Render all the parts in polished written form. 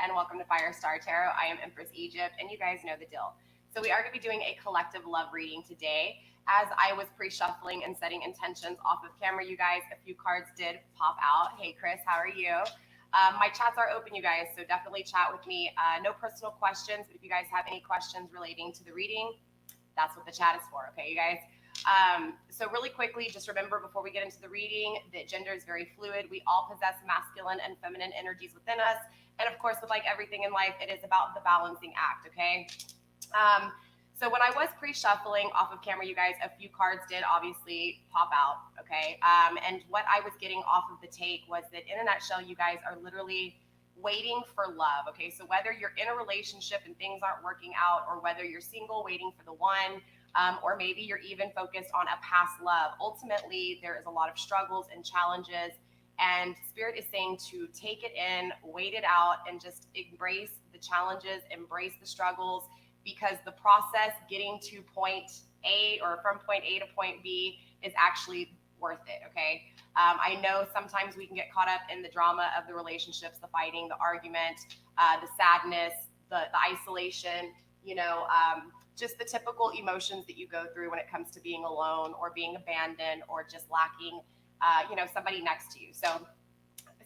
And welcome to FireStar Tarot. I am Empress Egypt, and you guys know the deal. So we are going to be doing a collective love reading today. As I was pre-shuffling and setting intentions off of camera, you guys, a few cards did pop out. Hey, Chris, how are you? My chats are open, you guys, so definitely chat with me. No personal questions, but if you guys have any questions relating to the reading, that's what the chat is for, okay, you guys? So really quickly, just remember before we get into the reading that gender is very fluid. We all possess masculine and feminine energies within us. And of course, with like everything in life, it is about the balancing act, okay? So when I was pre-shuffling off of camera, you guys, a few cards did obviously pop out, okay? And what I was getting off of the take was that in a nutshell, you guys are literally waiting for love, okay? So whether you're in a relationship and things aren't working out, or whether you're single waiting for the one, or maybe you're even focused on a past love, ultimately there is a lot of struggles and challenges, and Spirit is saying to take it in, wait it out, and just embrace the challenges, embrace the struggles, because the process getting to point A, or from point A to point B, is actually worth it, okay? I know sometimes we can get caught up in the drama of the relationships, the fighting, the argument, the sadness, the isolation, you know, just the typical emotions that you go through when it comes to being alone or being abandoned or just lacking, you know, somebody next to you. So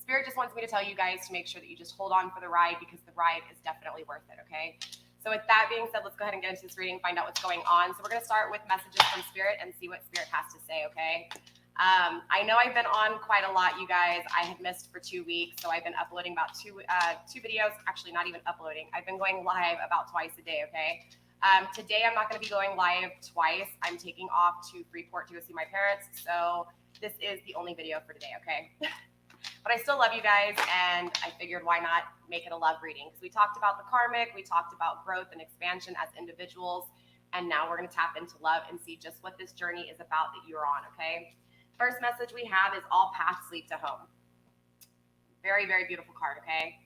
Spirit just wants me to tell you guys to make sure that you just hold on for the ride, because the ride is definitely worth it, okay? So with that being said, let's go ahead and get into this reading, find out what's going on. So we're going to start with messages from Spirit and see what Spirit has to say, okay? I know I've been on quite a lot, you guys. I had missed for 2 weeks, so I've been uploading about two videos. Actually, not even uploading. I've been going live about twice a day, okay? Today, I'm not going to be going live twice. I'm taking off to Freeport to go see my parents, so this is the only video for today, okay? But I still love you guys, and I figured why not make it a love reading, because we talked about the karmic, we talked about growth and expansion as individuals, and now we're going to tap into love and see just what this journey is about that you're on, okay? First message we have is all paths lead to home. Very, very beautiful card, okay?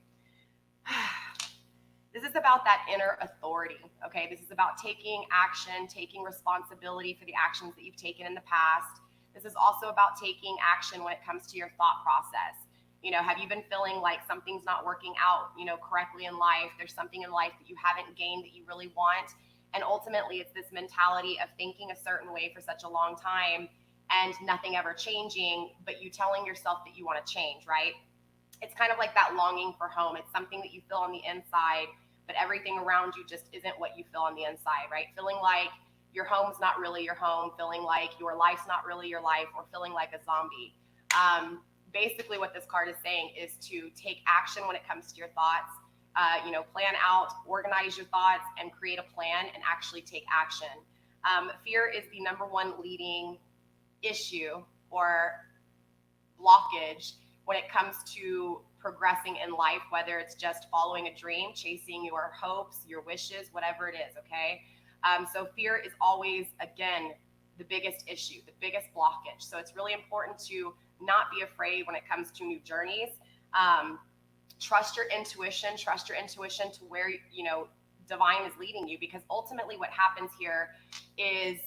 This is about that inner authority, okay? This is about taking action, taking responsibility for the actions that you've taken in the past. This is also about taking action when it comes to your thought process. You know, have you been feeling like something's not working out, you know, correctly in life? There's something in life that you haven't gained that you really want. And ultimately, it's this mentality of thinking a certain way for such a long time and nothing ever changing, but you telling yourself that you want to change, right? It's kind of like that longing for home. It's something that you feel on the inside, but everything around you just isn't what you feel on the inside, right? Feeling like your home's not really your home, feeling like your life's not really your life, or feeling like a zombie. Basically what this card is saying is to take action when it comes to your thoughts, you know, plan out, organize your thoughts, and create a plan and actually take action. Fear is the #1 leading issue or blockage when it comes to progressing in life, whether it's just following a dream, chasing your hopes, your wishes, whatever it is, okay? So fear is always, again, the biggest issue, the biggest blockage. So it's really important to not be afraid when it comes to new journeys. Trust your intuition to where, you know, divine is leading you, because ultimately what happens here is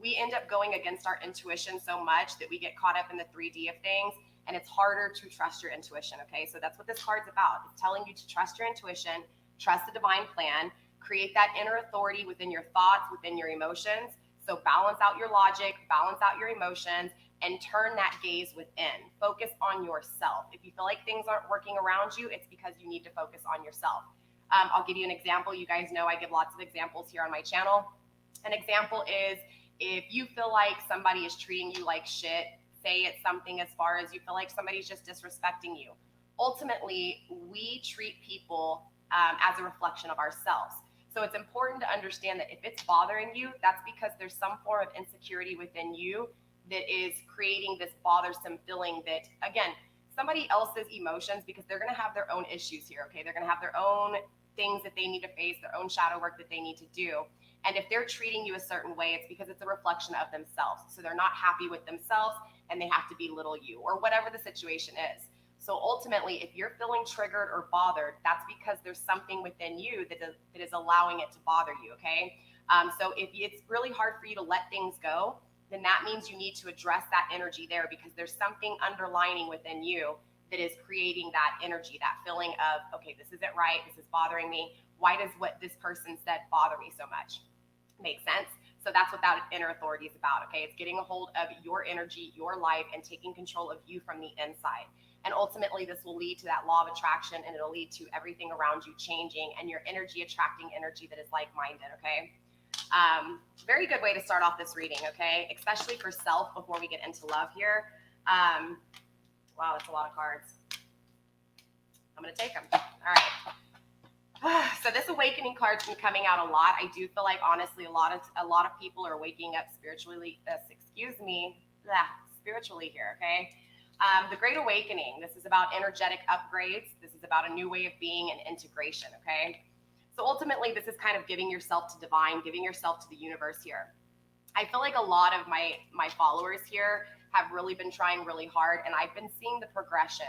we end up going against our intuition so much that we get caught up in the 3D of things, and it's harder to trust your intuition, okay? So that's what this card's about. It's telling you to trust your intuition, trust the divine plan, create that inner authority within your thoughts, within your emotions. So balance out your logic, balance out your emotions, and turn that gaze within. Focus on yourself. If you feel like things aren't working around you, it's because you need to focus on yourself. I'll give you an example. You guys know I give lots of examples here on my channel. An example is if you feel like somebody is treating you like shit, say it's something as far as you feel like somebody's just disrespecting you. Ultimately, we treat people as a reflection of ourselves. So it's important to understand that if it's bothering you, that's because there's some form of insecurity within you that is creating this bothersome feeling that, again, somebody else's emotions, because they're going to have their own issues here, okay? They're going to have their own things that they need to face, their own shadow work that they need to do. And if they're treating you a certain way, it's because it's a reflection of themselves. So they're not happy with themselves and they have to belittle you or whatever the situation is. So ultimately, if you're feeling triggered or bothered, that's because there's something within you that is allowing it to bother you, okay? So if it's really hard for you to let things go, then that means you need to address that energy there, because there's something underlining within you that is creating that energy, that feeling of, okay, this isn't right, this is bothering me. Why does what this person said bother me so much? Make sense? So that's what that inner authority is about, okay? It's getting a hold of your energy, your life, and taking control of you from the inside. And ultimately, this will lead to that law of attraction, and it'll lead to everything around you changing and your energy attracting energy that is like-minded, okay? Very good way to start off this reading, okay? Especially for self before we get into love here. Wow, that's a lot of cards. I'm going to take them. All right. So this awakening card's been coming out a lot. I do feel like, honestly, a lot of people are waking up spiritually, spiritually here, okay? The Great Awakening, this is about energetic upgrades. This is about a new way of being and integration, okay? So ultimately, this is kind of giving yourself to divine, giving yourself to the universe here. I feel like a lot of my followers here have really been trying really hard, and I've been seeing the progression.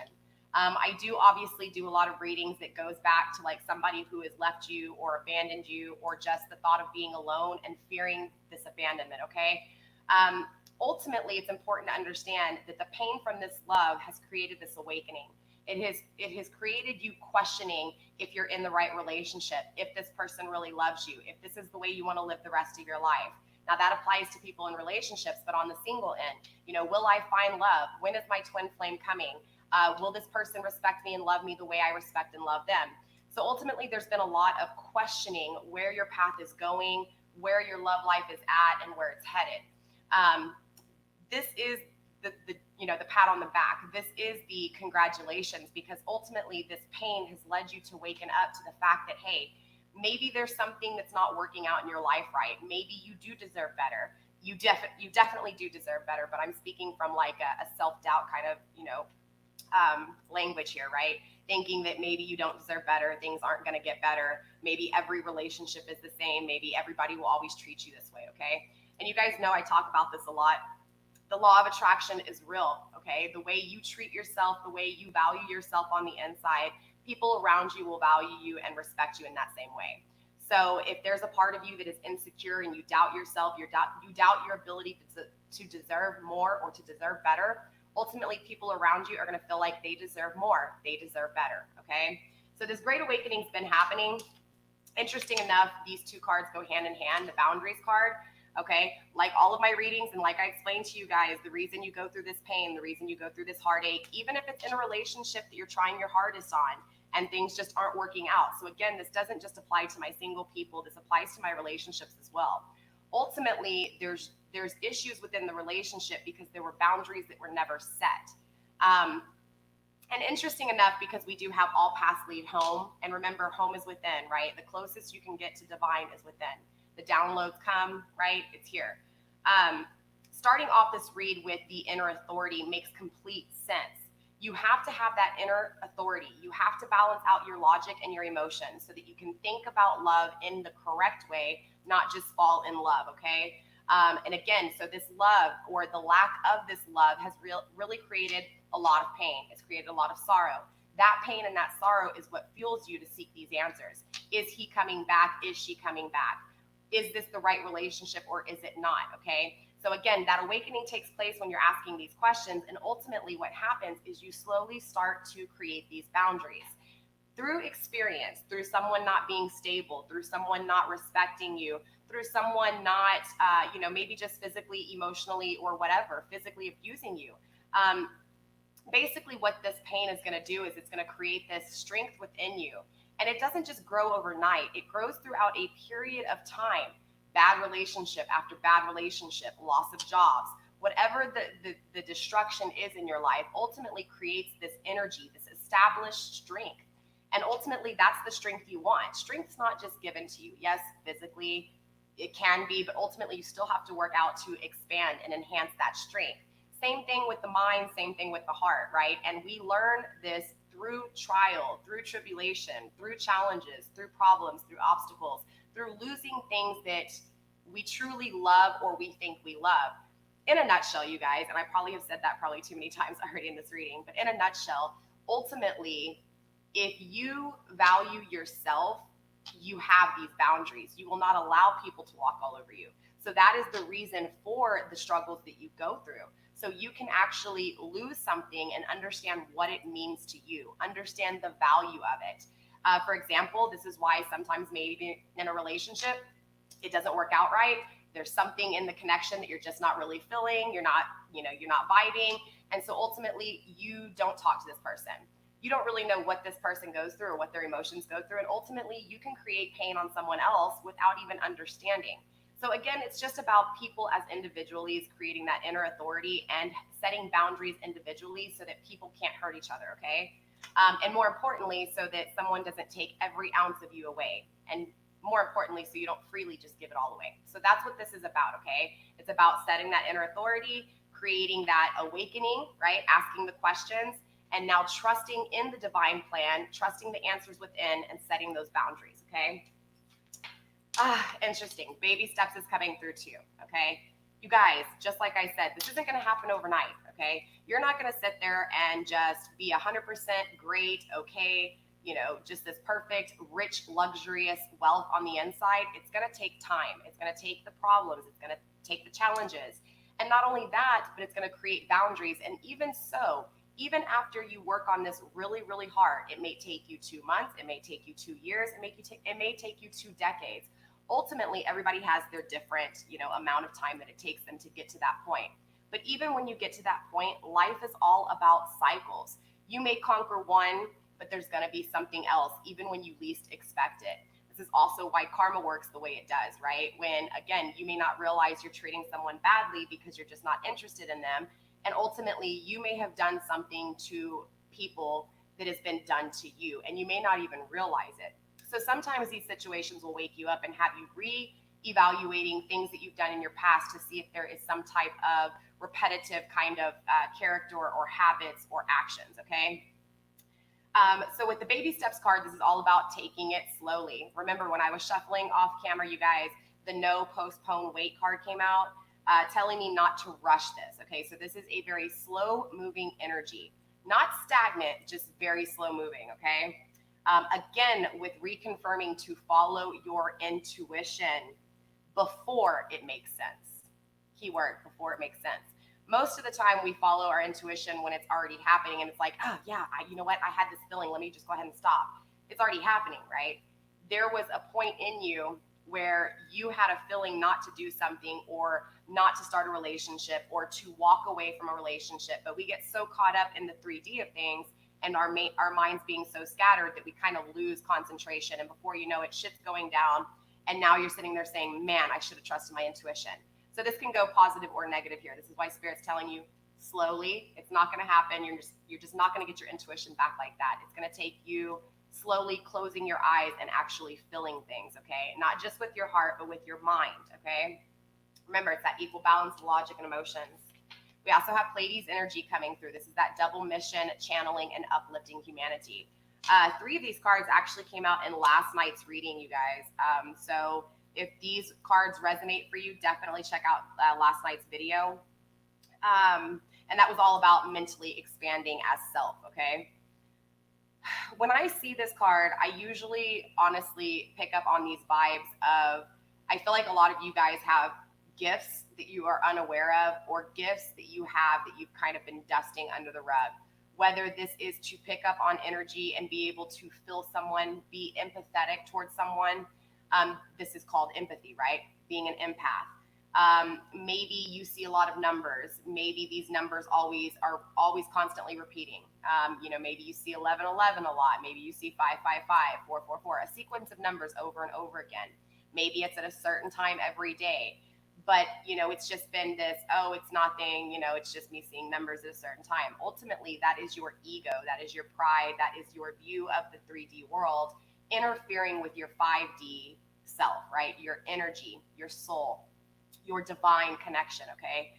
I do obviously do a lot of readings that goes back to like somebody who has left you or abandoned you, or just the thought of being alone and fearing this abandonment, okay? Ultimately, it's important to understand that the pain from this love has created this awakening. It has created you questioning if you're in the right relationship, if this person really loves you, if this is the way you want to live the rest of your life. Now that applies to people in relationships, but on the single end, will I find love? When is my twin flame coming? Will this person respect me and love me the way I respect and love them? So ultimately, there's been a lot of questioning where your path is going, where your love life is at, and where it's headed. This is the pat on the back. This is the congratulations, because ultimately this pain has led you to waken up to the fact that, hey, maybe there's something that's not working out in your life right. Maybe you do deserve better. You definitely do deserve better, but I'm speaking from like a self-doubt kind of, language here, right? Thinking that maybe you don't deserve better, things aren't going to get better. Maybe every relationship is the same. Maybe everybody will always treat you this way, okay? And you guys know I talk about this a lot. The law of attraction is real, okay? The way you treat yourself, the way you value yourself on the inside, people around you will value you and respect you in that same way. So if there's a part of you that is insecure and you doubt yourself, you doubt your ability to deserve more or to deserve better, ultimately people around you are going to feel like they deserve more, they deserve better, okay? So this Great Awakening's been happening. Interesting enough, these two cards go hand in hand, the Boundaries card. Okay, like all of my readings, and like I explained to you guys, the reason you go through this pain, the reason you go through this heartache, even if it's in a relationship that you're trying your hardest on and things just aren't working out. So again, this doesn't just apply to my single people, this applies to my relationships as well. Ultimately, there's issues within the relationship because there were boundaries that were never set. And interesting enough, because we do have all paths lead home, and remember, home is within, right? The closest you can get to divine is within. The downloads come, right? It's here. Starting off this read with the inner authority makes complete sense. You have to have that inner authority. You have to balance out your logic and your emotions so that you can think about love in the correct way, not just fall in love, okay? And again, so this love, or the lack of this love, has really created a lot of pain. It's created a lot of sorrow. That pain and that sorrow is what fuels you to seek these answers. Is he coming back? Is she coming back? Is this the right relationship or is it not? Okay. So again, that awakening takes place when you're asking these questions. And ultimately what happens is you slowly start to create these boundaries through experience, through someone not being stable, through someone not respecting you, through someone not, maybe just physically, emotionally, or whatever, physically abusing you. Basically what this pain is going to do is it's going to create this strength within you. And it doesn't just grow overnight. It grows throughout a period of time. Bad relationship after bad relationship, loss of jobs, whatever the destruction is in your life ultimately creates this energy, this established strength. And ultimately, that's the strength you want. Strength's not just given to you. Yes, physically, it can be, but ultimately, you still have to work out to expand and enhance that strength. Same thing with the mind, same thing with the heart, right? And we learn this through trial, through tribulation, through challenges, through problems, through obstacles, through losing things that we truly love or we think we love. In a nutshell, you guys, and I probably have said that probably too many times already in this reading, but in a nutshell, ultimately, if you value yourself, you have these boundaries. You will not allow people to walk all over you. So that is the reason for the struggles that you go through. So you can actually lose something and understand what it means to you, understand the value of it. For example, this is why sometimes maybe in a relationship, it doesn't work out right. There's something in the connection that you're just not really feeling. You're not vibing. And so ultimately you don't talk to this person. You don't really know what this person goes through or what their emotions go through. And ultimately you can create pain on someone else without even understanding. So again, it's just about people as individuals creating that inner authority and setting boundaries individually so that people can't hurt each other, okay? And more importantly, so that someone doesn't take every ounce of you away. And more importantly, so you don't freely just give it all away. So that's what this is about, okay? It's about setting that inner authority, creating that awakening, right? Asking the questions, and now trusting in the divine plan, trusting the answers within, and setting those boundaries, okay? Interesting. Baby steps is coming through too, okay? You guys, just like I said, this isn't going to happen overnight, okay? You're not going to sit there and just be 100% great, okay, just this perfect, rich, luxurious wealth on the inside. It's going to take time. It's going to take the problems. It's going to take the challenges. And not only that, but it's going to create boundaries. And even so, even after you work on this really, really hard, it may take you 2 months, it may take you 2 years, it may take you 2 decades. Ultimately, everybody has their different, amount of time that it takes them to get to that point. But even when you get to that point, life is all about cycles. You may conquer one, but there's going to be something else, even when you least expect it. This is also why karma works the way it does, right? When, again, you may not realize you're treating someone badly because you're just not interested in them. And ultimately, you may have done something to people that has been done to you, and you may not even realize it. So sometimes these situations will wake you up and have you re-evaluating things that you've done in your past to see if there is some type of repetitive kind of character or habits or actions, okay? So with the baby steps card, this is all about taking it slowly. Remember, when I was shuffling off camera, you guys, the no, postpone, wait card came out, telling me not to rush this, okay? So this is a very slow moving energy, not stagnant, just very slow moving, okay? Again, with reconfirming to follow your intuition before it makes sense. Keyword, before it makes sense. Most of the time we follow our intuition when it's already happening and it's like, oh yeah, you know what? I had this feeling. Let me just go ahead and stop. It's already happening, right? There was a point in you where you had a feeling not to do something or not to start a relationship or to walk away from a relationship. But we get so caught up in the 3D of things and our minds being so scattered that we kind of lose concentration. And before you know it, shit's going down. And now you're sitting there saying, man, I should have trusted my intuition. So this can go positive or negative here. This is why Spirit's telling you slowly. It's not going to happen. You're just not going to get your intuition back like that. It's going to take you slowly closing your eyes and actually feeling things, okay? Not just with your heart, but with your mind, okay? Remember, it's that equal balance of logic and emotions. We also have Pleiades energy coming through. This is that double mission, channeling and uplifting humanity. 3 of these cards actually came out in last night's reading, you guys. So if these cards resonate for you, definitely check out last night's video. And that was all about mentally expanding as self, okay? When I see this card, I usually honestly pick up on these vibes of, I feel like a lot of you guys have gifts that you are unaware of, or gifts that you have that you've kind of been dusting under the rug. Whether this is to pick up on energy and be able to feel someone, be empathetic towards someone. This is called empathy, right? Being an empath. Maybe you see a lot of numbers. Maybe these numbers are always constantly repeating. Maybe you see 1111 a lot. Maybe you see 555, 444, a sequence of numbers over and over again. Maybe it's at a certain time every day. But, it's just been this, oh, it's nothing, it's just me seeing numbers at a certain time. Ultimately, that is your ego, that is your pride, that is your view of the 3D world interfering with your 5D self, right? Your energy, your soul, your divine connection, okay?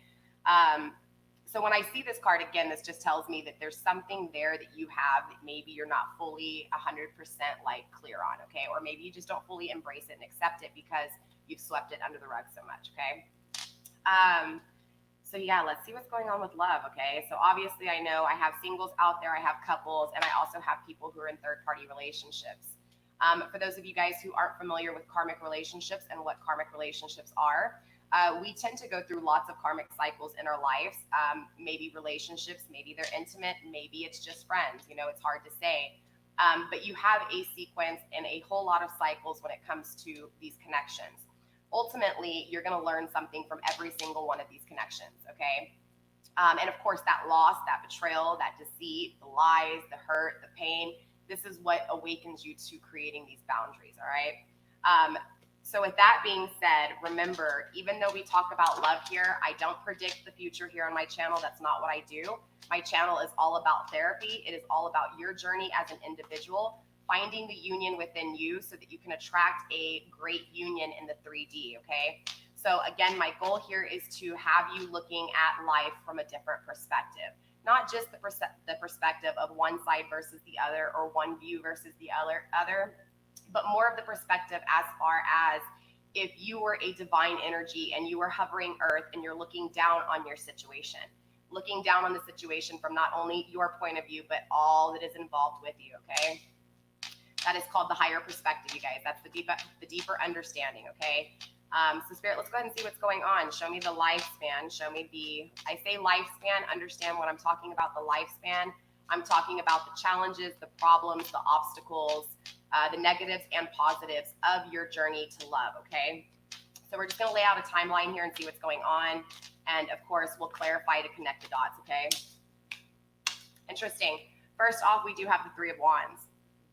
So when I see this card again, this just tells me that there's something there that you have that maybe you're not fully 100% like clear on, okay? Or maybe you just don't fully embrace it and accept it because you've swept it under the rug so much, okay? So yeah, let's see what's going on with love, okay? So obviously I know I have singles out there, I have couples, and I also have people who are in third-party relationships. For those of you guys who aren't familiar with karmic relationships and what karmic relationships are, we tend to go through lots of karmic cycles in our lives. Maybe relationships, maybe they're intimate, maybe it's just friends. It's hard to say. But you have a sequence and a whole lot of cycles when it comes to these connections. Ultimately, you're going to learn something from every single one of these connections, okay? And of course, that loss, that betrayal, that deceit, the lies, the hurt, the pain, this is what awakens you to creating these boundaries, all right? So with that being said, remember, even though we talk about love here, I don't predict the future here on my channel. That's not what I do. My channel is all about therapy. It is all about your journey as an individual, finding the union within you so that you can attract a great union in the 3D, okay? So again, my goal here is to have you looking at life from a different perspective. Not just the perspective of one side versus the other or one view versus the other, but more of the perspective as far as if you were a divine energy and you were hovering earth and you're looking down on your situation, looking down on the situation from not only your point of view, but all that is involved with you, okay? That is called the higher perspective, you guys. That's the deeper understanding, okay? So Spirit, let's go ahead and see what's going on. Show me the lifespan. Show me I say lifespan, understand what I'm talking about, the lifespan. I'm talking about the challenges, the problems, the obstacles, the negatives and positives of your journey to love, okay? So we're just going to lay out a timeline here and see what's going on. And of course, we'll clarify to connect the dots, okay? Interesting. First off, we do have the Three of Wands.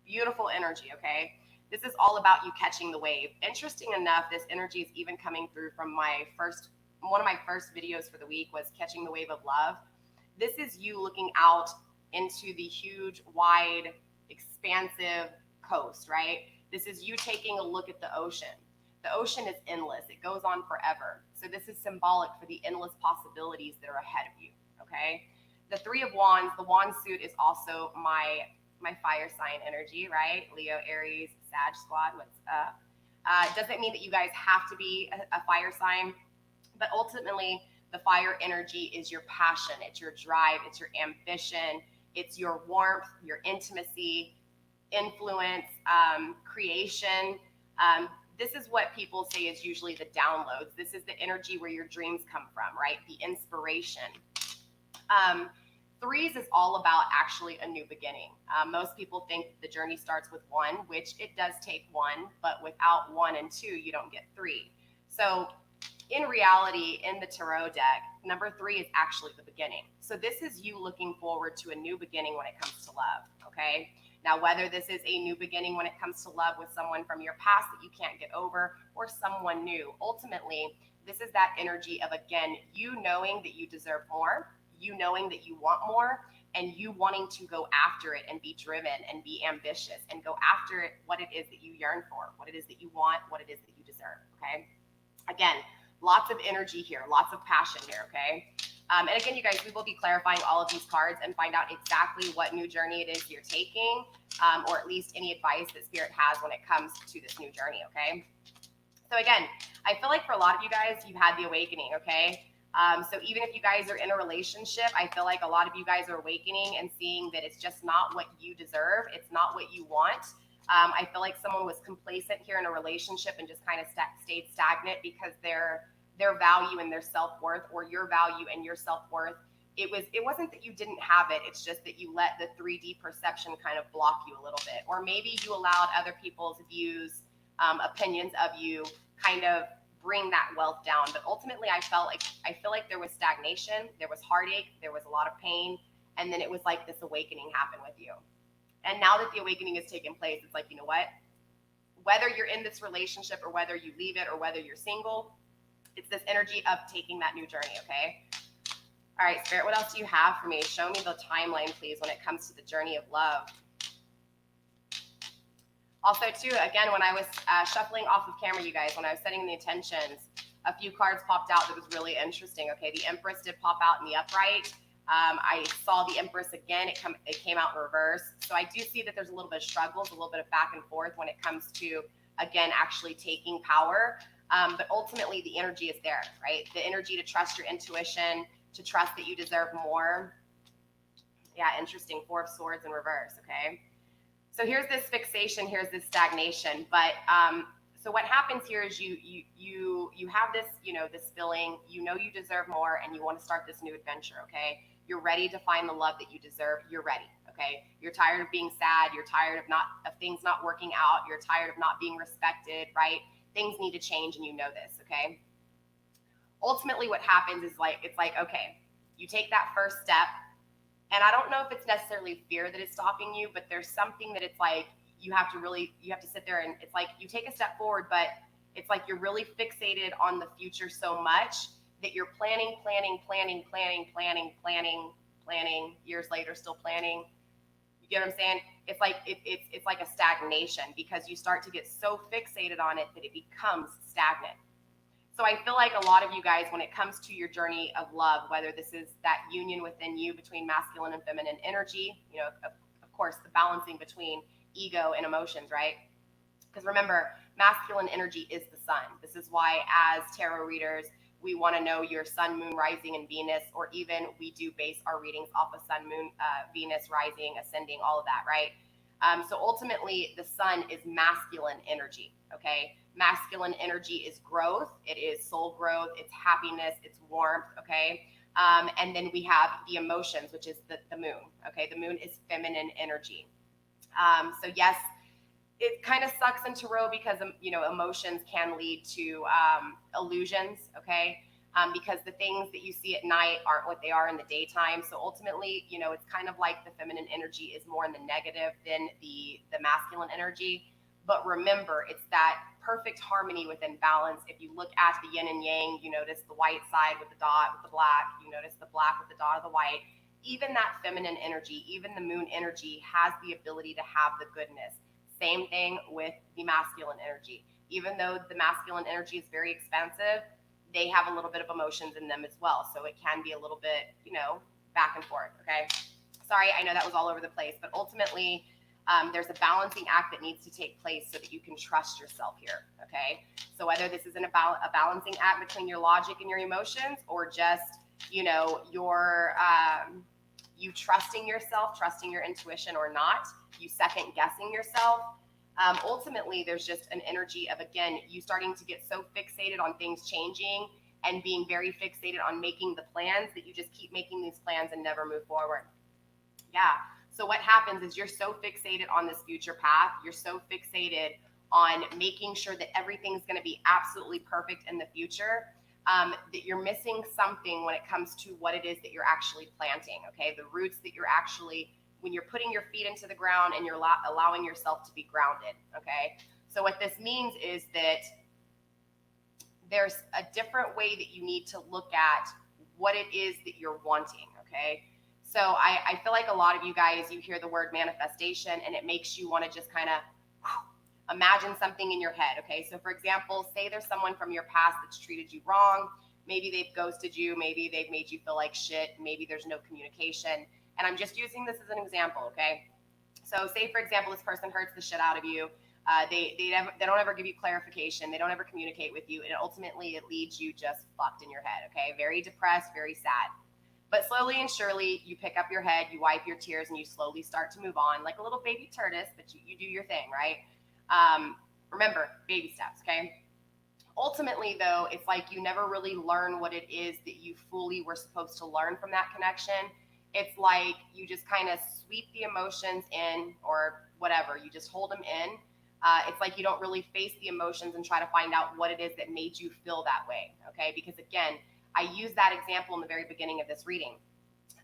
Beautiful energy, okay? This is all about you catching the wave. Interesting enough, this energy is even coming through from one of my first videos for the week was Catching the Wave of Love. This is you looking out into the huge, wide, expansive coast, right? This is you taking a look at the ocean. The ocean is endless. It goes on forever. So this is symbolic for the endless possibilities that are ahead of you, okay? The Three of Wands, the wand suit is also my fire sign energy, right? Leo, Aries, Sag squad, what's up? It doesn't mean that you guys have to be a fire sign, but ultimately the fire energy is your passion, it's your drive, it's your ambition, it's your warmth, your intimacy, influence, creation. This is what people say is usually the downloads. This is the energy where your dreams come from, right? The inspiration. Threes is all about actually a new beginning. Most people think the journey starts with one, which it does take one, but without one and two, you don't get three. So in reality, in the tarot deck, number 3 is actually the beginning. So this is you looking forward to a new beginning when it comes to love, okay? Now, whether this is a new beginning when it comes to love with someone from your past that you can't get over or someone new, ultimately, this is that energy of, again, you knowing that you deserve more, you knowing that you want more, and you wanting to go after it and be driven and be ambitious and go after it, what it is that you yearn for, what it is that you want, what it is that you deserve, okay? Again, lots of energy here, lots of passion here, okay? And again, you guys, we will be clarifying all of these cards and find out exactly what new journey it is you're taking, or at least any advice that Spirit has when it comes to this new journey, okay? So again, I feel like for a lot of you guys, you've had the awakening, okay? So even if you guys are in a relationship, I feel like a lot of you guys are awakening and seeing that it's just not what you deserve. It's not what you want. I feel like someone was complacent here in a relationship and just kind of stayed stagnant because their value and their self-worth, or your value and your self-worth, it wasn't that you didn't have it. It's just that you let the 3D perception kind of block you a little bit. Or maybe you allowed other people's views, opinions of you kind of bring that wealth down. But ultimately, I feel like there was stagnation, there was heartache, there was a lot of pain, and then it was like this awakening happened with you. And now that the awakening has taken place, it's like, you know what? Whether you're in this relationship or whether you leave it or whether you're single, It's this energy of taking that new journey, okay? All right, Spirit, what else do you have for me? Show me the timeline, please, when it comes to the journey of love. Also, too, again, when I was shuffling off of camera, you guys, when I was setting the intentions, a few cards popped out that was really interesting. Okay, the Empress did pop out in the upright. I saw the Empress again. It came out in reverse. So I do see that there's a little bit of struggles, a little bit of back and forth when it comes to, again, actually taking power. But ultimately, the energy is there, right? The energy to trust your intuition, to trust that you deserve more. Yeah, interesting. Four of Swords in reverse, okay? So here's this fixation, here's this stagnation. But so what happens here is you have this, this feeling, you deserve more, and you want to start this new adventure, okay? You're ready to find the love that you deserve. You're ready, okay? You're tired of being sad. You're tired of things not working out. You're tired of not being respected, right? Things need to change, and you know this, okay? Ultimately, what happens is it's like, okay, you take that first step, and I don't know if it's necessarily fear that is stopping you, but there's something that it's like you have to sit there, and it's like you take a step forward, but it's like you're really fixated on the future so much that you're planning, years later still planning. You get what I'm saying? It's like it's like a stagnation, because you start to get so fixated on it that it becomes stagnant. So I feel like a lot of you guys, when it comes to your journey of love, whether this is that union within you between masculine and feminine energy, of course, the balancing between ego and emotions, right? Because remember, masculine energy is the sun. This is why, as tarot readers, we want to know your sun, moon, rising, and Venus, or even we do base our readings off of sun, moon, Venus, rising, ascending, all of that, right? So ultimately, the sun is masculine energy, okay? Masculine energy is growth. It is soul growth. It's happiness. It's warmth, okay? And then we have the emotions, which is the moon, okay? The moon is feminine energy. So yes, it kind of sucks in tarot because, emotions can lead to illusions, okay? Because the things that you see at night aren't what they are in the daytime. So ultimately, it's kind of like the feminine energy is more in the negative than the masculine energy. But remember, it's that perfect harmony within balance. If you look at the yin and yang, you notice the white side with the dot with the black. You notice the black with the dot of the white. Even that feminine energy, even the moon energy, has the ability to have the goodness. Same thing with the masculine energy. Even though the masculine energy is very expansive, they have a little bit of emotions in them as well. So it can be a little bit, back and forth, okay? Sorry, I know that was all over the place, but ultimately, there's a balancing act that needs to take place so that you can trust yourself here, okay? So whether this is a balancing act between your logic and your emotions, or just, you trusting yourself, trusting your intuition or not, you second guessing yourself, ultimately there's just an energy of, again, you starting to get so fixated on things changing and being very fixated on making the plans that you just keep making these plans and never move forward. Yeah. So what happens is you're so fixated on this future path. You're so fixated on making sure that everything's going to be absolutely perfect in the future, that you're missing something when it comes to what it is that you're actually planting, okay? The roots that you're actually, when you're putting your feet into the ground and you're allowing yourself to be grounded, okay? So what this means is that there's a different way that you need to look at what it is that you're wanting, okay? So I feel like a lot of you guys, you hear the word manifestation and it makes you want to just kind of imagine something in your head, okay? So for example, say there's someone from your past that's treated you wrong. Maybe they've ghosted you. Maybe they've made you feel like shit. Maybe there's no communication. And I'm just using this as an example, okay? So say, for example, this person hurts the shit out of you. They don't ever give you clarification. They don't ever communicate with you. And ultimately, it leaves you just fucked in your head, okay? Very depressed, very sad. But slowly and surely, you pick up your head, you wipe your tears, and you slowly start to move on like a little baby tortoise, but you do your thing, right? Remember, baby steps, okay? Ultimately, though, it's like you never really learn what it is that you fully were supposed to learn from that connection. It's like you just kind of sweep the emotions in, or whatever. You just hold them in. It's like you don't really face the emotions and try to find out what it is that made you feel that way, okay? Because again, I used that example in the very beginning of this reading.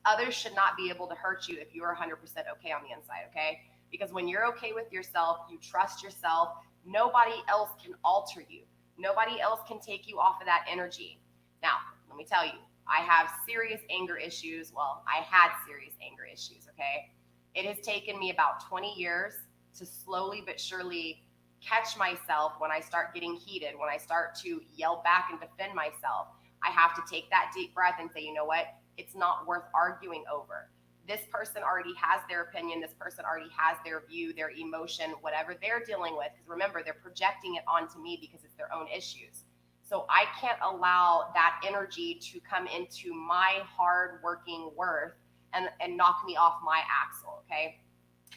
Others should not be able to hurt you if you are 100% okay on the inside, okay? Because when you're okay with yourself, you trust yourself, nobody else can alter you. Nobody else can take you off of that energy. Now, let me tell you, I have serious anger issues. Well, I had serious anger issues, okay? It has taken me about 20 years to slowly but surely catch myself when I start getting heated, when I start to yell back and defend myself. I have to take that deep breath and say, you know what? It's not worth arguing over. This person already has their opinion. This person already has their view, their emotion, whatever they're dealing with. Because remember, they're projecting it onto me because it's their own issues. So I can't allow that energy to come into my hard working worth and knock me off my axle, okay?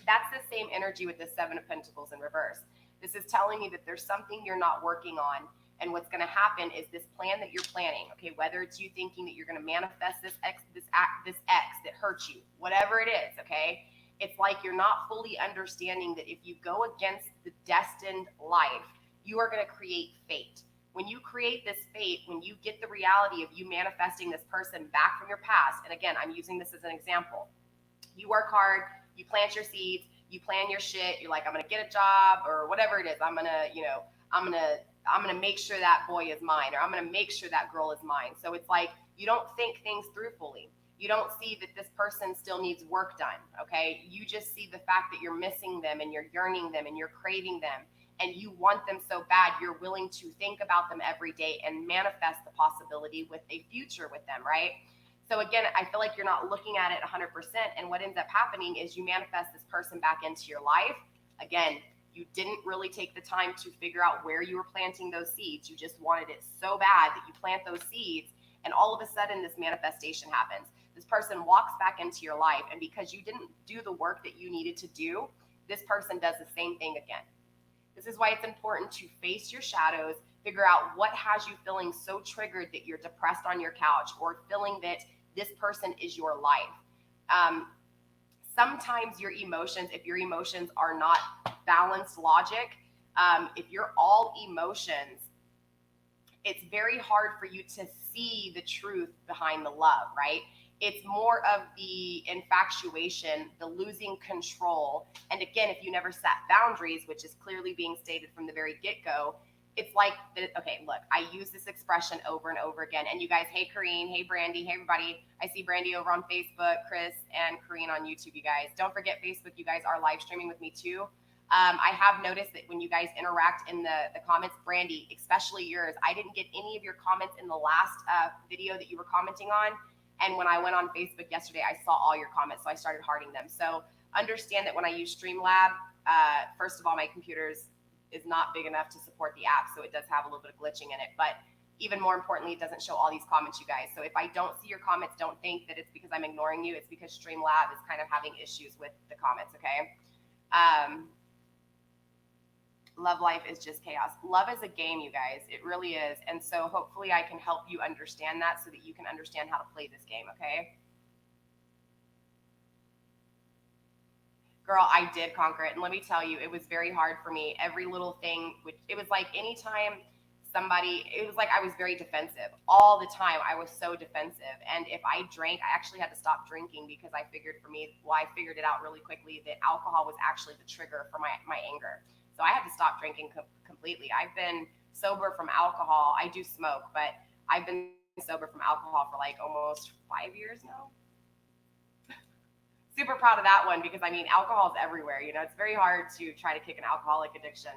That's the same energy with the Seven of Pentacles in reverse. This is telling me that there's something you're not working on. And what's going to happen is this plan that you're planning, okay, whether it's you thinking that you're going to manifest this ex that hurts you, whatever it is, okay, it's like you're not fully understanding that if you go against the destined life, you are going to create fate. When you create this fate, when you get the reality of you manifesting this person back from your past, and again, I'm using this as an example, you work hard, you plant your seeds, you plan your shit, you're like, I'm going to get a job or whatever it is, I'm going to make sure that boy is mine, or I'm going to make sure that girl is mine. So it's like you don't think things through fully. You don't see that this person still needs work done, okay? You just see the fact that you're missing them and you're yearning them and you're craving them and you want them so bad, you're willing to think about them every day and manifest the possibility with a future with them, right? So again, I feel like you're not looking at it 100%, and what ends up happening is you manifest this person back into your life. Again, you didn't really take the time to figure out where you were planting those seeds. You just wanted it so bad that you plant those seeds, and all of a sudden this manifestation happens. This person walks back into your life, and because you didn't do the work that you needed to do, this person does the same thing again. This is why it's important to face your shadows, figure out what has you feeling so triggered that you're depressed on your couch or feeling that this person is your life. Sometimes your emotions, if your emotions are not balanced logic, if you're all emotions, it's very hard for you to see the truth behind the love, right? It's more of the infatuation, the losing control. And again, if you never set boundaries, which is clearly being stated from the very get-go, it's like, okay, look, I use this expression over and over again. And you guys, hey, Kareen, hey, Brandy, hey, everybody. I see Brandy over on Facebook, Chris, and Kareen on YouTube, you guys. Don't forget Facebook, you guys are live streaming with me too. I have noticed that when you guys interact in the comments, Brandy, especially yours, I didn't get any of your comments in the last video that you were commenting on. And when I went on Facebook yesterday, I saw all your comments, so I started hearting them. So understand that when I use Streamlab, first of all, my computer's is not big enough to support the app, so it does have a little bit of glitching in it. But even more importantly, it doesn't show all these comments, you guys. So if I don't see your comments, don't think that it's because I'm ignoring you. It's because Streamlab is kind of having issues with the comments, okay? Love life is just chaos. Love is a game, you guys. It really is. And so hopefully I can help you understand that so that you can understand how to play this game, okay? Girl, I did conquer it. And let me tell you, it was very hard for me. Every little thing, it was like anytime it was like I was very defensive. All the time, I was so defensive. And if I drank, I actually had to stop drinking because I figured I figured it out really quickly that alcohol was actually the trigger for my anger. So I had to stop drinking completely. I've been sober from alcohol. I do smoke, but I've been sober from alcohol for like almost 5 years now. Super proud of that one because I mean, alcohol is everywhere. You know, it's very hard to try to kick an alcoholic addiction.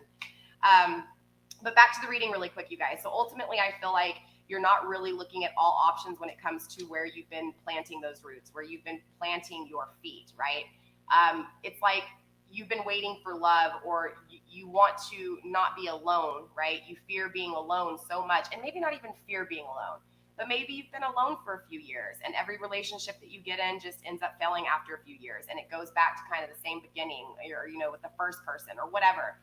But back to the reading really quick, you guys. So ultimately, I feel like you're not really looking at all options when it comes to where you've been planting those roots, where you've been planting your feet, right? It's like you've been waiting for love, or you want to not be alone, right? You fear being alone so much, and maybe not even fear being alone, but maybe you've been alone for a few years, and every relationship that you get in just ends up failing after a few years, and it goes back to kind of the same beginning, or, you know, with the first person or whatever.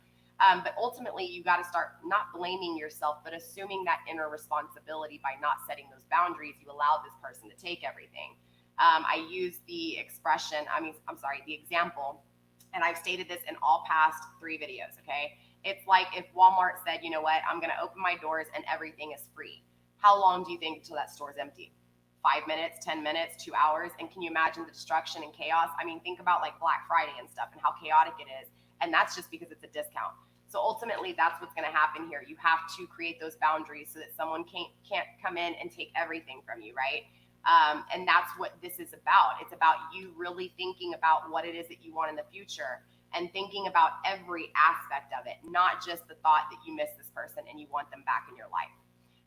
But ultimately, you got to start not blaming yourself, but assuming that inner responsibility by not setting those boundaries. You allowed this person to take everything. I use the example, and I've stated this in all past 3 videos, okay? It's like if Walmart said, you know what, I'm going to open my doors and everything is free. How long do you think until that store's empty? 5 minutes, 10 minutes, 2 hours? And can you imagine the destruction and chaos? I mean, think about like Black Friday and stuff and how chaotic it is. And that's just because it's a discount. So ultimately, that's what's going to happen here. You have to create those boundaries so that someone can't come in and take everything from you, right? And that's what this is about. It's about you really thinking about what it is that you want in the future and thinking about every aspect of it, not just the thought that you miss this person and you want them back in your life.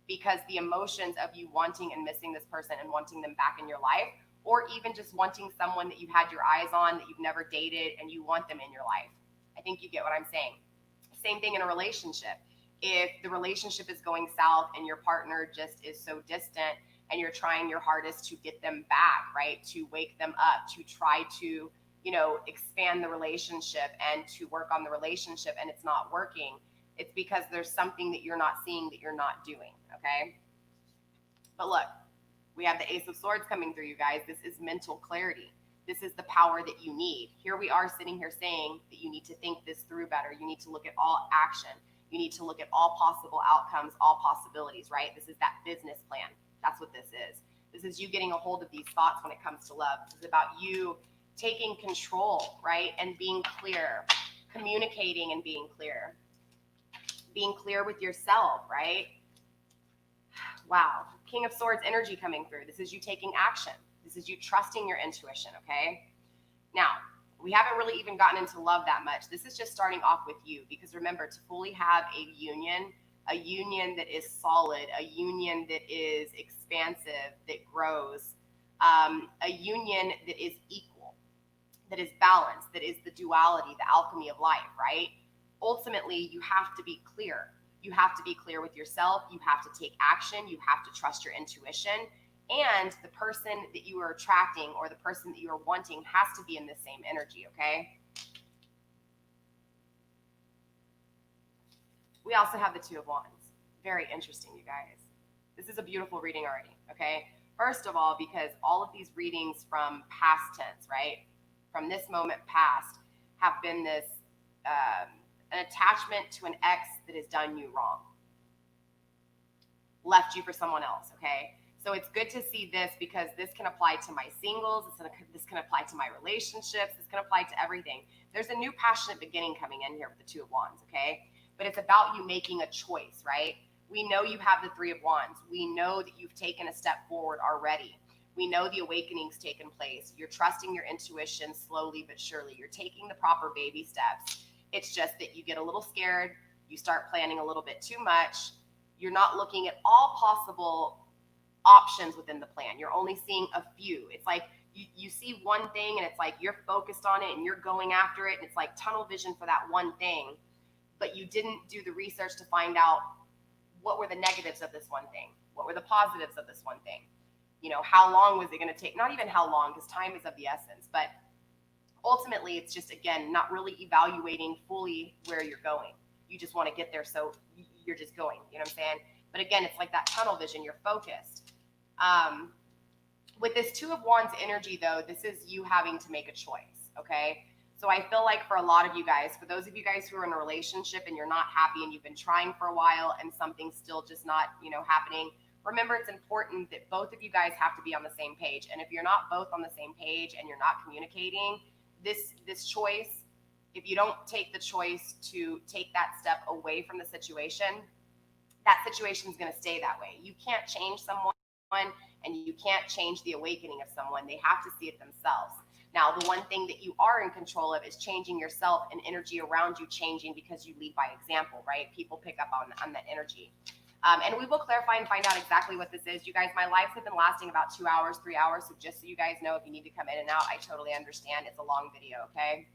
Because the emotions of you wanting and missing this person and wanting them back in your life, or even just wanting someone that you've had your eyes on that you've never dated and you want them in your life. I think you get what I'm saying. Same thing in a relationship. If the relationship is going south and your partner just is so distant and you're trying your hardest to get them back, right? To wake them up, to try to, expand the relationship and to work on the relationship and it's not working, it's because there's something that you're not seeing that you're not doing, okay? But look, we have the Ace of Swords coming through, you guys. This is mental clarity. This is the power that you need. Here we are sitting here saying that you need to think this through better. You need to look at all action. You need to look at all possible outcomes, all possibilities, right? This is that business plan. That's what this is. This is you getting a hold of these thoughts when it comes to love. This is about you taking control, right? And being clear, communicating and being clear with yourself, right? Wow. King of Swords energy coming through. This is you taking action. This is you trusting your intuition, okay? Now, we haven't really even gotten into love that much. This is just starting off with you, because remember, to fully have a union that is solid, a union that is expansive, that grows, a union that is equal, that is balanced, that is the duality, the alchemy of life, right? Ultimately, you have to be clear. You have to be clear with yourself. You have to take action. You have to trust your intuition. And the person that you are attracting or the person that you are wanting has to be in the same energy, okay? We also have the Two of Wands. Very interesting, you guys. This is a beautiful reading already, okay? First of all, because all of these readings from past tense, right? From this moment past have been this, an attachment to an ex that has done you wrong. Left you for someone else, okay? So it's good to see this because this can apply to my singles, this can apply to my relationships, this can apply to everything. There's a new passionate beginning coming in here with the Two of Wands, okay? But it's about you making a choice, right? We know you have the Three of Wands. We know that you've taken a step forward already. We know the awakening's taken place. You're trusting your intuition slowly but surely. You're taking the proper baby steps. It's just that you get a little scared. You start planning a little bit too much. You're not looking at all possible options within the plan. You're only seeing a few. It's like you see one thing and it's like you're focused on it and you're going after it. And it's like tunnel vision for that one thing, but you didn't do the research to find out what were the negatives of this one thing? What were the positives of this one thing? How long was it going to take? Not even how long, because time is of the essence, but ultimately it's just, again, not really evaluating fully where you're going. You just want to get there, so you're just going, you know what I'm saying? But again, it's like that tunnel vision, you're focused. With this Two of Wands energy, though, this is you having to make a choice, okay? So I feel like for a lot of you guys, for those of you guys who are in a relationship and you're not happy and you've been trying for a while and something's still just not, happening, remember it's important that both of you guys have to be on the same page. And if you're not both on the same page and you're not communicating, this choice, if you don't take the choice to take that step away from the situation, that situation is going to stay that way. You can't change someone and you can't change the awakening of someone. They have to see it themselves. Now, the one thing that you are in control of is changing yourself and energy around you changing, because you lead by example, right? People pick up on that energy. And we will clarify and find out exactly what this is. You guys, my lives have been lasting about 2 hours, 3 hours. So just so you guys know, if you need to come in and out, I totally understand. It's a long video, okay?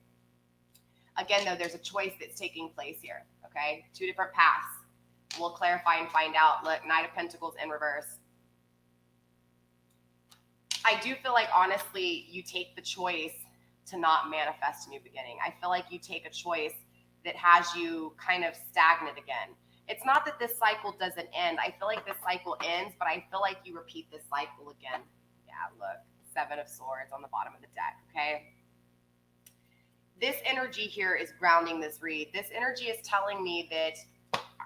Again, though, there's a choice that's taking place here, okay? 2 different paths. We'll clarify and find out. Look, Knight of Pentacles in reverse. I do feel like, honestly, you take the choice to not manifest a new beginning. I feel like you take a choice that has you kind of stagnant again. It's not that this cycle doesn't end. I feel like this cycle ends, but I feel like you repeat this cycle again. Yeah, look, 7 of Swords on the bottom of the deck, okay? This energy here is grounding this read. This energy is telling me that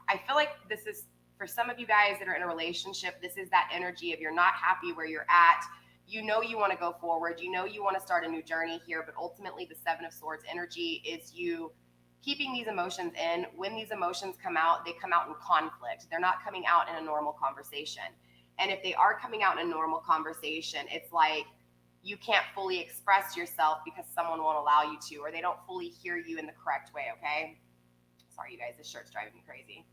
I feel like this is, for some of you guys that are in a relationship, this is that energy of you're not happy where you're at. You know you want to go forward. You know you want to start a new journey here, but ultimately the 7 of Swords energy is you keeping these emotions in. When these emotions come out, they come out in conflict. They're not coming out in a normal conversation. And if they are coming out in a normal conversation, it's like you can't fully express yourself because someone won't allow you to, or they don't fully hear you in the correct way, okay? Sorry, you guys, this shirt's driving me crazy.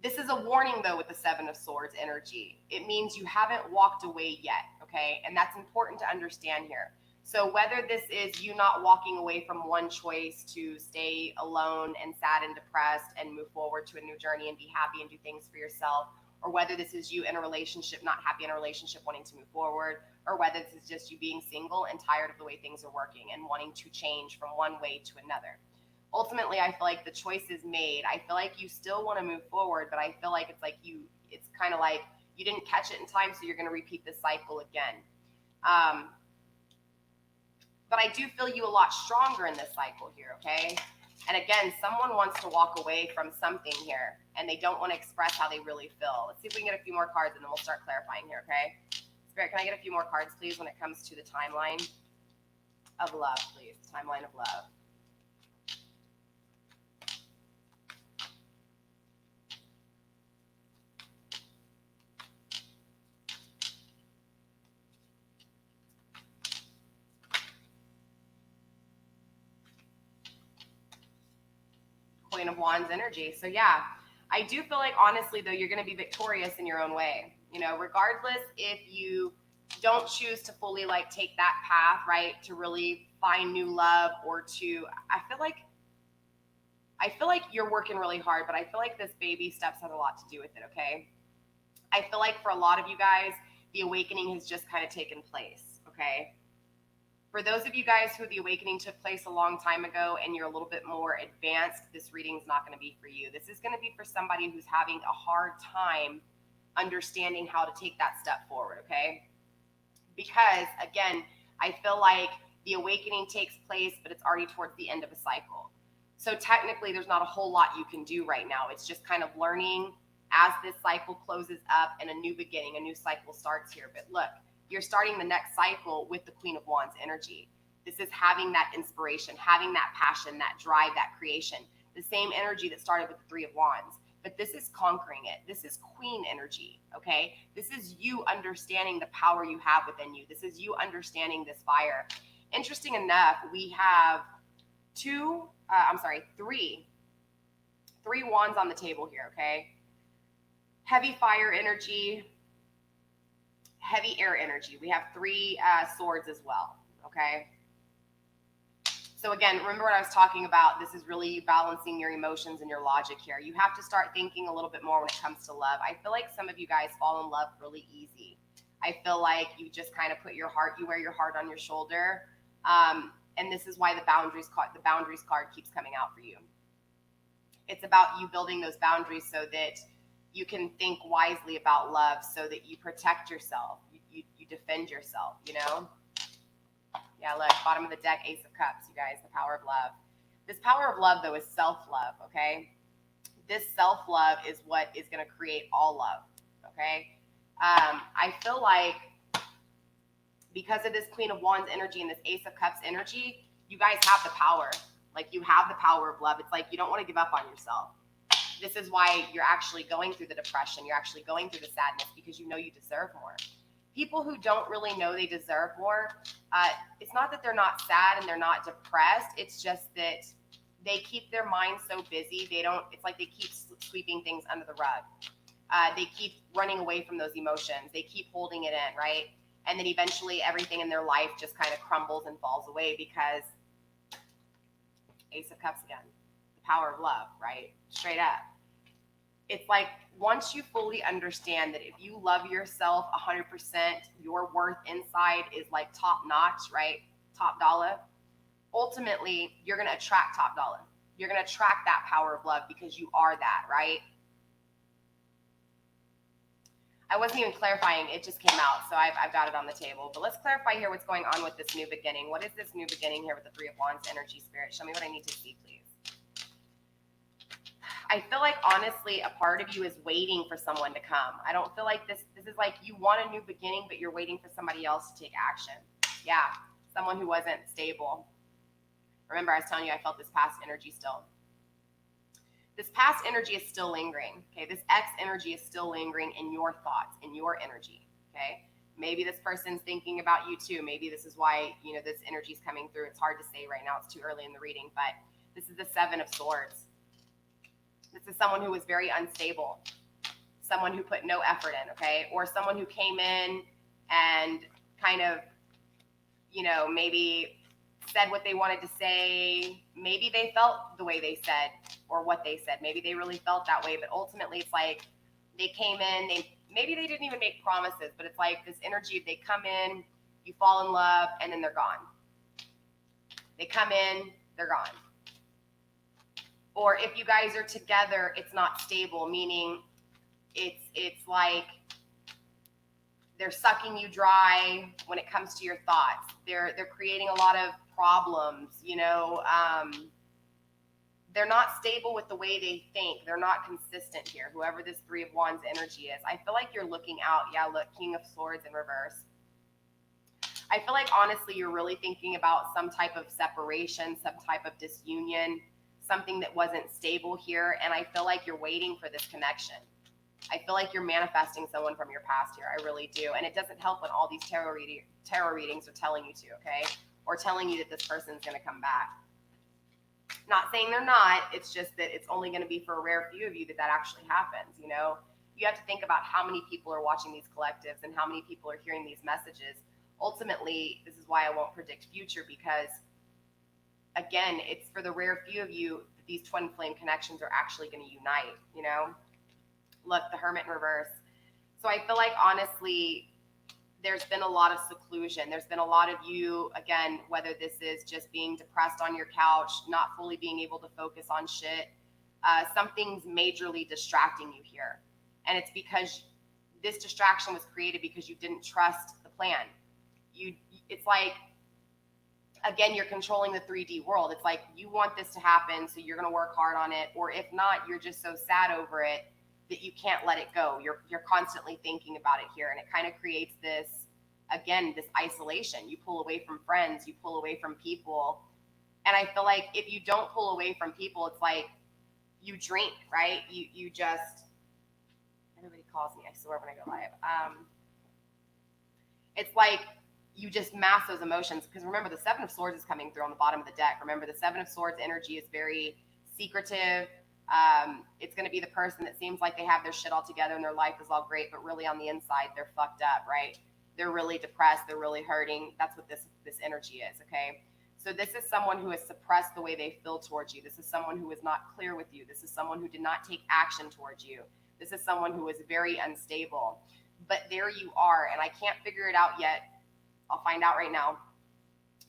This is a warning, though, with the Seven of Swords energy. It means you haven't walked away yet, okay? And that's important to understand here. So whether this is you not walking away from one choice to stay alone and sad and depressed and move forward to a new journey and be happy and do things for yourself, or whether this is you in a relationship, not happy in a relationship, wanting to move forward, or whether this is just you being single and tired of the way things are working and wanting to change from one way to another. Ultimately, I feel like the choice is made. I feel like you still want to move forward, but I feel like it's kind of like you didn't catch it in time, so you're going to repeat this cycle again. But I do feel you a lot stronger in this cycle here, okay? And again, someone wants to walk away from something here, and they don't want to express how they really feel. Let's see if we can get a few more cards, and then we'll start clarifying here, okay? Spirit, can I get a few more cards, please, when it comes to the timeline of love, please? The timeline of love. Queen of Wands energy. So yeah, I do feel like, honestly, though, you're going to be victorious in your own way. You know, regardless if you don't choose to fully like take that path, right, to really find new love, or to, I feel like you're working really hard, but I feel like this baby steps has a lot to do with it, okay? I feel like for a lot of you guys, the awakening has just kind of taken place, okay? For those of you guys who the awakening took place a long time ago and you're a little bit more advanced, this reading is not going to be for you. This is going to be for somebody who's having a hard time understanding how to take that step forward, okay? Because, again, I feel like the awakening takes place, but it's already towards the end of a cycle. So technically, there's not a whole lot you can do right now. It's just kind of learning as this cycle closes up and a new beginning, a new cycle starts here. But look, you're starting the next cycle with the Queen of Wands energy. This is having that inspiration, having that passion, that drive, that creation. The same energy that started with the Three of Wands. But this is conquering it. This is queen energy, okay? This is you understanding the power you have within you. This is you understanding this fire. Interesting enough, we have three wands on the table here, okay? Heavy fire energy, heavy air energy. We have three swords as well, okay? So again, remember what I was talking about. This is really balancing your emotions and your logic here. You have to start thinking a little bit more when it comes to love. I feel like some of you guys fall in love really easy. I feel like you just kind of put your heart, you wear your heart on your shoulder. And this is why the boundaries card keeps coming out for you. It's about you building those boundaries so that you can think wisely about love, so that you protect yourself, you defend yourself, you know? Yeah, look, bottom of the deck, Ace of Cups, you guys, the power of love. This power of love, though, is self-love, okay? This self-love is what is going to create all love, okay? I feel like because of this Queen of Wands energy and this Ace of Cups energy, you guys have the power. Like, you have the power of love. It's like you don't want to give up on yourself. This is why you're actually going through the depression. You're actually going through the sadness, because you know you deserve more. People who don't really know they deserve more, it's not that they're not sad and they're not depressed. It's just that they keep their minds so busy. It's like they keep sweeping things under the rug. They keep running away from those emotions. They keep holding it in, right? And then eventually everything in their life just kind of crumbles and falls away, because Ace of Cups again, the power of love, right? Straight up. It's like, once you fully understand that if you love yourself 100%, your worth inside is like top notch, right? Top dollar. Ultimately, you're going to attract top dollar. You're going to attract that power of love because you are that, right? I wasn't even clarifying. It just came out. So I've got it on the table. But let's clarify here what's going on with this new beginning. What is this new beginning here with the Three of Wands energy, Spirit? Show me what I need to see, please. I feel like, honestly, a part of you is waiting for someone to come. I don't feel like this is like you want a new beginning, but you're waiting for somebody else to take action. Yeah. someone who wasn't stable. Remember, I was telling you I felt this past energy still. This past energy is still lingering, okay? This X energy is still lingering in your thoughts, in your energy, okay? Maybe this person's thinking about you too. Maybe this is why, this energy is coming through. It's hard to say right now. It's too early in the reading, but this is the Seven of Swords. This is someone who was very unstable, someone who put no effort in, okay? Or someone who came in and kind of, maybe said what they wanted to say. Maybe they felt the way they said or what they said. Maybe they really felt that way, but ultimately it's like they came in, maybe they didn't even make promises, but it's like this energy, they come in, you fall in love, and then they're gone. They come in, they're gone. Or if you guys are together, it's not stable, meaning it's like they're sucking you dry when it comes to your thoughts. They're creating a lot of problems, they're not stable with the way they think. They're not consistent here. Whoever this Three of Wands energy is, I feel like you're looking out. Yeah, look, King of Swords in reverse. I feel like honestly, you're really thinking about some type of separation, some type of disunion, something that wasn't stable here. And I feel like you're waiting for this connection. I feel like you're manifesting someone from your past here. I really do. And it doesn't help when all these tarot readings are telling you to, okay? Or telling you that this person's going to come back. Not saying they're not. It's just that it's only going to be for a rare few of you that actually happens, You have to think about how many people are watching these collectives and how many people are hearing these messages. Ultimately, this is why I won't predict future, because, again, it's for the rare few of you that these twin flame connections are actually going to unite, Look, the Hermit in reverse. So I feel like, honestly, there's been a lot of seclusion. There's been a lot of you, again, whether this is just being depressed on your couch, not fully being able to focus on shit, something's majorly distracting you here. And it's because this distraction was created because you didn't trust the plan. It's like, again, you're controlling the 3D world. It's like you want this to happen, so you're going to work hard on it. Or if not, you're just so sad over it that you can't let it go. You're constantly thinking about it here. And it kind of creates this, again, this isolation. You pull away from friends, you pull away from people. And I feel like if you don't pull away from people, it's like you drink, right? You just, everybody calls me, I swear, when I go live. It's like you just mask those emotions, because remember, the Seven of Swords is coming through on the bottom of the deck. Remember, the Seven of Swords energy is very secretive. It's going to be the person that seems like they have their shit all together and their life is all great, but really on the inside, they're fucked up, right? They're really depressed. They're really hurting. That's what this energy is, okay? So this is someone who has suppressed the way they feel towards you. This is someone who is not clear with you. This is someone who did not take action towards you. This is someone who is very unstable. But there you are, and I can't figure it out yet. I'll find out right now.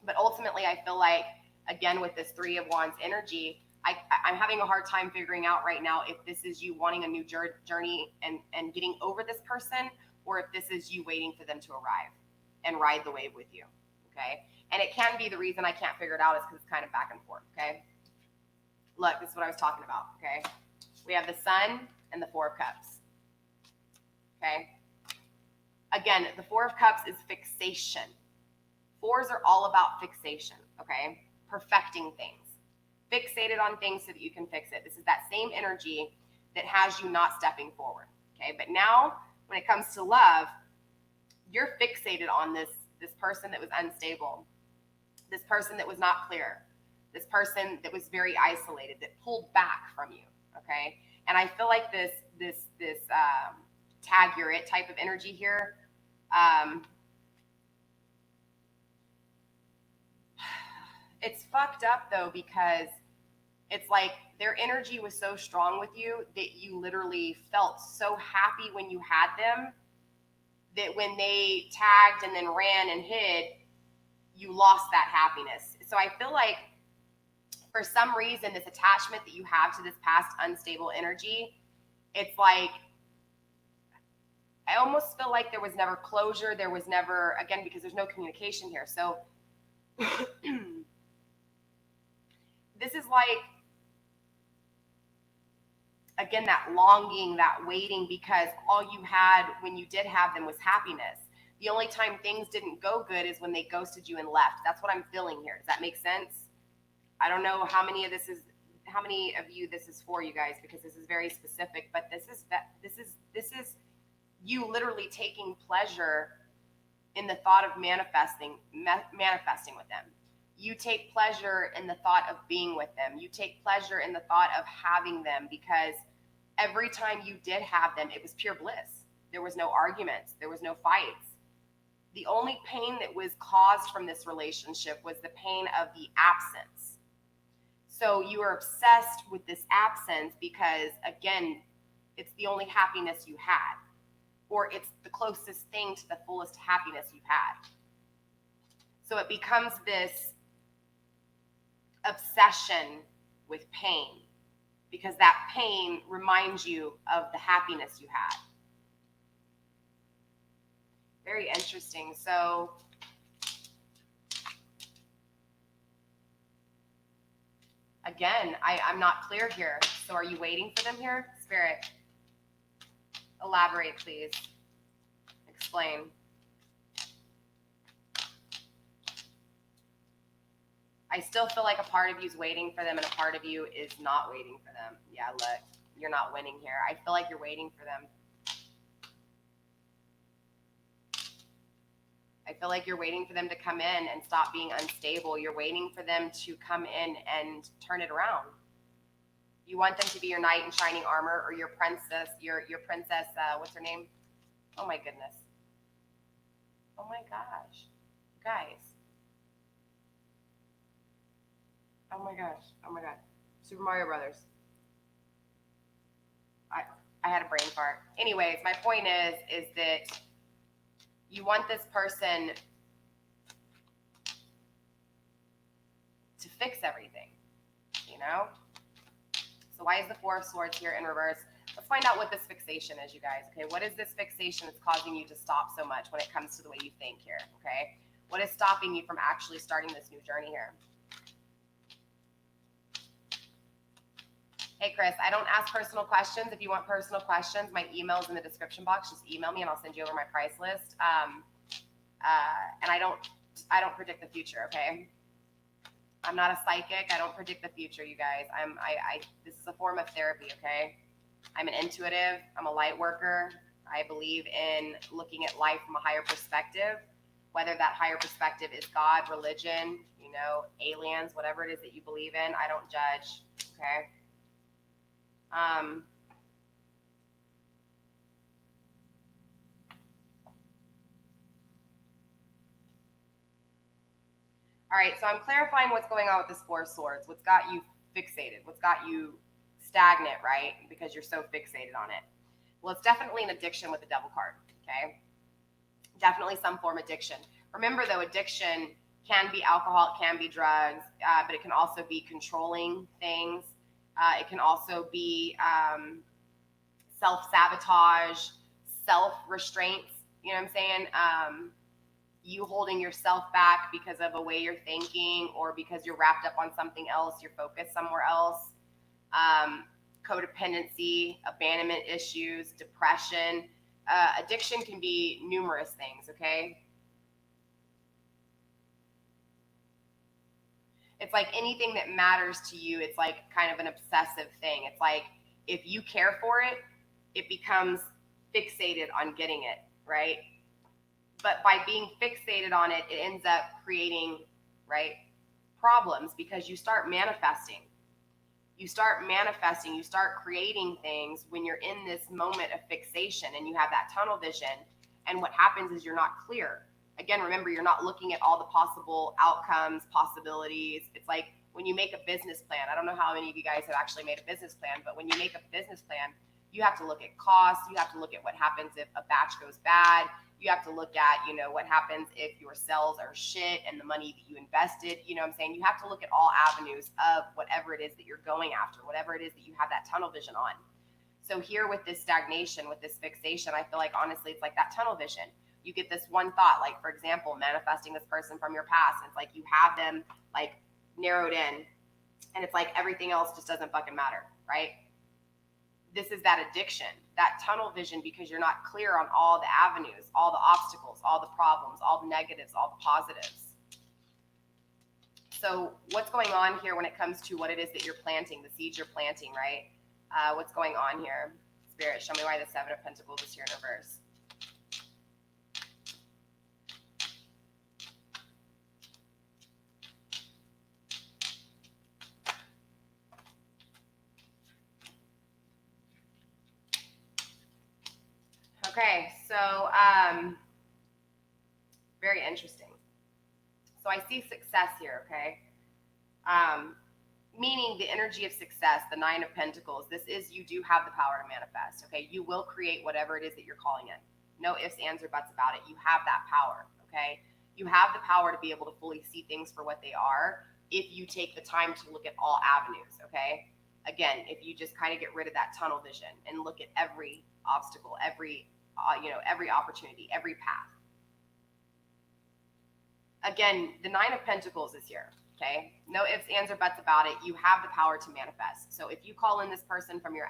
But ultimately, I feel like, again, with this Three of Wands energy, I'm having a hard time figuring out right now if this is you wanting a new journey and getting over this person, or if this is you waiting for them to arrive and ride the wave with you, okay? And it can be the reason I can't figure it out is because it's kind of back and forth, okay? Look, this is what I was talking about, okay? We have the Sun and the Four of Cups, okay? Again, the Four of Cups is fixation. Fours are all about fixation, okay? Perfecting things. Fixated on things so that you can fix it. This is that same energy that has you not stepping forward, okay? But now, when it comes to love, you're fixated on this person that was unstable, this person that was not clear, this person that was very isolated, that pulled back from you, okay? And I feel like this tag you're it type of energy here, it's fucked up though, because it's like their energy was so strong with you that you literally felt so happy when you had them that when they tagged and then ran and hid, you lost that happiness. So I feel like for some reason, this attachment that you have to this past unstable energy, it's like, I almost feel like there was never closure. There was never, again, because there's no communication here. So this is like, again, that longing, that waiting, because all you had when you did have them was happiness. The only time things didn't go good is when they ghosted you and left. That's what I'm feeling here. Does that make sense? I don't know how many of you this is for, you guys, because this is very specific, but this is you literally taking pleasure in the thought of manifesting with them. You take pleasure in the thought of being with them. You take pleasure in the thought of having them, because every time you did have them, it was pure bliss. There was no arguments. There was no fights. The only pain that was caused from this relationship was the pain of the absence. So you are obsessed with this absence because, again, it's the only happiness you had, or it's the closest thing to the fullest happiness you've had. So it becomes this obsession with pain, because that pain reminds you of the happiness you had. Very interesting. So again, I'm not clear here. So are you waiting for them here? Spirit, elaborate, please. Explain. I still feel like a part of you is waiting for them and a part of you is not waiting for them. Yeah, look, you're not winning here. I feel like you're waiting for them. I feel like you're waiting for them to come in and stop being unstable. You're waiting for them to come in and turn it around. You want them to be your knight in shining armor, or your princess, your princess, what's her name? Oh my goodness. Oh my gosh. Guys. Oh my gosh. Oh my God. Super Mario Brothers. I had a brain fart. Anyways, my point is that you want this person to fix everything, you know? So why is the Four of Swords here in reverse? Let's find out what this fixation is, you guys. Okay, what is this fixation that's causing you to stop so much when it comes to the way you think here, okay? What is stopping you from actually starting this new journey here? Hey, Chris, I don't ask personal questions. If you want personal questions, my email is in the description box. Just email me and I'll send you over my price list. And I don't predict the future, okay? I'm not a psychic. I don't predict the future, you guys. This is a form of therapy, okay? I'm an intuitive. I'm a light worker. I believe in looking at life from a higher perspective, whether that higher perspective is God, religion, you know, aliens, whatever it is that you believe in. I don't judge, okay? All right, so I'm clarifying what's going on with this Four of Swords. What's got you fixated? What's got you stagnant, right? Because you're so fixated on it. Well, it's definitely an addiction with the Devil card, okay? Definitely some form of addiction. Remember, though, addiction can be alcohol, it can be drugs, but it can also be controlling things. It can also be self-sabotage, self-restraints, you know what I'm saying? You holding yourself back because of a way you're thinking, or because you're wrapped up on something else, you're focused somewhere else. Codependency, abandonment issues, depression. Addiction can be numerous things, okay? It's like anything that matters to you, it's like kind of an obsessive thing. It's like if you care for it, it becomes fixated on getting it, right? But by being fixated on it, it ends up creating, right, problems, because you start manifesting. You start creating things when you're in this moment of fixation and you have that tunnel vision. And what happens is you're not clear. Again, remember, you're not looking at all the possible outcomes, possibilities. It's like when you make a business plan. I don't know how many of you guys have actually made a business plan, but when you make a business plan, you have to look at costs. You have to look at what happens if a batch goes bad. You have to look at, you know, what happens if your sales are shit and the money that you invested, you know what I'm saying? You have to look at all avenues of whatever it is that you're going after, whatever it is that you have that tunnel vision on. So here with this stagnation, with this fixation, I feel like honestly, it's like that tunnel vision. You get this one thought, like for example, manifesting this person from your past. It's like you have them like narrowed in and it's like everything else just doesn't fucking matter, right? this is that addiction, that tunnel vision, because you're not clear on all the avenues, all the obstacles, all the problems, all the negatives, all the positives. So what's going on here when it comes to what it is that you're planting, the seeds you're planting, right? What's going on here? Spirit, show me why the Seven of Pentacles is here in reverse. Okay, so very interesting. So I see success here, okay? Meaning the energy of success, the Nine of Pentacles. This is, you do have the power to manifest, okay? You will create whatever it is that you're calling in. No ifs, ands, or buts about it. You have that power, okay? You have the power to be able to fully see things for what they are if you take the time to look at all avenues, okay? Again, if you just kind of get rid of that tunnel vision and look at every obstacle, every every opportunity, every path. Again, the Nine of Pentacles is here, okay? No ifs, ands, or buts about it. You have the power to manifest. So if you call in this person from your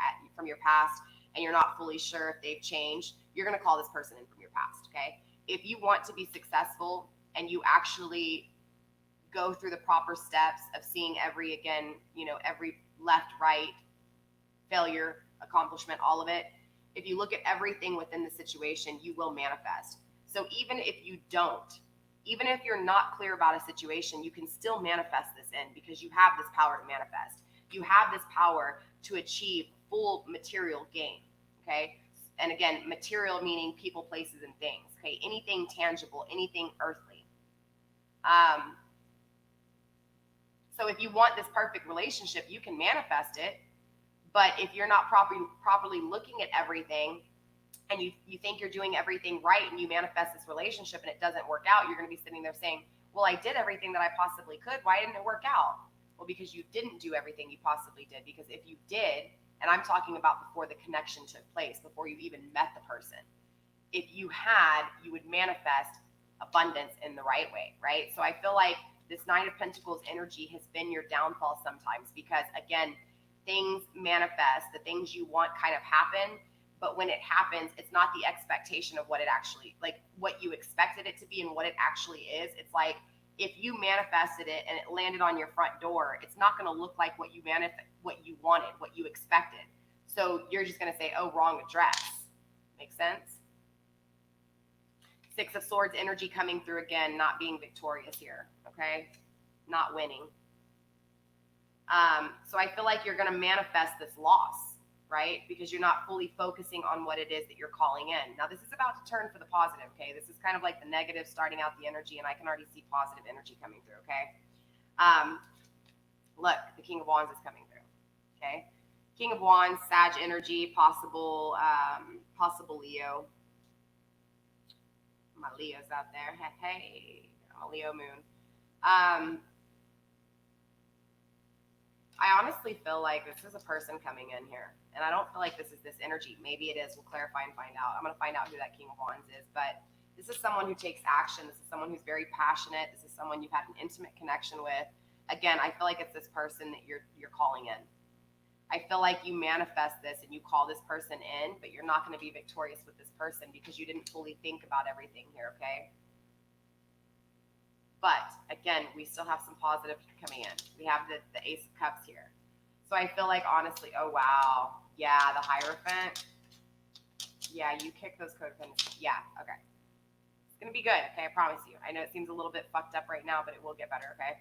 past and you're not fully sure if they've changed, you're going to call this person in from your past, okay? If you want to be successful and you actually go through the proper steps of seeing every left, right, failure, accomplishment, all of it, if you look at everything within the situation, you will manifest. So even if you're not clear about a situation, you can still manifest this in, because you have this power to manifest. You have this power to achieve full material gain, okay? And again, material meaning people, places, and things, okay? Anything tangible, anything earthly. So if you want this perfect relationship, you can manifest it. But if you're not properly looking at everything, and you think you're doing everything right, and you manifest this relationship and it doesn't work out, you're going to be sitting there saying, well, I did everything that I possibly could. Why didn't it work out? Well, because you didn't do everything you possibly did. Because if you did, and I'm talking about before the connection took place, before you even met the person, if you had, you would manifest abundance in the right way, right? So I feel like this Nine of Pentacles energy has been your downfall sometimes, because again, things manifest, the things you want kind of happen, but when it happens, it's not the expectation of what it actually, like what you expected it to be and what it actually is. It's like, if you manifested it and it landed on your front door, it's not going to look like what you wanted, what you expected. So you're just going to say, oh, wrong address. Makes sense? Six of Swords energy coming through again, not being victorious here, okay? Not winning. So I feel like you're going to manifest this loss, right? Because you're not fully focusing on what it is that you're calling in. Now, this is about to turn for the positive, okay? This is kind of like the negative starting out the energy, and I can already see positive energy coming through, okay? Look, the King of Wands is coming through, okay? King of Wands, Sag energy, possible Leo. My Leo's out there. Hey, I'm a Leo moon. I honestly feel like this is a person coming in here, and I don't feel like this is this energy. Maybe it is. We'll clarify and find out. I'm going to find out who that King of Wands is, but this is someone who takes action. This is someone who's very passionate. This is someone you've had an intimate connection with. Again, I feel like it's this person that you're calling in. I feel like you manifest this and you call this person in, but you're not going to be victorious with this person because you didn't fully think about everything here, okay? But again, we still have some positive coming in. We have the Ace of Cups here. So I feel like, honestly, oh, wow. Yeah, the Hierophant. Yeah, you kick those codependents. Yeah, okay. It's going to be good, okay? I promise you. I know it seems a little bit fucked up right now, but it will get better, okay?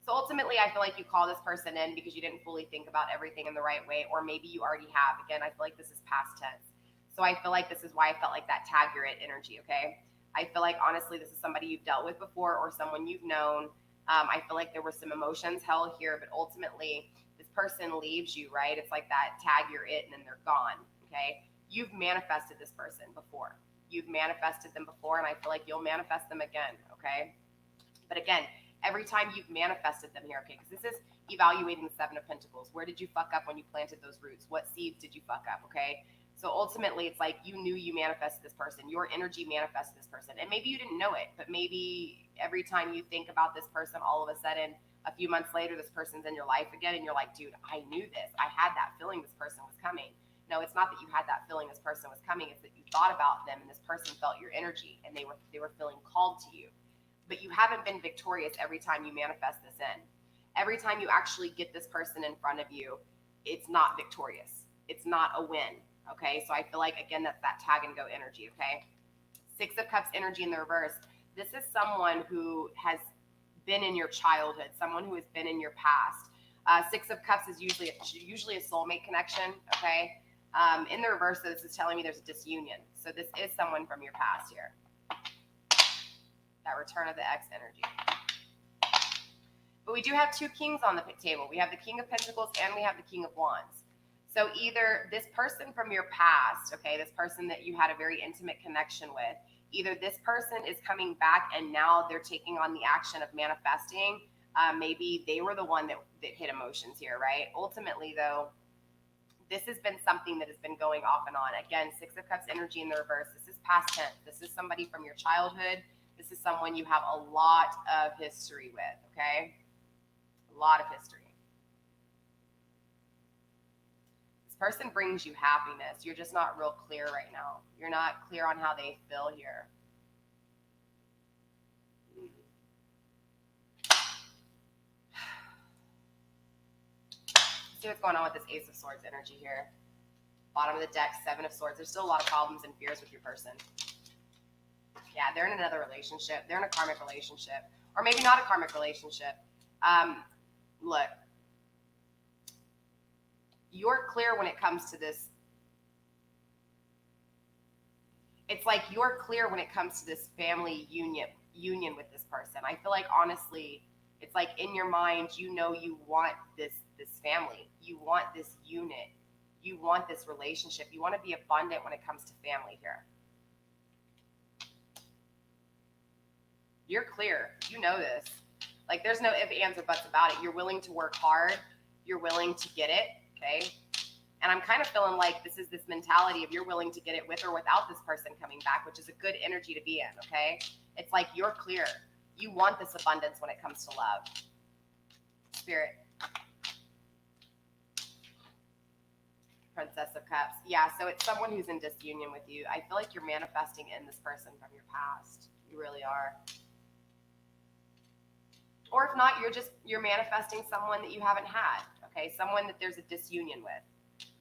So ultimately, I feel like you call this person in because you didn't fully think about everything in the right way, or maybe you already have. Again, I feel like this is past tense. So I feel like this is why I felt like that tag you're it energy, okay? I feel like, honestly, this is somebody you've dealt with before or someone you've known. I feel like there were some emotions held here, but ultimately, this person leaves you, right? It's like that tag you're it and then they're gone, okay? You've manifested this person before. You've manifested them before, and I feel like you'll manifest them again, okay? But again, every time you've manifested them here, okay, because this is evaluating the Seven of Pentacles. Where did you fuck up when you planted those roots? What seeds did you fuck up, okay? So ultimately, it's like you knew you manifested this person. Your energy manifested this person. And maybe you didn't know it, but maybe every time you think about this person, all of a sudden, A few months later, this person's in your life again, and you're like, dude, I knew this. I had that feeling this person was coming. No, it's not that you had that feeling this person was coming. It's that you thought about them, and this person felt your energy, and they were feeling called to you. But you haven't been victorious every time you manifest this in. Every time you actually get this person in front of you, it's not victorious. It's not a win. Okay, so I feel like, again, that's that tag and go energy. Okay, Six of Cups energy in the reverse. This is someone who has been in your childhood, someone who has been in your past. Six of Cups is usually a soulmate connection. Okay, in the reverse, this is telling me there's a disunion. So this is someone from your past here. That return of the X energy. But we do have two kings on the table. We have the King of Pentacles and we have the King of Wands. So either this person from your past, okay, this person that you had a very intimate connection with, either this person is coming back and now they're taking on the action of manifesting. Maybe they were the one that hit emotions here, right? Ultimately, though, this has been something that has been going off and on. Again, Six of Cups energy in the reverse. This is past tense. This is somebody from your childhood. This is someone you have a lot of history with, okay? A lot of history. This person brings you happiness. You're just not real clear right now. You're not clear on how they feel here. See what's going on with this Ace of Swords energy here. Bottom of the deck, Seven of Swords. There's still a lot of problems and fears with your person. Yeah, they're in another relationship. They're in a karmic relationship. Or maybe not a karmic relationship. Look, you're clear when it comes to this. It's like you're clear when it comes to this family union with this person. I feel like, honestly, it's like in your mind, you know you want this family. You want this unit. You want this relationship. You want to be abundant when it comes to family here. You're clear. You know this. Like, there's no ifs, ands, or buts about it. You're willing to work hard. You're willing to get it, okay? And I'm kind of feeling like this is this mentality of you're willing to get it with or without this person coming back, which is a good energy to be in, okay? It's like you're clear. You want this abundance when it comes to love. Spirit. Princess of Cups. Yeah, so it's someone who's in disunion with you. I feel like you're manifesting in this person from your past. You really are. Or if not, you're manifesting someone that you haven't had, okay? Someone that there's a disunion with.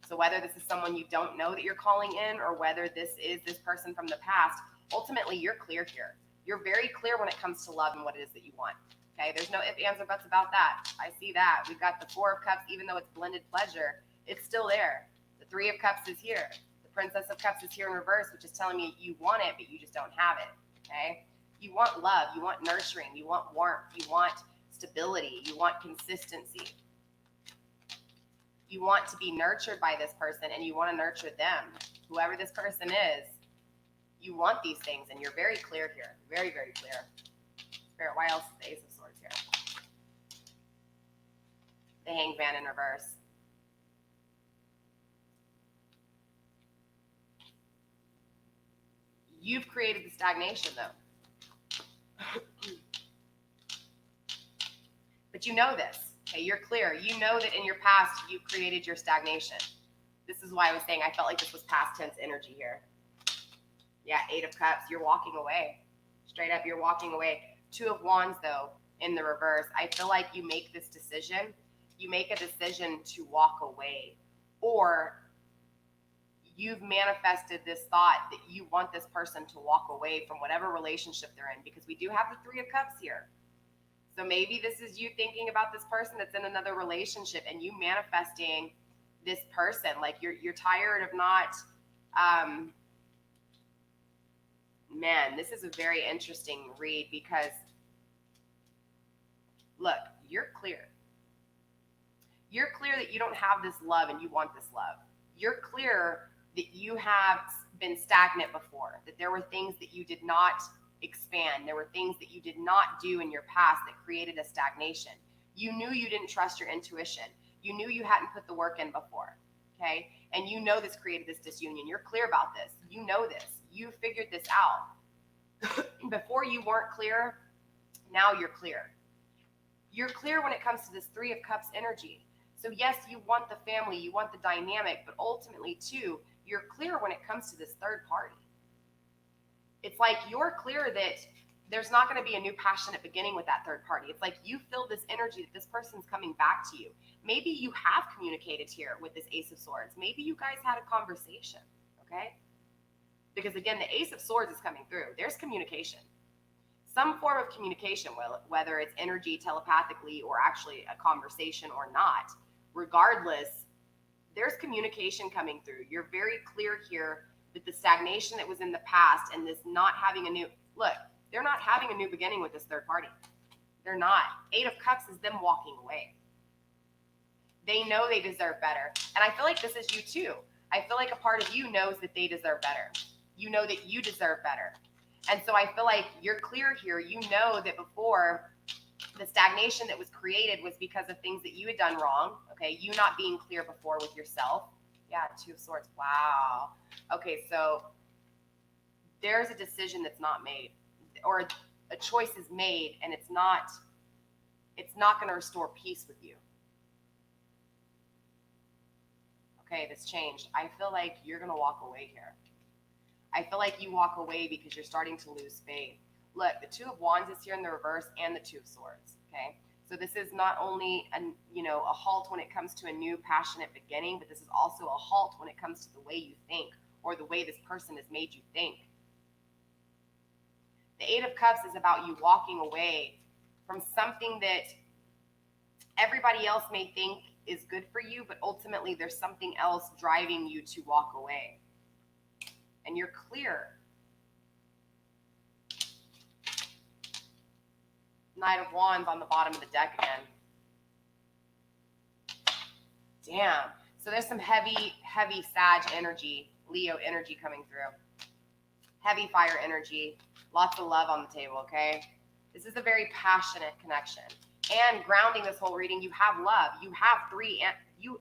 So whether this is someone you don't know that you're calling in or whether this is this person from the past, ultimately you're clear here. You're very clear when it comes to love and what it is that you want, okay? There's no ifs, ands, or buts about that. I see that. We've got the Four of Cups, even though it's blended pleasure, it's still there. The Three of Cups is here. The Princess of Cups is here in reverse, which is telling me you want it, but you just don't have it, okay? You want love, you want nurturing, you want warmth, you want stability, you want consistency. You want to be nurtured by this person and you want to nurture them. Whoever this person is, you want these things and you're very clear here. Very, very clear. Spirit, why else is the Ace of Swords here? The Hanged Man in reverse. You've created the stagnation though. But you know this. Okay, you're clear. You know that in your past, you created your stagnation. This is why I was saying I felt like this was past tense energy here. Yeah, Eight of Cups. You're walking away. Straight up, you're walking away. Two of Wands, though, in the reverse. I feel like you make this decision. You make a decision to walk away. Or you've manifested this thought that you want this person to walk away from whatever relationship they're in. Because we do have the Three of Cups here. So maybe this is you thinking about this person that's in another relationship and you manifesting this person. Like you're tired of not, man, this is a very interesting read because look, you're clear. You're clear that you don't have this love and you want this love. You're clear that you have been stagnant before, that there were things that you did not expand. There were things that you did not do in your past that created a stagnation. You knew you didn't trust your intuition. You knew you hadn't put the work in before, okay? And you know this created this disunion. You're clear about this. You know this. You figured this out. Before you weren't clear, now you're clear. You're clear when it comes to this Three of Cups energy. So yes, you want the family, you want the dynamic, but ultimately too, you're clear when it comes to this third party. It's like you're clear that there's not going to be a new passionate beginning with that third party. It's like you feel this energy that this person's coming back to you. Maybe you have communicated here with this Ace of Swords. Maybe you guys had a conversation, okay? Because again, the Ace of Swords is coming through. There's communication. Some form of communication, whether it's energy, telepathically, or actually a conversation or not. Regardless, there's communication coming through. You're very clear here that the stagnation that was in the past and this not having a new, look, they're not having a new beginning with this third party. They're not. Eight of Cups is them walking away. They know they deserve better. And I feel like this is you too. I feel like a part of you knows that they deserve better. You know that you deserve better. And so I feel like you're clear here. You know that before, the stagnation that was created was because of things that you had done wrong. Okay, you not being clear before with yourself. Yeah, Two of Swords. Wow. Okay, so there's a decision that's not made, or a choice is made, and it's not going to restore peace with you. Okay, this changed. I feel like you're going to walk away here. I feel like you walk away because you're starting to lose faith. Look, the Two of Wands is here in the reverse and the Two of Swords, okay? So this is not only a halt when it comes to a new passionate beginning, but this is also a halt when it comes to the way you think or the way this person has made you think. The Eight of Cups is about you walking away from something that everybody else may think is good for you, but ultimately there's something else driving you to walk away. And you're clear. Knight of Wands on the bottom of the deck again. Damn. So there's some heavy Sag energy, Leo energy coming through. Heavy fire energy. Lots of love on the table, okay? This is a very passionate connection. And grounding this whole reading, you have love. You have three, and you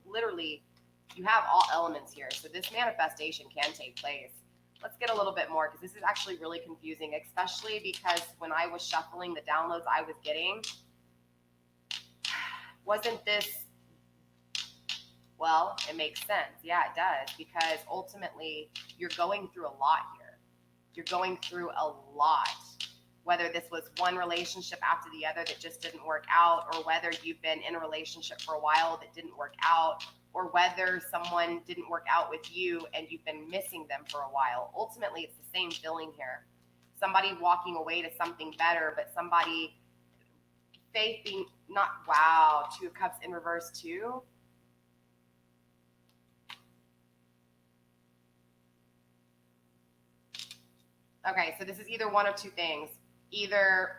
have all elements here. So this manifestation can take place. Let's get a little bit more, because this is actually really confusing, especially because when I was shuffling the downloads I was getting, wasn't this, well, it makes sense. Yeah, it does, because ultimately you're going through a lot here. You're going through a lot, whether this was one relationship after the other that just didn't work out, or whether you've been in a relationship for a while that didn't work out, or whether someone didn't work out with you and you've been missing them for a while. Ultimately, it's the same feeling here. Somebody walking away to something better, but somebody faith being not, wow, Two of Cups in reverse too. Okay, so this is either one of two things. Either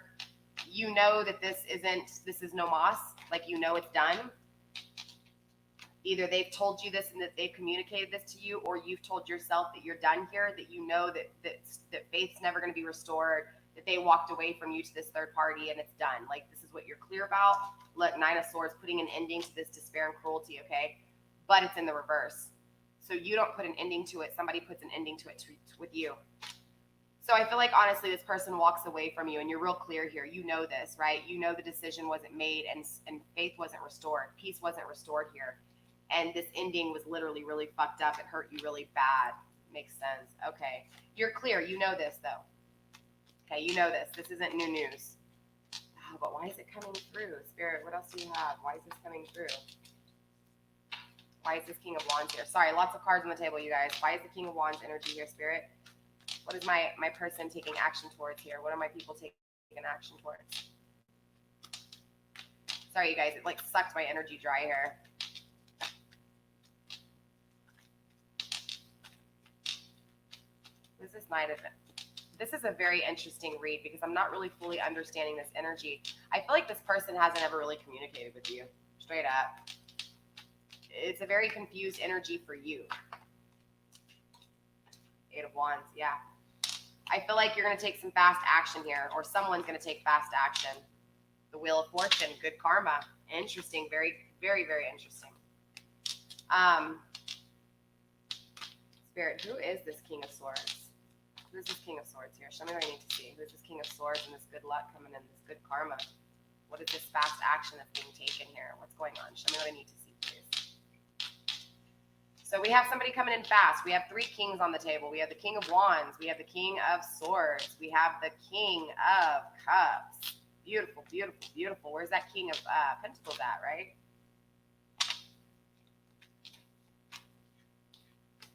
you know that this is no moss, like you know it's done. Either they've told you this and that they've communicated this to you, or you've told yourself that you're done here, that you know that faith's never going to be restored, that they walked away from you to this third party and it's done. Like, this is what you're clear about. Look, Nine of Swords, putting an ending to this despair and cruelty, okay? But it's in the reverse. So you don't put an ending to it. Somebody puts an ending to it with you. So I feel like, honestly, this person walks away from you, and you're real clear here. You know this, right? You know the decision wasn't made, and faith wasn't restored. Peace wasn't restored here. And this ending was literally really fucked up. It hurt you really bad. Makes sense. Okay. You're clear. You know this, though. Okay, you know this. This isn't new news. Oh, but why is it coming through? Spirit, what else do you have? Why is this coming through? Why is this King of Wands here? Sorry, lots of cards on the table, you guys. Why is the King of Wands energy here, Spirit? What is my person taking action towards here? What are my people taking action towards? Sorry, you guys. It like sucked my energy dry here. This is Knight of it. This is a very interesting read because I'm not really fully understanding this energy. I feel like this person hasn't ever really communicated with you. Straight up. It's a very confused energy for you. Eight of Wands, yeah. I feel like you're going to take some fast action here, or someone's going to take fast action. The Wheel of Fortune, good karma. Interesting, very, very, very interesting. Spirit, who is this King of Swords? Who's this King of Swords here? Show me what I need to see. Who's this King of Swords and this good luck coming in, this good karma? What is this fast action that's being taken here? What's going on? Show me what I need to see, please. So we have somebody coming in fast. We have 3 kings on the table. We have the King of Wands. We have the King of Swords. We have the King of Cups. Beautiful, beautiful, beautiful. Where's that King of Pentacles at, right?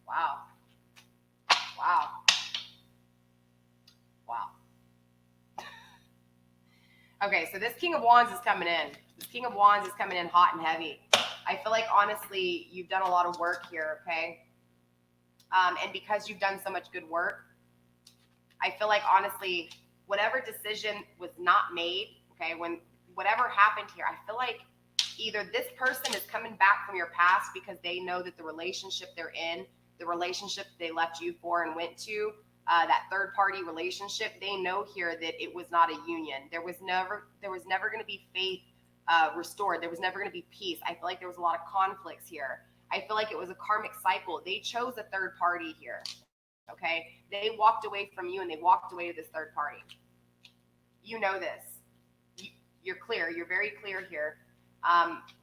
Wow. Wow. Wow. Okay, so this King of Wands is coming in. This King of Wands is coming in hot and heavy. I feel like, honestly, you've done a lot of work here, okay? And because you've done so much good work, I feel like, honestly, whatever decision was not made, okay, when whatever happened here, I feel like either this person is coming back from your past because they know that the relationship they're in, the relationship they left you for and went to, that third-party relationship, they know here that it was not a union. There was never going to be faith restored. There was never going to be peace. I feel like there was a lot of conflicts here. I feel like it was a karmic cycle. They chose a third party here. Okay, they walked away from you and they walked away to this third party. You know this. You're clear. You're very clear here.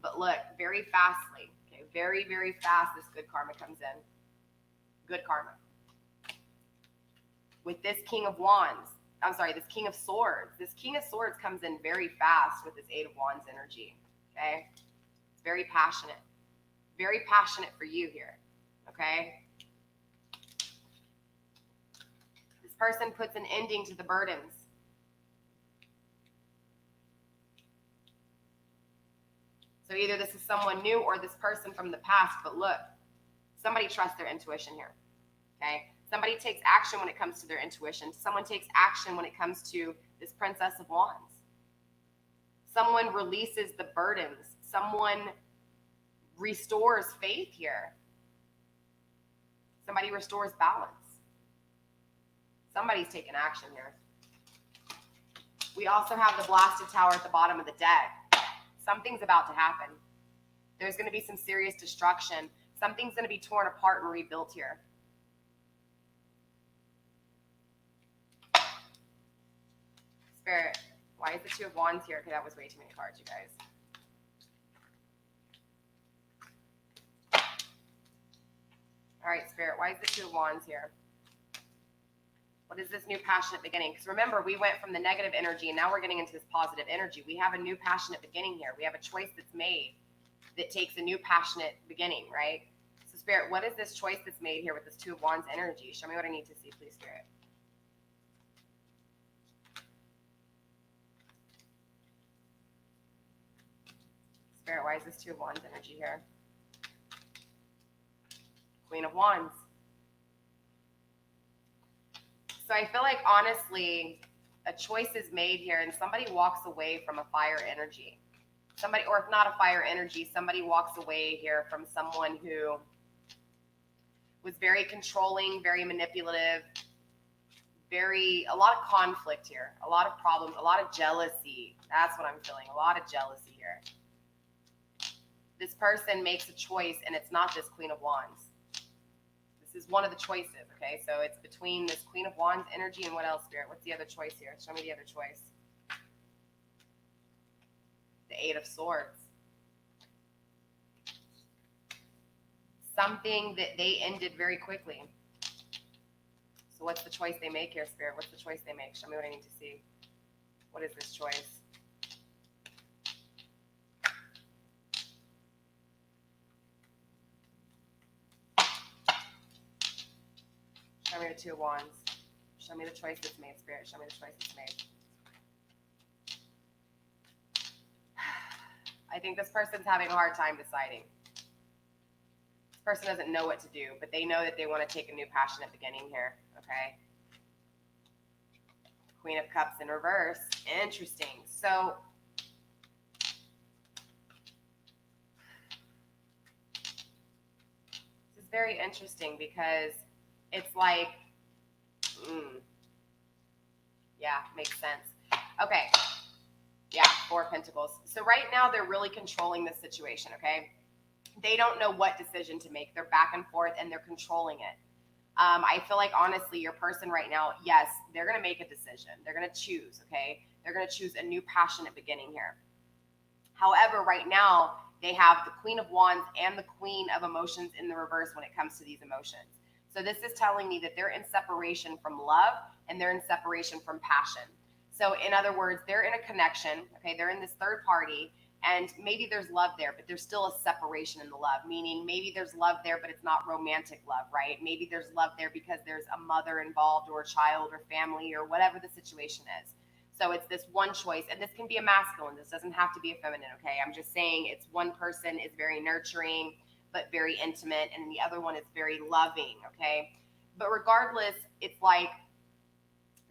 But look, very fastly. Okay, very, very fast. This good karma comes in. Good karma. With this King of Wands, I'm sorry, this King of Swords. This King of Swords comes in very fast with this 8 of Wands energy, okay? It's very passionate for you here, okay? This person puts an ending to the burdens. So either this is someone new or this person from the past, but look, somebody trusts their intuition here, okay? Somebody takes action when it comes to their intuition. Someone takes action when it comes to this Princess of Wands. Someone releases the burdens. Someone restores faith here. Somebody restores balance. Somebody's taking action here. We also have the Blasted Tower at the bottom of the deck. Something's about to happen. There's going to be some serious destruction. Something's going to be torn apart and rebuilt here. Spirit, why is the 2 of Wands here? Okay, that was way too many cards, you guys. All right, Spirit, why is the 2 of Wands here? What is this new passionate beginning? Because remember, we went from the negative energy, and now we're getting into this positive energy. We have a new passionate beginning here. We have a choice that's made that takes a new passionate beginning, right? So, Spirit, what is this choice that's made here with this 2 of Wands energy? Show me what I need to see, please, Spirit. Spirit, why is this 2 of Wands energy here? Queen of Wands. So I feel like, honestly, a choice is made here and somebody walks away from a fire energy. Somebody, or if not a fire energy, somebody walks away here from someone who was very controlling, very manipulative, a lot of conflict here, a lot of problems, a lot of jealousy. That's what I'm feeling, a lot of jealousy here. This person makes a choice, and it's not this Queen of Wands. This is one of the choices, okay? So it's between this Queen of Wands energy and what else, Spirit? What's the other choice here? Show me the other choice. The 8 of Swords. Something that they ended very quickly. So what's the choice they make here, Spirit? What's the choice they make? Show me what I need to see. What is this choice? Show me the 2 of Wands. Show me the choice that's made, Spirit. Show me the choice that's made. I think this person's having a hard time deciding. This person doesn't know what to do, but they know that they want to take a new passionate beginning here, okay? Queen of Cups in reverse. Interesting. So this is very interesting because it's like, yeah, makes sense. Okay. Yeah, 4 of Pentacles. So right now they're really controlling this situation, okay? They don't know what decision to make. They're back and forth and they're controlling it. I feel like, honestly, your person right now, yes, they're going to make a decision. They're going to choose, okay? They're going to choose a new passionate beginning here. However, right now, they have the Queen of Wands and the Queen of Emotions in the reverse when it comes to these emotions. So this is telling me that they're in separation from love and they're in separation from passion. So in other words, they're in a connection, okay? They're in this third party, and maybe there's love there, but there's still a separation in the love, meaning maybe there's love there, but it's not romantic love, right? Maybe there's love there because there's a mother involved or a child or family or whatever the situation is. So it's this one choice, and this can be a masculine. This doesn't have to be a feminine, okay? I'm just saying it's one person is very nurturing, but very intimate, and the other one is very loving, okay? But regardless, it's like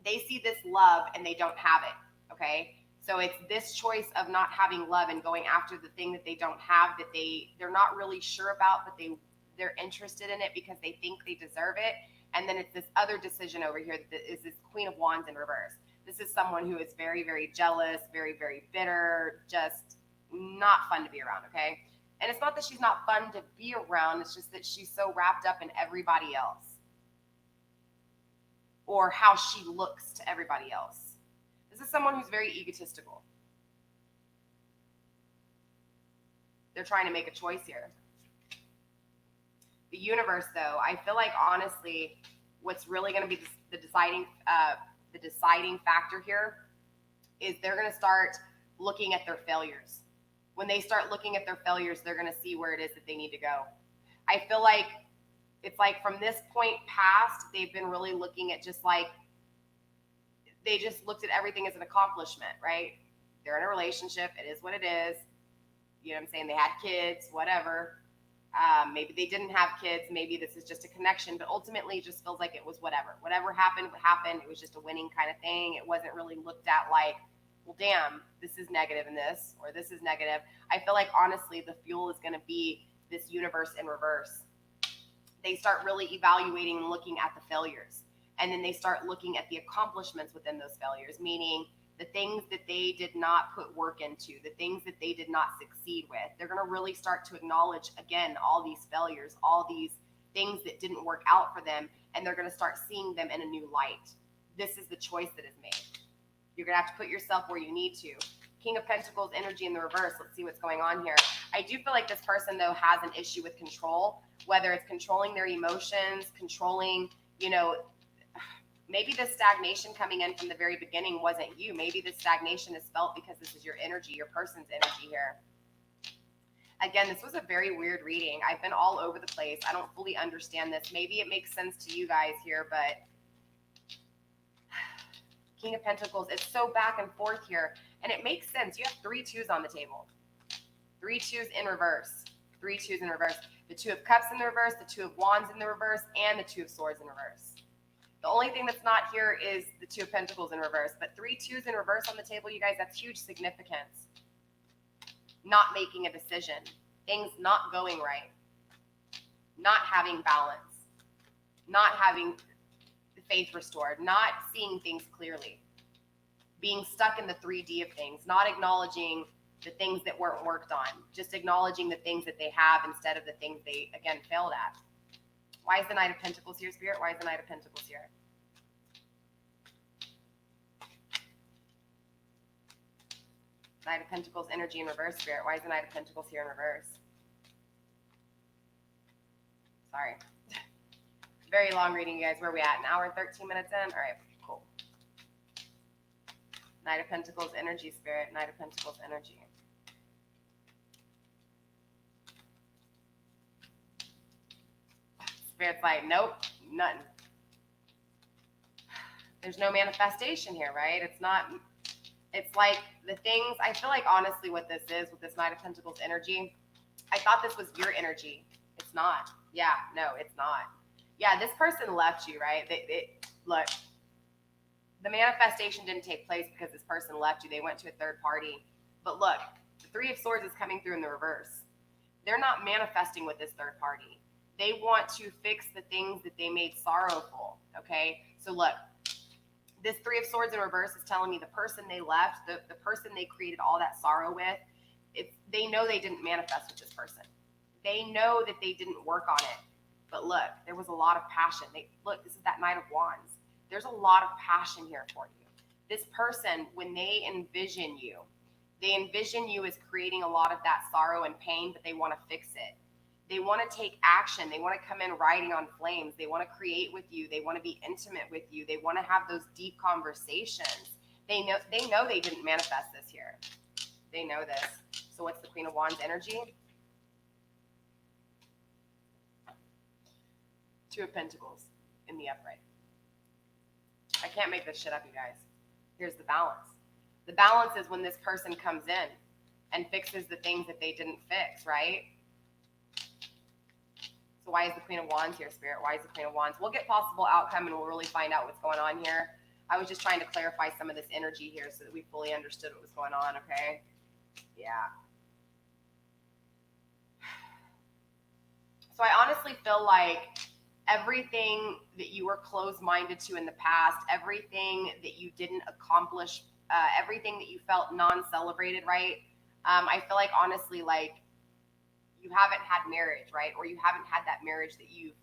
they see this love and they don't have it, okay? So it's this choice of not having love and going after the thing that they don't have, that they're not really sure about, but they're interested in it because they think they deserve it. And then it's this other decision over here that is this Queen of Wands in reverse. This is someone who is very, very jealous, very, very bitter, just not fun to be around, okay? And it's not that she's not fun to be around, it's just that she's so wrapped up in everybody else or how she looks to everybody else. This is someone who's very egotistical. They're trying to make a choice here. The universe, though, I feel like honestly, what's really going to be the deciding factor here is they're going to start looking at their failures. When they start looking at their failures, they're going to see where it is that they need to go. I feel like it's like from this point past, they've been really looking at just like, they just looked at everything as an accomplishment, right? They're in a relationship. It is what it is. You know what I'm saying? They had kids, whatever. Maybe they didn't have kids. Maybe this is just a connection, but ultimately it just feels like it was whatever. Whatever happened, what happened. It was just a winning kind of thing. It wasn't really looked at like, well, damn, this is negative in this, or this is negative. I feel like honestly, the fuel is going to be this universe in reverse. They start really evaluating and looking at the failures. And then they start looking at the accomplishments within those failures, meaning the things that they did not put work into, the things that they did not succeed with. They're going to really start to acknowledge, again, all these failures, all these things that didn't work out for them, and they're going to start seeing them in a new light. This is the choice that is made. You're going to have to put yourself where you need to. King of Pentacles energy in the reverse. Let's see what's going on here. I do feel like this person, though, has an issue with control, whether it's controlling their emotions, controlling, maybe the stagnation coming in from the very beginning wasn't you. Maybe the stagnation is felt because this is your energy, your person's energy here. Again, this was a very weird reading. I've been all over the place. I don't fully understand this. Maybe it makes sense to you guys here, but King of Pentacles, it's so back and forth here. And it makes sense. You have 3 2s on the table. 3 2s in reverse. 3 2s in reverse. The 2 of Cups in the reverse, the 2 of Wands in the reverse, and the 2 of Swords in reverse. The only thing that's not here is the 2 of Pentacles in reverse. But 3 2s in reverse on the table, you guys, that's huge significance. Not making a decision. Things not going right. Not having balance. Not having the faith restored. Not seeing things clearly. Being stuck in the 3D of things. Not acknowledging the things that weren't worked on. Just acknowledging the things that they have instead of the things they, again, failed at. Why is the Knight of Pentacles here, Spirit? Why is the Knight of Pentacles here? Knight of Pentacles energy in reverse, Spirit. Why is the Knight of Pentacles here in reverse? Sorry. Very long reading, you guys. Where are we at? An hour and 13 minutes in? All right, cool. Knight of Pentacles energy, Spirit. Knight of Pentacles energy. Spirit's like, nope, nothing. There's no manifestation here, right? It's not, it's like the things, I feel like honestly what this is with this Knight of Pentacles energy, I thought this was your energy. It's not. Yeah, no, it's not. Yeah, this person left you, right? Look, the manifestation didn't take place because this person left you. They went to a third party. But look, the 3 of Swords is coming through in the reverse. They're not manifesting with this third party. They want to fix the things that they made sorrowful, okay? So look, this 3 of Swords in reverse is telling me the person they left, the person they created all that sorrow with, they know they didn't manifest with this person. They know that they didn't work on it. But look, there was a lot of passion. Look, this is that Knight of Wands. There's a lot of passion here for you. This person, when they envision you as creating a lot of that sorrow and pain, but they want to fix it. They want to take action. They want to come in riding on flames. They want to create with you. They want to be intimate with you. They want to have those deep conversations. They know they didn't manifest this here. They know this. So what's the Queen of Wands energy? Two of Pentacles in the upright. I can't make this shit up, you guys. Here's the balance. The balance is when this person comes in and fixes the things that they didn't fix, right? So why is the Queen of Wands here, Spirit? Why is the Queen of Wands? We'll get possible outcome and we'll really find out what's going on here. I was just trying to clarify some of this energy here so that we fully understood what was going on, okay? Yeah. So I honestly feel like everything that you were closed-minded to in the past, everything that you didn't accomplish, everything that you felt non-celebrated, right? I feel like honestly, like you haven't had marriage, right? Or you haven't had that marriage that you've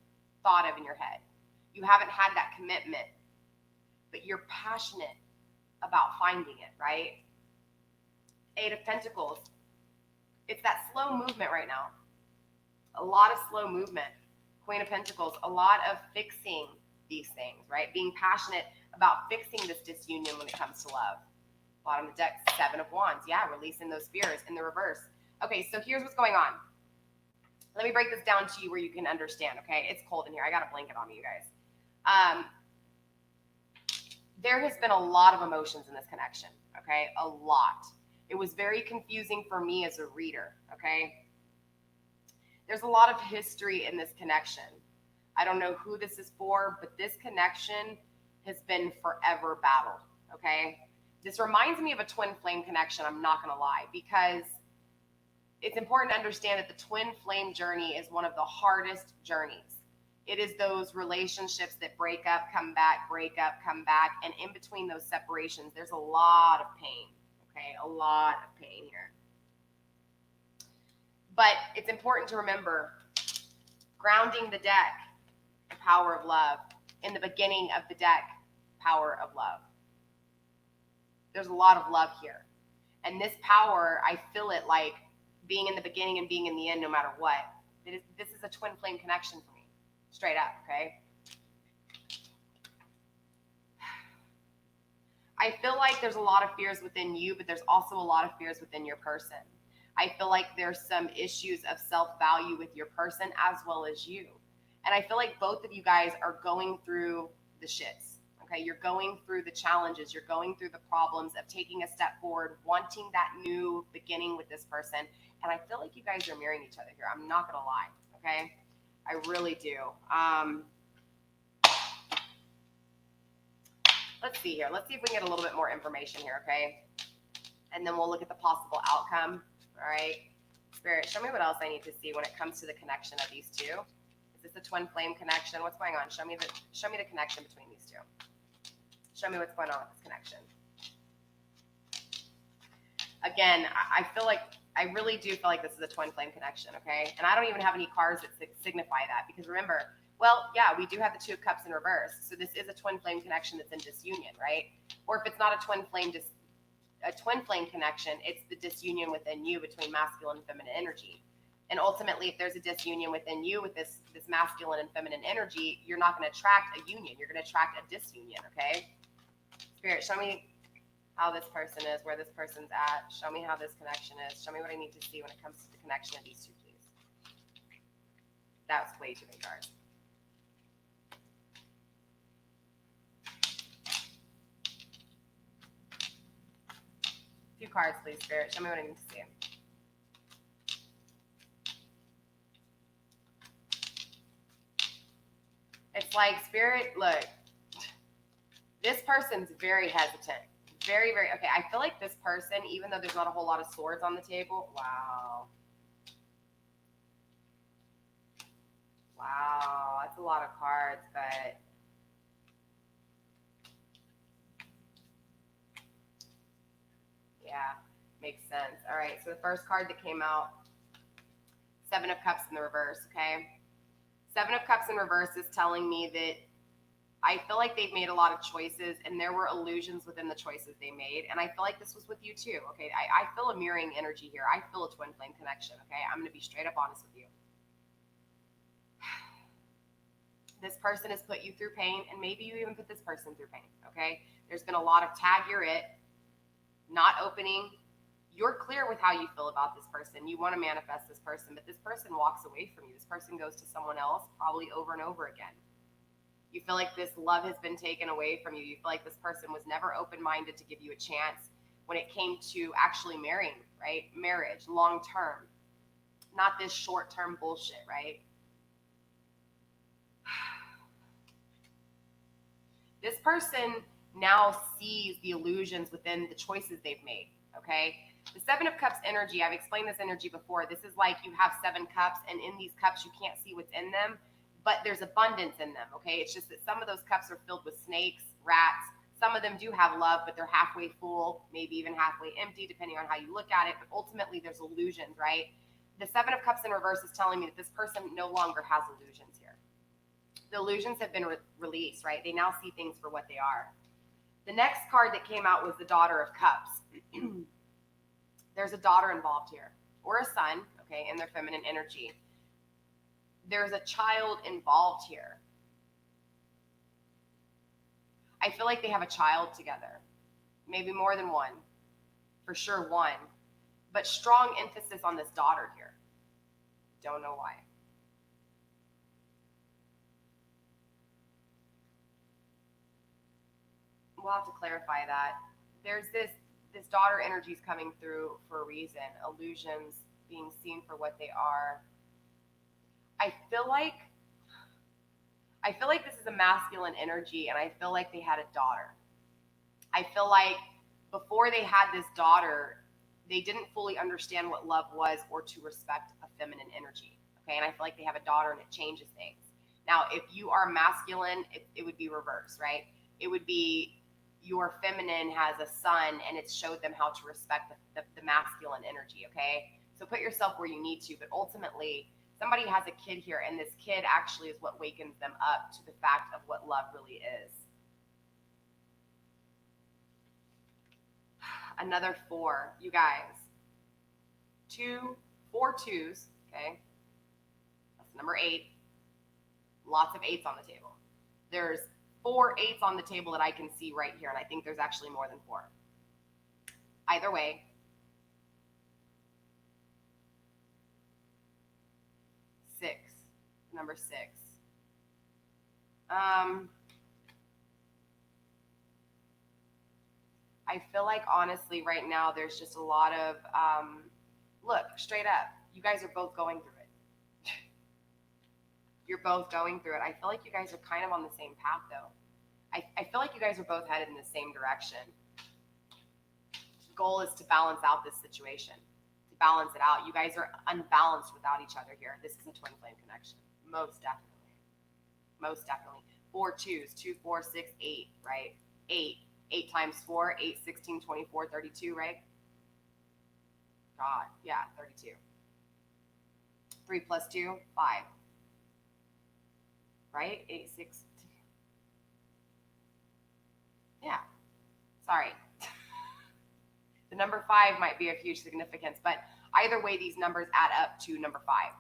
thought of in your head. You haven't had that commitment, but you're passionate about finding it, right? Eight of Pentacles. It's that slow movement right now. A lot of slow movement. Queen of Pentacles, a lot of fixing these things, right? Being passionate about fixing this disunion when it comes to love. Bottom of the deck, Seven of Wands. Yeah, releasing those fears in the reverse. Okay, so here's what's going on. Let me break this down to you where you can understand, okay? It's cold in here. I got a blanket on me, you guys. There has been a lot of emotions in this connection, okay? A lot. It was very confusing for me as a reader, okay? There's a lot of history in this connection. I don't know who this is for, but this connection has been forever battled, okay? This reminds me of a twin flame connection, I'm not gonna lie, because it's important to understand that the twin flame journey is one of the hardest journeys. It is those relationships that break up, come back, and in between those separations, there's a lot of pain, okay? A lot of pain here. But it's important to remember, grounding the deck, the power of love. In the beginning of the deck, power of love. There's a lot of love here. And this power, I feel it like being in the beginning and being in the end no matter what. This is a twin flame connection for me. Straight up, okay? I feel like there's a lot of fears within you, but there's also a lot of fears within your person. I feel like there's some issues of self-value with your person as well as you. And I feel like both of you guys are going through the shits, okay? You're going through the challenges. You're going through the problems of taking a step forward, wanting that new beginning with this person. And I feel like you guys are mirroring each other here. I'm not going to lie, okay? I really do. Let's see here. Let's see if we can get a little bit more information here, okay? And then we'll look at the possible outcome. All right, Spirit, show me what else I need to see when it comes to the connection of these two. Is this a twin flame connection? What's going on? Show me the connection between these two. Show me what's going on with this connection. Again, I really do feel like this is a twin flame connection, okay? And I don't even have any cards that signify that because remember, well, yeah, we do have the Two of Cups in reverse. So this is a twin flame connection that's in disunion, right? Or if it's not a twin flame connection, it's the disunion within you between masculine and feminine energy. And ultimately, if there's a disunion within you with this masculine and feminine energy, you're not going to attract a union. You're going to attract a disunion, okay? Spirit, show me how this person is, where this person's at. Show me how this connection is. Show me what I need to see when it comes to the connection of these two, please. That's way too many cards. Few cards, please, Spirit. Show me what I need to see. It's like, Spirit, look, this person's very hesitant. Very, very, okay, I feel like this person, even though there's not a whole lot of swords on the table, wow. Wow, that's a lot of cards, but yeah, makes sense. All right, so the first card that came out, Seven of Cups in the reverse, okay? Seven of Cups in reverse is telling me that I feel like they've made a lot of choices and there were illusions within the choices they made. And I feel like this was with you too. Okay. I feel a mirroring energy here. I feel a twin flame connection. Okay. I'm going to be straight up honest with you. This person has put you through pain, and maybe you even put this person through pain. Okay. There's been a lot of tag you're it, not opening. You're clear with how you feel about this person. You want to manifest this person, but this person walks away from you. This person goes to someone else, probably over and over again. You feel like this love has been taken away from you. You feel like this person was never open-minded to give you a chance when it came to actually marrying, right? Marriage, long-term, not this short-term bullshit, right? This person now sees the illusions within the choices they've made, okay? The Seven of Cups energy, I've explained this energy before. This is like you have 7 cups, and in these cups, you can't see what's in them, but there's abundance in them, okay? It's just that some of those cups are filled with snakes, rats. Some of them do have love, but they're halfway full, maybe even halfway empty, depending on how you look at it. But ultimately, there's illusions, right? The Seven of Cups in reverse is telling me that this person no longer has illusions here. The illusions have been released, right? They now see things for what they are. The next card that came out was the Daughter of Cups. There's a daughter involved here, or a son, okay, in their feminine energy. There's a child involved here. I feel like they have a child together, maybe more than one, for sure one, but strong emphasis on this daughter here. Don't know why. We'll have to clarify that. There's this daughter energy is coming through for a reason. Illusions being seen for what they are. I feel like this is a masculine energy, and I feel like they had a daughter. I feel like before they had this daughter, they didn't fully understand what love was or to respect a feminine energy. Okay, and I feel like they have a daughter, and it changes things. Now, if you are masculine, it would be reverse, right? It would be your feminine has a son, and it's showed them how to respect the masculine energy, okay? So put yourself where you need to, but ultimately, somebody has a kid here, and this kid actually is what wakens them up to the fact of what love really is. Another 4, you guys. 4 twos, okay? That's number 8. Lots of 8s on the table. There's 4 8s on the table that I can see right here, and I think there's actually more than 4. Either way, 6, number 6. I feel like honestly right now there's just a lot of, look, straight up, you guys are both going through it. You're both going through it. I feel like you guys are kind of on the same path though. I feel like you guys are both headed in the same direction. The goal is to balance out this situation, to balance it out. You guys are unbalanced without each other here. This is a twin flame connection. Most definitely. Most definitely. 4 twos, 2, 4, 6, 8, right? 8 times 4, 8, 16, 24, 32, right? God, yeah, 32. 3 plus 2, 5. Right? 8, 6. Yeah. Sorry. The number 5 might be of huge significance, but either way, these numbers add up to number 5.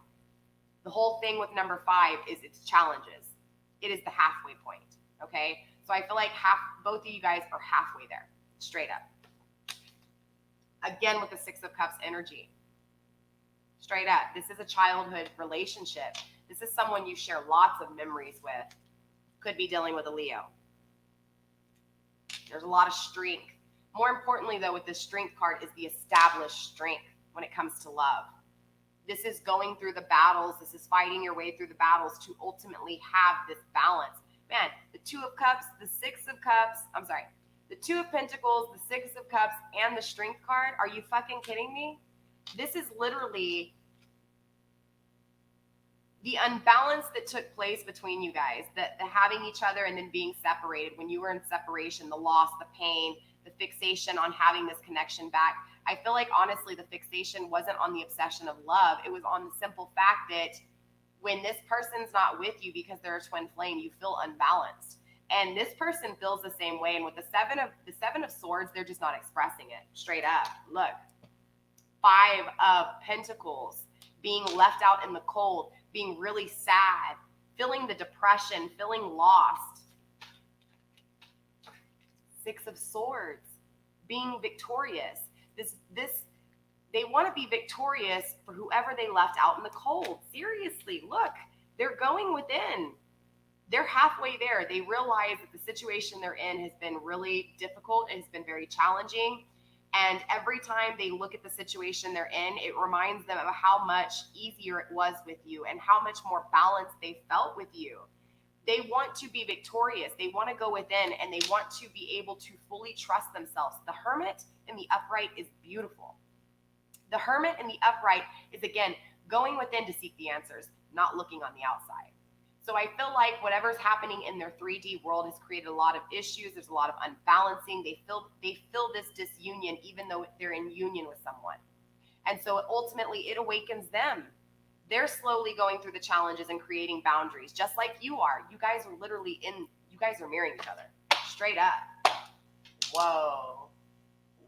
The whole thing with number 5 is its challenges. It is the halfway point, okay? So I feel like both of you guys are halfway there, straight up. Again, with the 6 of Cups energy. Straight up. This is a childhood relationship. This is someone you share lots of memories with. Could be dealing with a Leo. There's a lot of strength. More importantly, though, with this strength card is the established strength when it comes to love. This is going through the battles. This is fighting your way through the battles to ultimately have this balance. Man, the 2 of Cups, the 6 of Cups, the 2 of Pentacles, the 6 of Cups, and the Strength card. Are you fucking kidding me? This is literally the unbalance that took place between you guys, the having each other and then being separated. When you were in separation, the loss, the pain, the fixation on having this connection back. I feel like, honestly, the fixation wasn't on the obsession of love. It was on the simple fact that when this person's not with you because they're a twin flame, you feel unbalanced. And this person feels the same way. And with the seven of swords, they're just not expressing it straight up. Look, 5 of Pentacles, being left out in the cold, being really sad, feeling the depression, feeling lost. 6 of Swords, being victorious. They want to be victorious for whoever they left out in the cold. Seriously, look, they're going within. They're halfway there. They realize that the situation they're in has been really difficult. It has been very challenging. And every time they look at the situation they're in, it reminds them of how much easier it was with you and how much more balanced they felt with you. They want to be victorious. They want to go within and they want to be able to fully trust themselves. The Hermit in the upright is beautiful. The Hermit in the upright is, again, going within to seek the answers, not looking on the outside. So I feel like whatever's happening in their 3D world has created a lot of issues. There's a lot of unbalancing. They feel this disunion even though they're in union with someone. And so ultimately it awakens them. They're slowly going through the challenges and creating boundaries, just like you are. You guys are literally you guys are mirroring each other. Straight up. Whoa.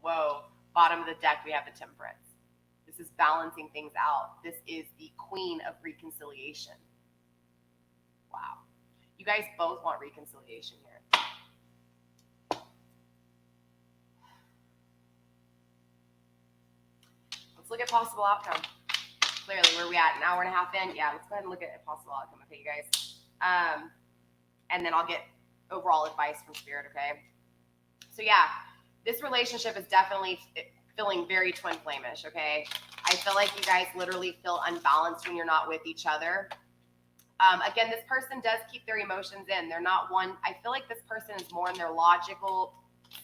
Whoa. Bottom of the deck, we have the Temperance. This is balancing things out. This is the Queen of Reconciliation. Wow. You guys both want reconciliation here. Let's look at possible outcome. Clearly, where are we at? An hour and a half in? Yeah, let's go ahead and look at a possible outcome, okay, you guys? And then I'll get overall advice from Spirit, okay? So yeah, this relationship is definitely feeling very twin flamish, okay? I feel like you guys literally feel unbalanced when you're not with each other. Again, this person does keep their emotions in. They're not one. I feel like this person is more in their logical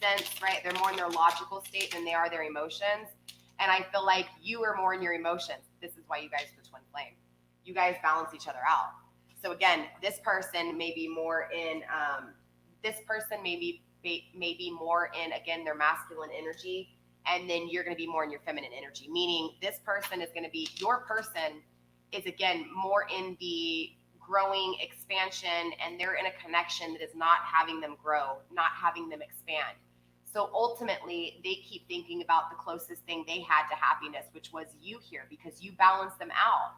sense, right? They're more in their logical state than they are their emotions. And I feel like you are more in your emotions. This is why you guys are the twin flame. You guys balance each other out. So again, this person may be more in, maybe more in, again, their masculine energy. And then you're going to be more in your feminine energy, meaning this person is going to be, your person is, again, more in the growing expansion, and they're in a connection that is not having them grow, not having them expand. So ultimately, they keep thinking about the closest thing they had to happiness, which was you here, because you balance them out.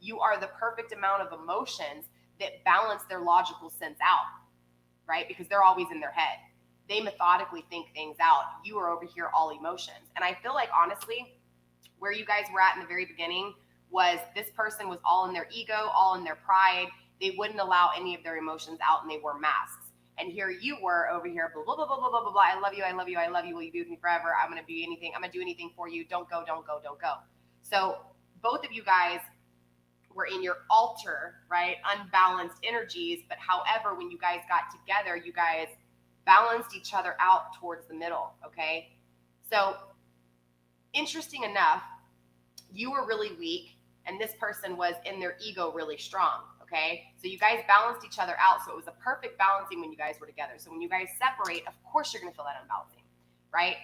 You are the perfect amount of emotions that balance their logical sense out, right? Because they're always in their head. They methodically think things out. You are over here all emotions. And I feel like, honestly, where you guys were at in the very beginning was this person was all in their ego, all in their pride. They wouldn't allow any of their emotions out, and they wore masks. And here you were over here, blah, blah, blah, blah, blah, blah, blah, blah. I love you, I love you, I love you. Will you be with me forever? I'm going to do anything. I'm going to do anything for you. Don't go, don't go, don't go. So both of you guys were in your altar, right? Unbalanced energies. But however, when you guys got together, you guys balanced each other out towards the middle, okay? So interesting enough, you were really weak, and this person was in their ego really strong, okay? So you guys balanced each other out, so it was a perfect balancing when you guys were together. So when you guys separate, of course you're gonna feel that unbalancing, right?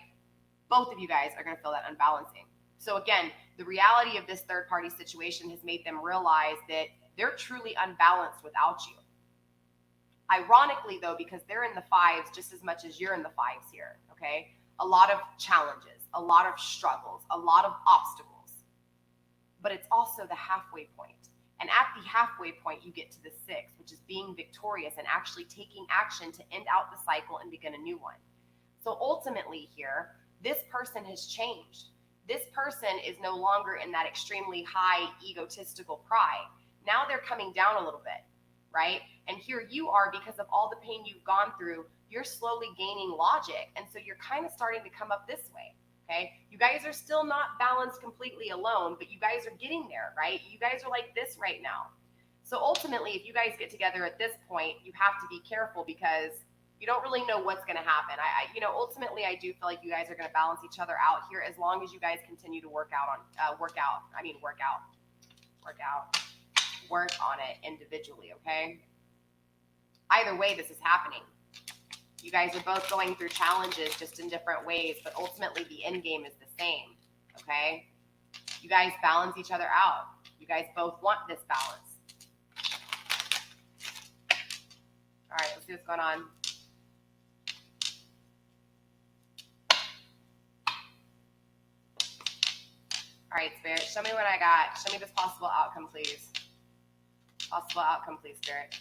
Both of you guys are gonna feel that unbalancing. So again, the reality of this third-party situation has made them realize that they're truly unbalanced without you. Ironically, though, because they're in the 5s just as much as you're in the 5s here, okay? A lot of challenges, a lot of struggles, a lot of obstacles. But it's also the halfway point. And at the halfway point, you get to the 6, which is being victorious and actually taking action to end out the cycle and begin a new one. So ultimately here, this person has changed. This person is no longer in that extremely high egotistical pride. Now they're coming down a little bit, right? And here you are, because of all the pain you've gone through, you're slowly gaining logic. And so you're kind of starting to come up this way. Okay, you guys are still not balanced completely alone, but you guys are getting there, right? You guys are like this right now. So ultimately, if you guys get together at this point, you have to be careful because you don't really know what's going to happen. Ultimately, I do feel like you guys are going to balance each other out here as long as you guys continue to work on it individually, okay? Either way, this is happening. You guys are both going through challenges just in different ways, but ultimately the end game is the same, okay? You guys balance each other out. You guys both want this balance. All right, let's see what's going on. All right, Spirit, show me what I got. Show me this possible outcome, please. Possible outcome, please, Spirit.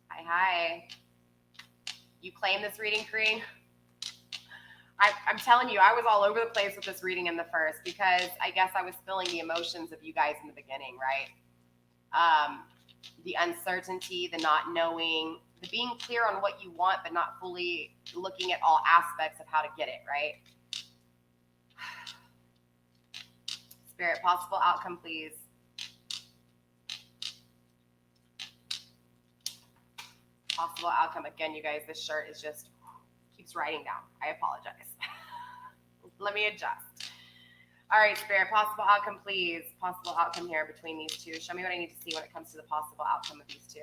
Hi, hi. You claim this reading, Kareen? I'm telling you, I was all over the place with this reading in the first because I guess I was feeling the emotions of you guys in the beginning, right? The uncertainty, the not knowing, the being clear on what you want, but not fully looking at all aspects of how to get it, right? Spirit, possible outcome, please. Possible outcome. Again, you guys, this shirt is just keeps writing down. I apologize. Let me adjust. All right, Spirit, possible outcome, please. Possible outcome here between these two. Show me what I need to see when it comes to the possible outcome of these two.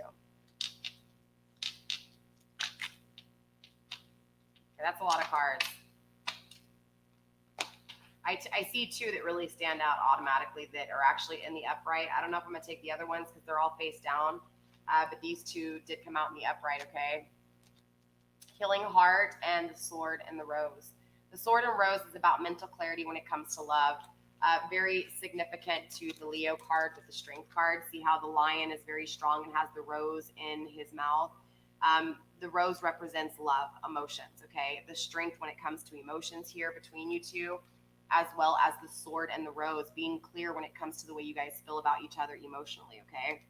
Okay, that's a lot of cards. I see two that really stand out automatically that are actually in the upright. I don't know if I'm going to take the other ones because they're all face down, but these two did come out in the upright, okay? Healing Heart and the Sword and the Rose. The Sword and Rose is about mental clarity when it comes to love. Very significant to the Leo card with the Strength card. See how the lion is very strong and has the rose in his mouth. The rose represents love, emotions, okay? The strength when it comes to emotions here between you two, as well as the sword and the rose, being clear when it comes to the way you guys feel about each other emotionally, okay?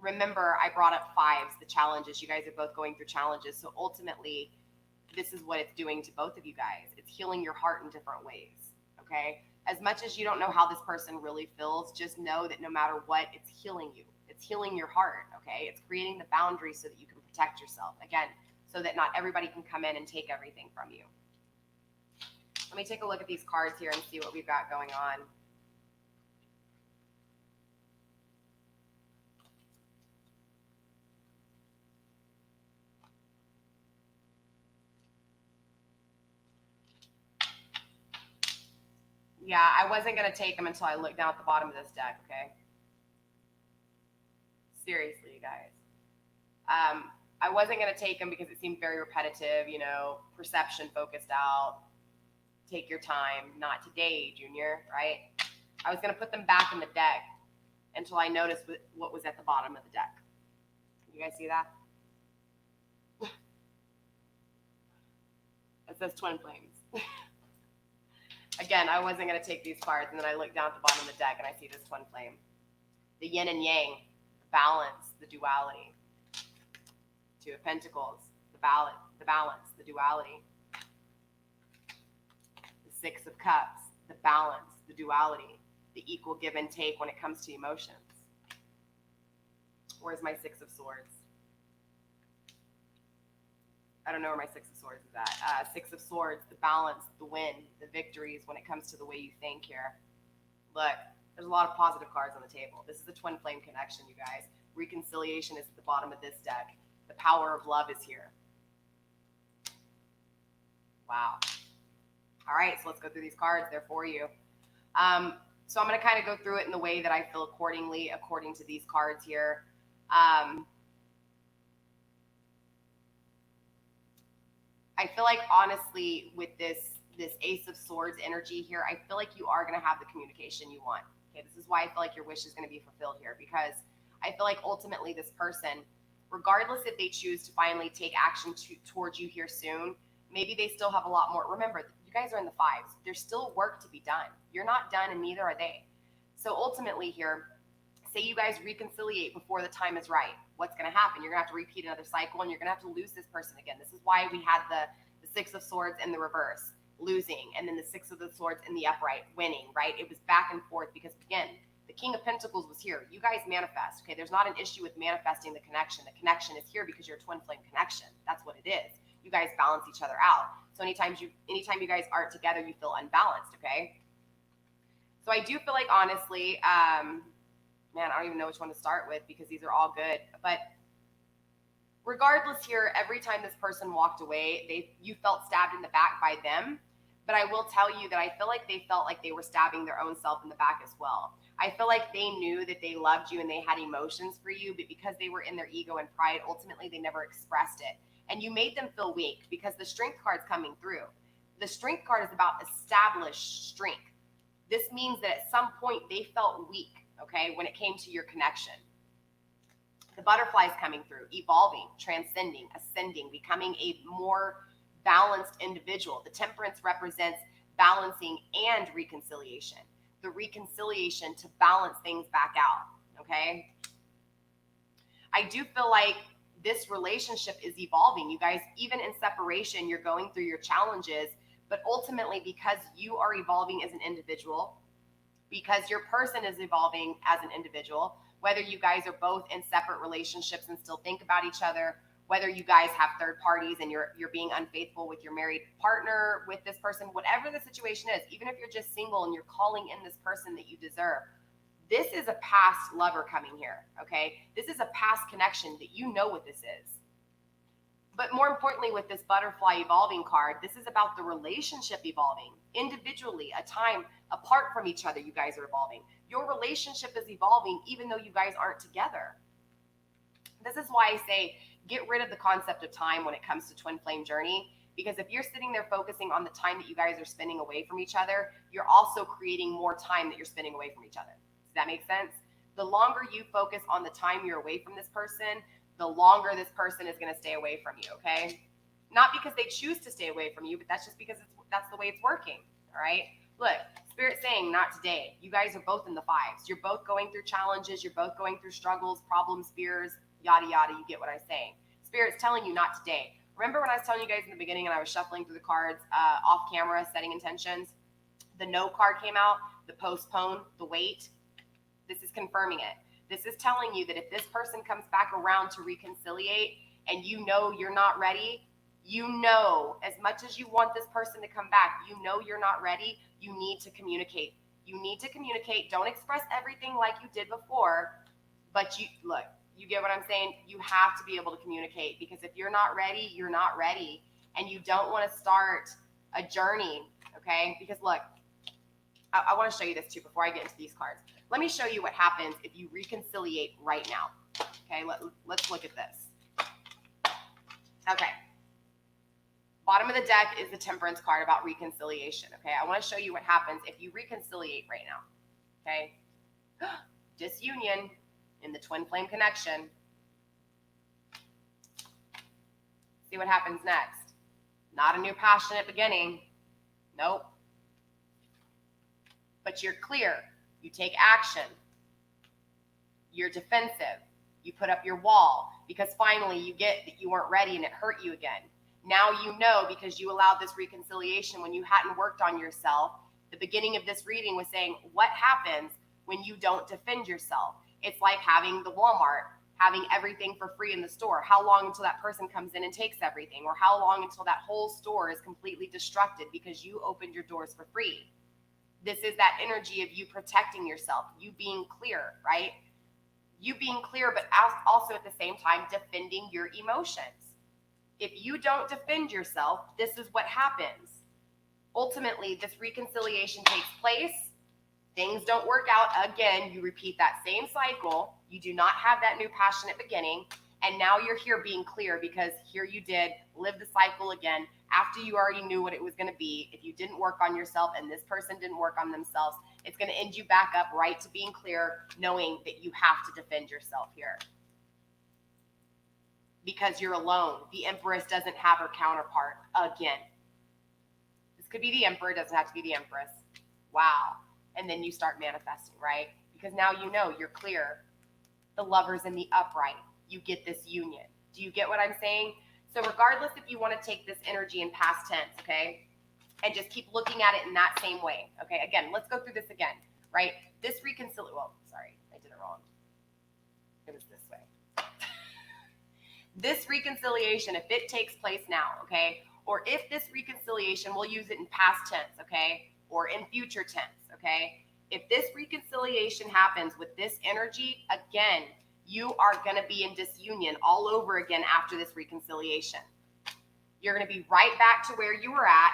Remember, I brought up fives, the challenges. You guys are both going through challenges. So ultimately, this is what it's doing to both of you guys. It's healing your heart in different ways, okay? As much as you don't know how this person really feels, just know that no matter what, it's healing you. It's healing your heart, okay? It's creating the boundaries so that you can protect yourself. Again, so that not everybody can come in and take everything from you. Let me take a look at these cards here and see what we've got going on. Yeah, I wasn't going to take them until I looked down at the bottom of this deck, okay? Seriously, you guys. I wasn't going to take them because it seemed very repetitive, you know, perception focused out. Take your time. Not today, Junior, right? I was going to put them back in the deck until I noticed what was at the bottom of the deck. You guys see that? It says Twin Flames. Again, I wasn't going to take these cards, and then I look down at the bottom of the deck, and I see this Twin Flame. The yin and yang, the balance, the duality. Two of Pentacles, the balance, the duality. The Six of Cups, the balance, the duality, the equal give and take when it comes to emotions. Where's my Six of Swords? I don't know where my Six of Swords is at. Six of Swords, the balance, the win, the victories when it comes to the way you think here. Look, there's a lot of positive cards on the table. This is a twin flame connection, you guys. Reconciliation is at the bottom of this deck. The power of love is here. Wow. All right, so let's go through these cards. They're for you. So I'm going to kind of go through it in the way that I feel according to these cards here. I feel like, honestly, with this Ace of Swords energy here, I feel like you are going to have the communication you want. Okay, this is why I feel like your wish is going to be fulfilled here, because I feel like ultimately this person, regardless if they choose to finally take action towards you here soon, maybe they still have a lot more. Remember, you guys are in the fives. There's still work to be done. You're not done, and neither are they. So ultimately here, say you guys reconciliate before the time is right. What's going to happen? You're going to have to repeat another cycle, and you're going to have to lose this person again. This is why we had the Six of Swords in the reverse, losing, and then the Six of the Swords in the upright, winning, right? It was back and forth because, again, the King of Pentacles was here. You guys manifest, okay? There's not an issue with manifesting the connection. The connection is here because you're a twin flame connection. That's what it is. You guys balance each other out. So anytime you guys aren't together, you feel unbalanced, okay? So I do feel like, honestly, man, I don't even know which one to start with because these are all good. But regardless here, every time this person walked away, you felt stabbed in the back by them. But I will tell you that I feel like they felt like they were stabbing their own self in the back as well. I feel like they knew that they loved you and they had emotions for you, but because they were in their ego and pride, ultimately they never expressed it. And you made them feel weak because the strength card's coming through. The strength card is about established strength. This means that at some point they felt weak, okay, when it came to your connection. The butterfly's coming through, evolving, transcending, ascending, becoming a more balanced individual. The temperance represents balancing and reconciliation. The reconciliation to balance things back out, okay? I do feel like this relationship is evolving. You guys, even in separation, you're going through your challenges, but ultimately because you are evolving as an individual, because your person is evolving as an individual, whether you guys are both in separate relationships and still think about each other, whether you guys have third parties and you're being unfaithful with your married partner, with this person, whatever the situation is, even if you're just single and you're calling in this person that you deserve, this is a past lover coming here, okay? This is a past connection that you know what this is. But more importantly, with this butterfly evolving card, this is about the relationship evolving individually, a time apart from each other. You guys are evolving. Your relationship is evolving even though you guys aren't together. This is why I say get rid of the concept of time when it comes to twin flame journey, because if you're sitting there focusing on the time that you guys are spending away from each other, you're also creating more time that you're spending away from each other. Does that make sense? The longer you focus on the time you're away from this person, the longer this person is going to stay away from you, okay? Not because they choose to stay away from you, but that's just because that's the way it's working, all right? Look, Spirit's saying not today. You guys are both in the fives. You're both going through challenges. You're both going through struggles, problems, fears, yada, yada. You get what I'm saying. Spirit's telling you not today. Remember when I was telling you guys in the beginning and I was shuffling through the cards off camera, setting intentions? The no card came out, the postpone, the wait. This is confirming it. This is telling you that if this person comes back around to reconciliate and you know you're not ready, you know, as much as you want this person to come back, you know you're not ready, you need to communicate. You need to communicate. Don't express everything like you did before, but look, you get what I'm saying? You have to be able to communicate, because if you're not ready, you're not ready. And you don't want to start a journey, okay? Because look, I want to show you this too before I get into these cards. Let me show you what happens if you reconciliate right now. Okay, let's look at this. Okay. Bottom of the deck is the Temperance card about reconciliation. Okay, I want to show you what happens if you reconciliate right now. Okay. Disunion in the twin flame connection. See what happens next. Not a new passionate beginning. Nope. But you're clear. You take action. You're defensive. You put up your wall because finally you get that you weren't ready and it hurt you again. Now you know, because you allowed this reconciliation when you hadn't worked on yourself. The beginning of this reading was saying, what happens when you don't defend yourself? It's like having the Walmart, having everything for free in the store. How long until that person comes in and takes everything? Or how long until that whole store is completely destructed because you opened your doors for free? This is that energy of you protecting yourself, you being clear, right? You being clear, but also at the same time defending your emotions. If you don't defend yourself, this is what happens. Ultimately, this reconciliation takes place. Things don't work out again. You repeat that same cycle. You do not have that new passionate beginning. And now you're here being clear because here you did live the cycle again after you already knew what it was going to be. If you didn't work on yourself and this person didn't work on themselves, it's going to end you back up right to being clear, knowing that you have to defend yourself here. Because you're alone. The Empress doesn't have her counterpart again. This could be the Emperor, doesn't have to be the Empress. Wow. And then you start manifesting, right? Because now you know you're clear. The Lover's in the upright. You get this union. Do you get what I'm saying? So regardless if you want to take this energy in past tense, okay, and just keep looking at it in that same way, okay? Again, let's go through this again, right? This reconciliation, well, sorry, I did it wrong. It was this way. This reconciliation, if it takes place now, okay, or if this reconciliation, we'll use it in past tense, okay, or in future tense, okay? If this reconciliation happens with this energy, again, you are going to be in disunion all over again after this reconciliation. You're going to be right back to where you were at,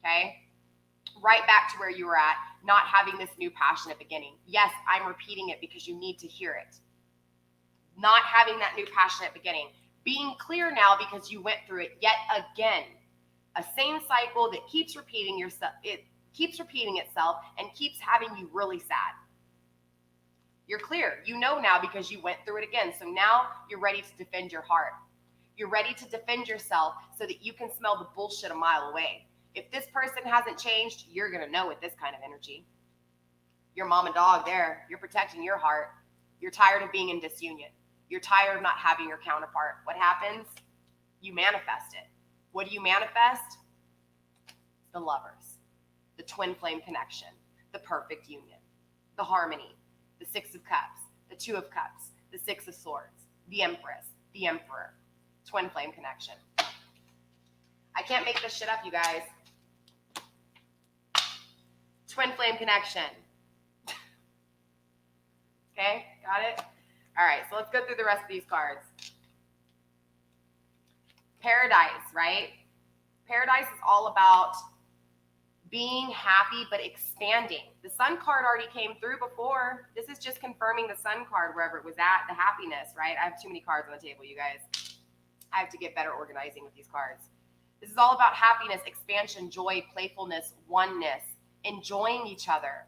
okay? right back to where you were at, not having this new passionate beginning. Yes, I'm repeating it because you need to hear it. Not having that new passionate beginning. Being clear now because you went through it yet again. A same cycle that keeps repeating itself and keeps having you really sad. You're clear. You know now because you went through it again. So now you're ready to defend your heart. You're ready to defend yourself so that you can smell the bullshit a mile away. If this person hasn't changed, you're going to know with this kind of energy. Your mom and dog there. You're protecting your heart. You're tired of being in disunion. You're tired of not having your counterpart. What happens? You manifest it. What do you manifest? The lovers, the twin flame connection, the perfect union, the harmony, the Six of Cups, the Two of Cups, the Six of Swords, the Empress, the Emperor, twin flame connection. I can't make this shit up, you guys. Twin flame connection. Okay, got it? All right, so let's go through the rest of these cards. Paradise, right? Paradise is all about being happy but expanding. The Sun card already came through before. This is just confirming the Sun card wherever it was at, the happiness, right? I have too many cards on the table, you guys. I have to get better organizing with these cards. This is all about happiness, expansion, joy, playfulness, oneness, enjoying each other,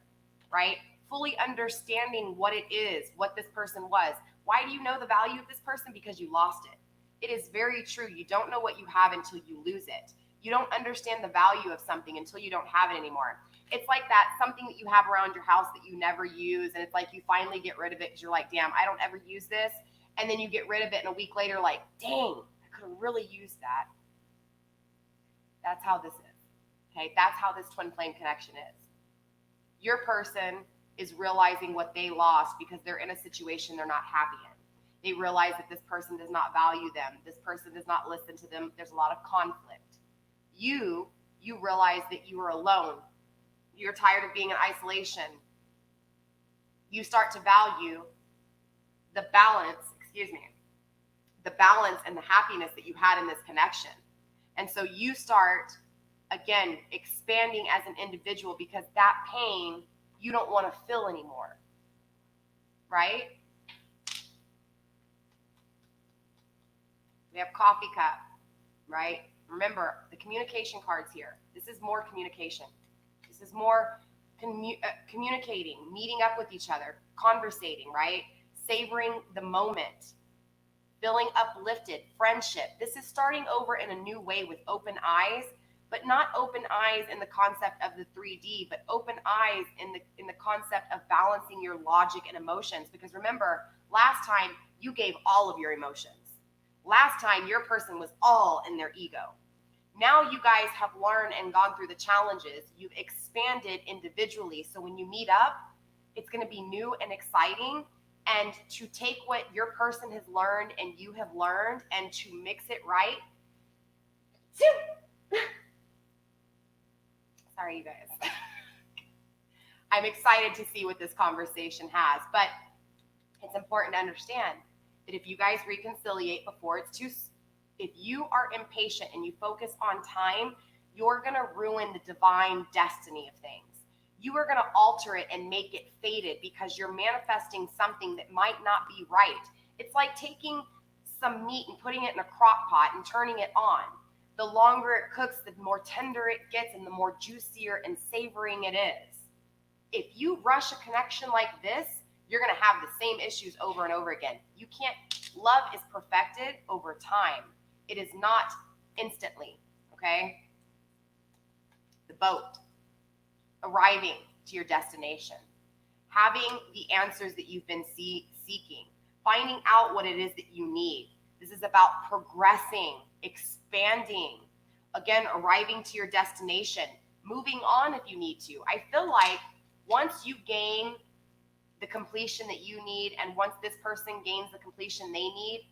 right? Fully understanding what it is, what this person was. Why do you know the value of this person? Because you lost it. It is very true. You don't know what you have until you lose it. You don't understand the value of something until you don't have it anymore. It's like that something that you have around your house that you never use, and it's like you finally get rid of it because you're like, damn, I don't ever use this. And then you get rid of it, and a week later, like, dang, I could have really used that. That's how this is. Okay, that's how this twin flame connection is. Your person is realizing what they lost because they're in a situation they're not happy in. They realize that this person does not value them. This person does not listen to them. There's a lot of conflict. You realize that you are alone. You're tired of being in isolation. You start to value the balance and the happiness that you had in this connection. And so you start, again, expanding as an individual because that pain you don't want to feel anymore, right? We have coffee cup, right? Remember, the communication cards here. This is more communication. This is more communicating, meeting up with each other, conversating, right? Savoring the moment, feeling uplifted, friendship. This is starting over in a new way with open eyes, but not open eyes in the concept of the 3D, but open eyes in the concept of balancing your logic and emotions. Because remember, last time you gave all of your emotions. Last time your person was all in their ego. Now you guys have learned and gone through the challenges. You've expanded individually. So when you meet up, it's going to be new and exciting. And to take what your person has learned and you have learned and to mix it right. Sorry, you guys. I'm excited to see what this conversation has, but it's important to understand that if you guys reconciliate before it's too, if you are impatient and you focus on time, you're going to ruin the divine destiny of things. You are going to alter it and make it faded because you're manifesting something that might not be right. It's like taking some meat and putting it in a crock pot and turning it on. The longer it cooks, the more tender it gets and the more juicier and savoring it is. If you rush a connection like this, you're going to have the same issues over and over again. You can't, love is perfected over time. It is not instantly, okay? The boat, arriving to your destination, having the answers that you've been seeking, finding out what it is that you need. This is about progressing, expanding, again, arriving to your destination, moving on if you need to. I feel like once you gain the completion that you need and once this person gains the completion they need,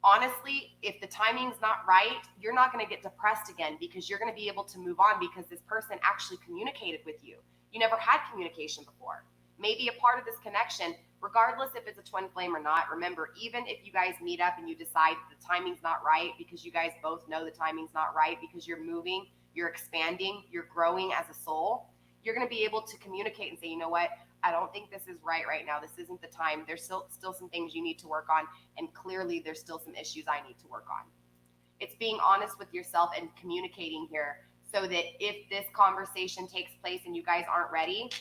honestly, if the timing's not right, you're not going to get depressed again because you're going to be able to move on because this person actually communicated with you. You never had communication before. Maybe a part of this connection, regardless if it's a twin flame or not, remember, even if you guys meet up and you decide the timing's not right because you guys both know the timing's not right because you're moving you're expanding, you're growing as a soul, you're going to be able to communicate and say, you know what, I don't think this is right now. This isn't the time. There's still some things you need to work on. And clearly there's still some issues I need to work on. It's being honest with yourself and communicating here so that if this conversation takes place and you guys aren't ready,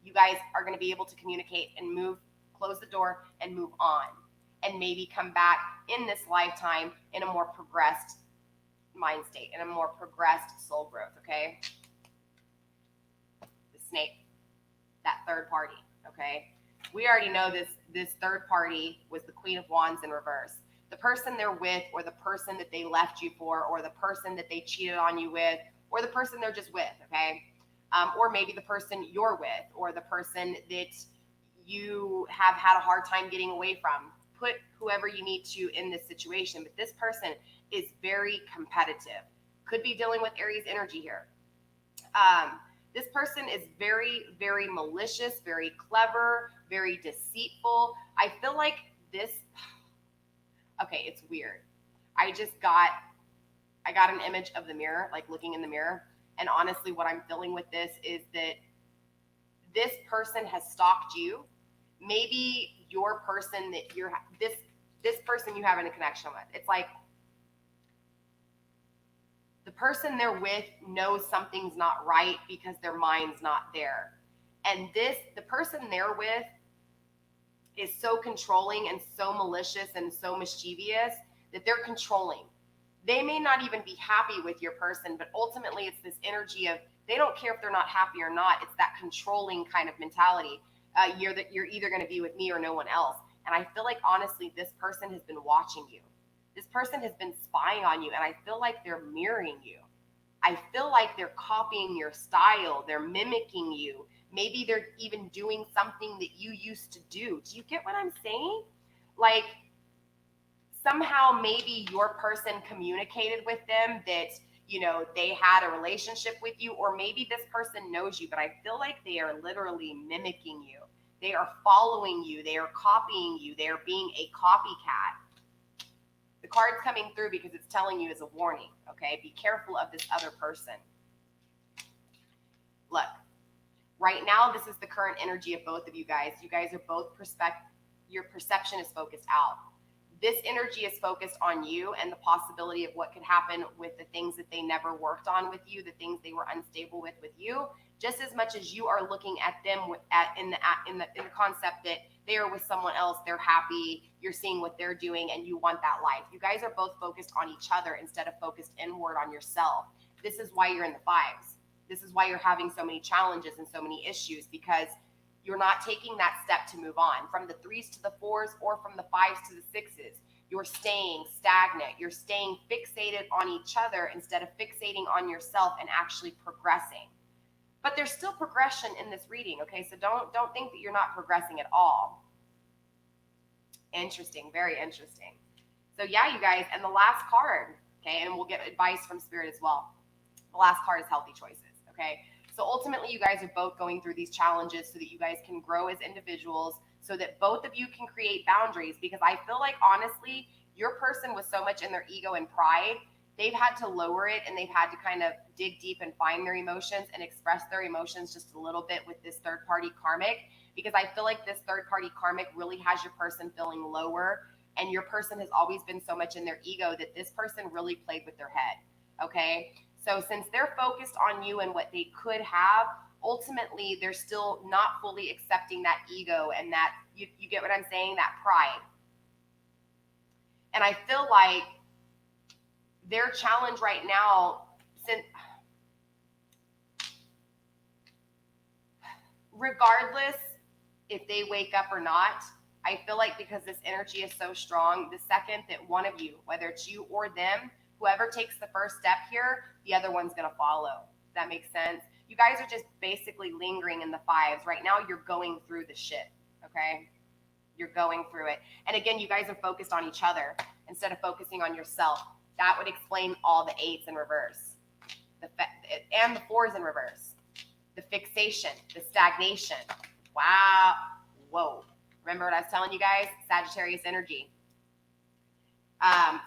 you guys are going to be able to communicate and close the door and move on, and maybe come back in this lifetime in a more progressed mind state, in a more progressed soul growth, okay? The snake, that third party, okay? We already know this third party was the Queen of Wands in reverse. The person they're with, or the person that they left you for, or the person that they cheated on you with, or the person they're just with, okay? Or maybe the person you're with, or the person that you have had a hard time getting away from. Put whoever you need to in this situation, but this person is very competitive. Could be dealing with Aries energy here. This person is very, very malicious, very clever, very deceitful. I feel like this, okay, it's weird. I got an image of the mirror, like looking in the mirror. And honestly, what I'm feeling with this is that this person has stalked you. Maybe your person that this person you have in a connection with. It's like the person they're with knows something's not right because their mind's not there. And the person they're with is so controlling and so malicious and so mischievous that they're controlling. They may not even be happy with your person, but ultimately it's this energy of they don't care if they're not happy or not. It's that controlling kind of mentality. You're either going to be with me or no one else. And I feel like, honestly, this person has been watching you. This person has been spying on you, and I feel like they're mirroring you. I feel like they're copying your style. They're mimicking you. Maybe they're even doing something that you used to do. Do you get what I'm saying? Like, somehow maybe your person communicated with them that, you know, they had a relationship with you, or maybe this person knows you, but I feel like they are literally mimicking you. They are following you. They are copying you. They are being a copycat. The card's coming through because it's telling you as a warning, okay? Be careful of this other person. Look, right now, this is the current energy of both of you guys. You guys are both your perception is focused out. This energy is focused on you and the possibility of what could happen with the things that they never worked on with you, the things they were unstable with you, just as much as you are looking at them in the concept that they are with someone else, they're happy, you're seeing what they're doing, and you want that life. You guys are both focused on each other instead of focused inward on yourself. This is why you're in the fives. This is why you're having so many challenges and so many issues, because you're not taking that step to move on from the 3s to the 4s or from the 5s to the 6s. You're staying stagnant. You're staying fixated on each other instead of fixating on yourself and actually progressing. But there's still progression in this reading, okay? So don't think that you're not progressing at all. Interesting, very interesting. So yeah, you guys, and the last card, okay, and we'll get advice from Spirit as well. The last card is healthy choices, okay? So ultimately, you guys are both going through these challenges so that you guys can grow as individuals, so that both of you can create boundaries, because I feel like, honestly, your person was so much in their ego and pride, they've had to lower it, and they've had to kind of dig deep and find their emotions and express their emotions just a little bit with this third-party karmic, because I feel like this third-party karmic really has your person feeling lower, and your person has always been so much in their ego that this person really played with their head, okay? So since they're focused on you and what they could have, ultimately they're still not fully accepting that ego and that, you get what I'm saying, that pride. And I feel like their challenge right now, regardless if they wake up or not, I feel like because this energy is so strong, the second that one of you, whether it's you or them, whoever takes the first step here, the other one's going to follow. Does that make sense? You guys are just basically lingering in the 5s. Right now, you're going through the shit, okay? You're going through it. And again, you guys are focused on each other instead of focusing on yourself. That would explain all the 8s in reverse and the 4s in reverse. The fixation, the stagnation. Wow. Whoa. Remember what I was telling you guys? Sagittarius energy.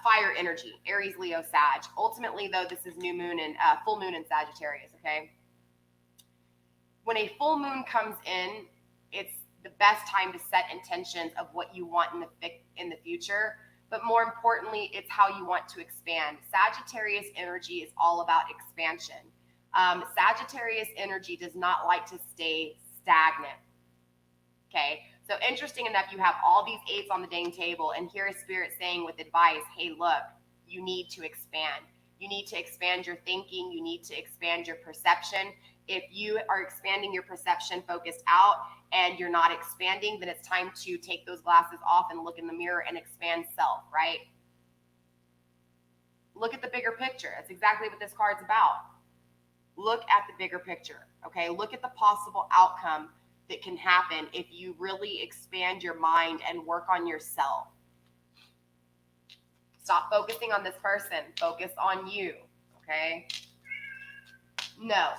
fire energy, Aries, Leo, Sag. Ultimately, though, this is new moon and full moon in Sagittarius, okay? When a full moon comes in, it's the best time to set intentions of what you want in the future, but more importantly, it's how you want to expand. Sagittarius energy is all about expansion. Sagittarius energy does not like to stay stagnant, okay? So interesting enough, you have all these eights on the dang table, and here is Spirit saying with advice, hey, look, you need to expand. You need to expand your thinking. You need to expand your perception. If you are expanding your perception focused out and you're not expanding, then it's time to take those glasses off and look in the mirror and expand self, right? Look at the bigger picture. That's exactly what this card's about. Look at the bigger picture, okay? Look at the possible outcome that can happen if you really expand your mind and work on yourself. Stop focusing on this person. Focus on you, okay? No.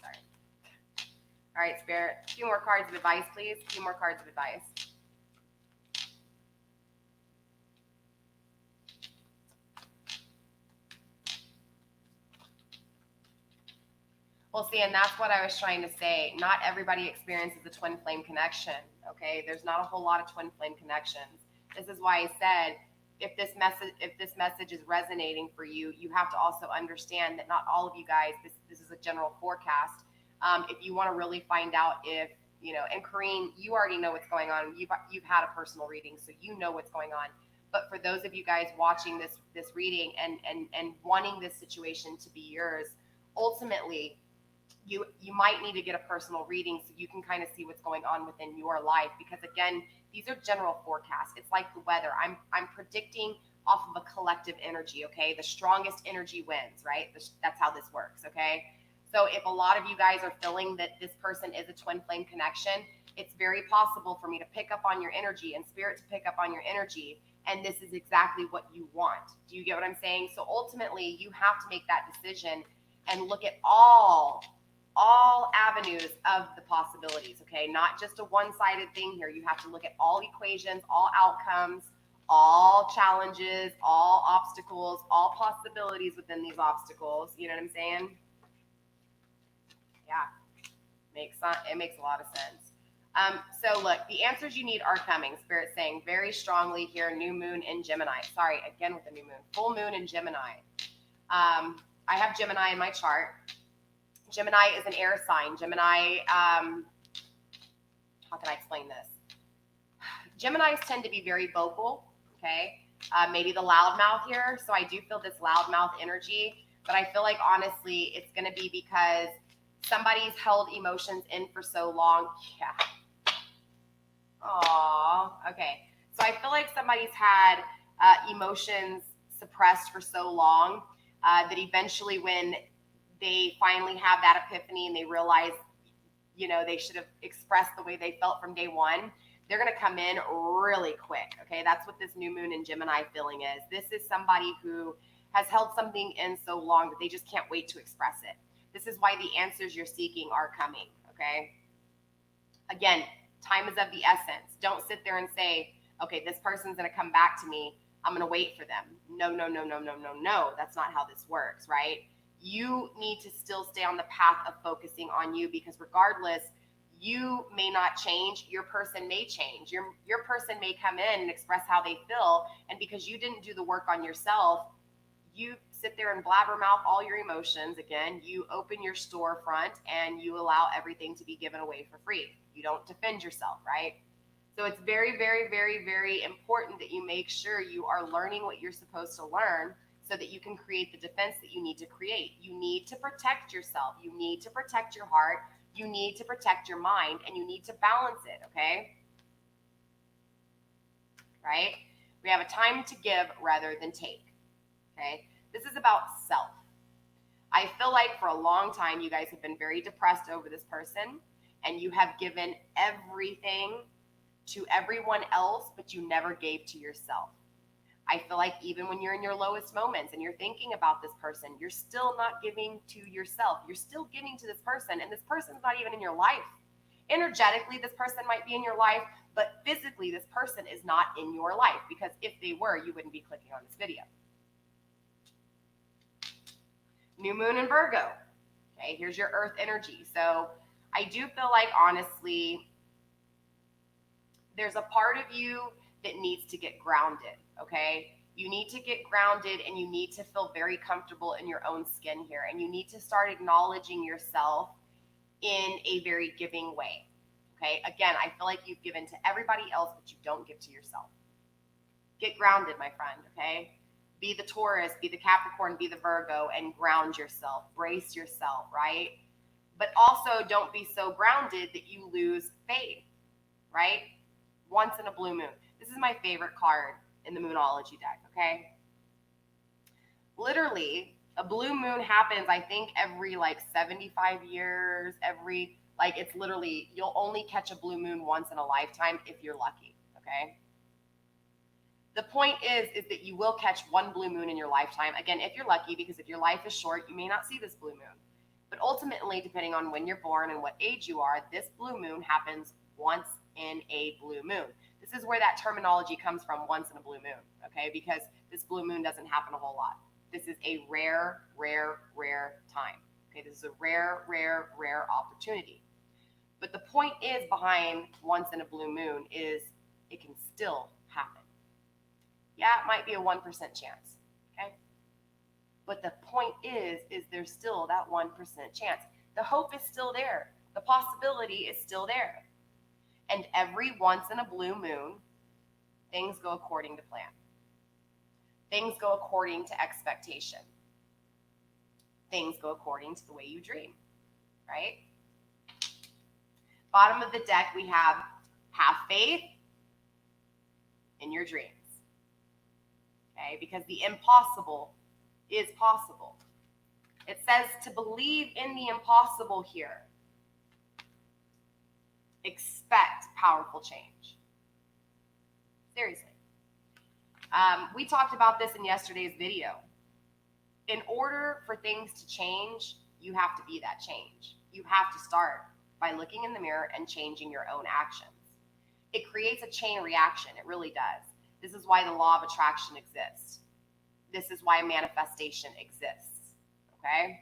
Sorry. All right, Spirit. A few more cards of advice, please. A few more cards of advice. Well, see, and that's what I was trying to say. Not everybody experiences a twin flame connection, okay? There's not a whole lot of twin flame connections. This is why I said, if this message is resonating for you, you have to also understand that not all of you guys, this is a general forecast. If you want to really find out if, you know, and Corrine, you already know what's going on. You've had a personal reading, so you know what's going on. But for those of you guys watching this reading and wanting this situation to be yours, ultimately, you might need to get a personal reading so you can kind of see what's going on within your life, because again, these are general forecasts. It's like the weather. I'm predicting off of a collective energy, okay? The strongest energy wins, right? That's how this works, okay? So if a lot of you guys are feeling that this person is a twin flame connection, it's very possible for me to pick up on your energy and Spirit to pick up on your energy, and this is exactly what you want. Do you get what I'm saying? So ultimately, you have to make that decision and look at all avenues of the possibilities, okay? Not just a one-sided thing here. You have to look at all equations, all outcomes, all challenges, all obstacles, all possibilities within these obstacles. You know what I'm saying? Yeah, it makes a lot of sense. So look, the answers you need are coming. Spirit saying very strongly here, new moon in Gemini. Sorry, again with the new moon. Full moon in Gemini. I have Gemini in my chart. Gemini is an air sign. Gemini, how can I explain this? Geminis tend to be very vocal, okay? Maybe the loudmouth here. So I do feel this loudmouth energy, but I feel like honestly, it's going to be because somebody's held emotions in for so long. Yeah. Aw, okay. So I feel like somebody's had emotions suppressed for so long that eventually when they finally have that epiphany and they realize, you know, they should have expressed the way they felt from day one, they're going to come in really quick. Okay. That's what this new moon in Gemini feeling is. This is somebody who has held something in so long that they just can't wait to express it. This is why the answers you're seeking are coming. Okay. Again, time is of the essence. Don't sit there and say, okay, this person's going to come back to me. I'm going to wait for them. No. That's not how this works, right? You need to still stay on the path of focusing on you, because regardless, you may not change. Your person may change. Your person may come in and express how they feel. And because you didn't do the work on yourself, you sit there and blabbermouth all your emotions. Again, you open your storefront and you allow everything to be given away for free. You don't defend yourself, right? So it's very, very, very, very important that you make sure you are learning what you're supposed to learn, so that you can create the defense that you need to create. You need to protect yourself. You need to protect your heart. You need to protect your mind, and you need to balance it, okay? Right? We have a time to give rather than take, okay? This is about self. I feel like for a long time, you guys have been very depressed over this person, and you have given everything to everyone else, but you never gave to yourself. I feel like even when you're in your lowest moments and you're thinking about this person, you're still not giving to yourself. You're still giving to this person, and this person's not even in your life. Energetically, this person might be in your life, but physically this person is not in your life, because if they were, you wouldn't be clicking on this video. New moon in Virgo. Okay, here's your earth energy. So I do feel like, honestly, there's a part of you that needs to get grounded, okay? You need to get grounded, and you need to feel very comfortable in your own skin here, and you need to start acknowledging yourself in a very giving way, okay? Again, I feel like you've given to everybody else, but you don't give to yourself. Get grounded, my friend, okay? Be the Taurus, be the Capricorn, be the Virgo, and ground yourself. Brace yourself, right? But also don't be so grounded that you lose faith, right? Once in a blue moon. This is my favorite card in the Moonology deck, okay? Literally, a blue moon happens, I think, every like 75 years, it's literally, you'll only catch a blue moon once in a lifetime if you're lucky, okay? The point is that you will catch one blue moon in your lifetime. Again, if you're lucky, because if your life is short, you may not see this blue moon. But ultimately, depending on when you're born and what age you are, this blue moon happens once in a blue moon. This is where that terminology comes from, once in a blue moon, okay? Because this blue moon doesn't happen a whole lot. This is a rare, rare, rare time, okay? This is a rare, rare, rare opportunity. But the point is behind once in a blue moon is it can still happen. Yeah, it might be a 1% chance, okay? But the point is there's still that 1% chance. The hope is still there. The possibility is still there. And every once in a blue moon, things go according to plan. Things go according to expectation. Things go according to the way you dream, right? Bottom of the deck, we have faith in your dreams, okay? Because the impossible is possible. It says to believe in the impossible here. Expect powerful change. Seriously. We talked about this in yesterday's video. In order for things to change, you have to be that change. You have to start by looking in the mirror and changing your own actions. It creates a chain reaction. It really does. This is why the law of attraction exists. This is why manifestation exists. Okay?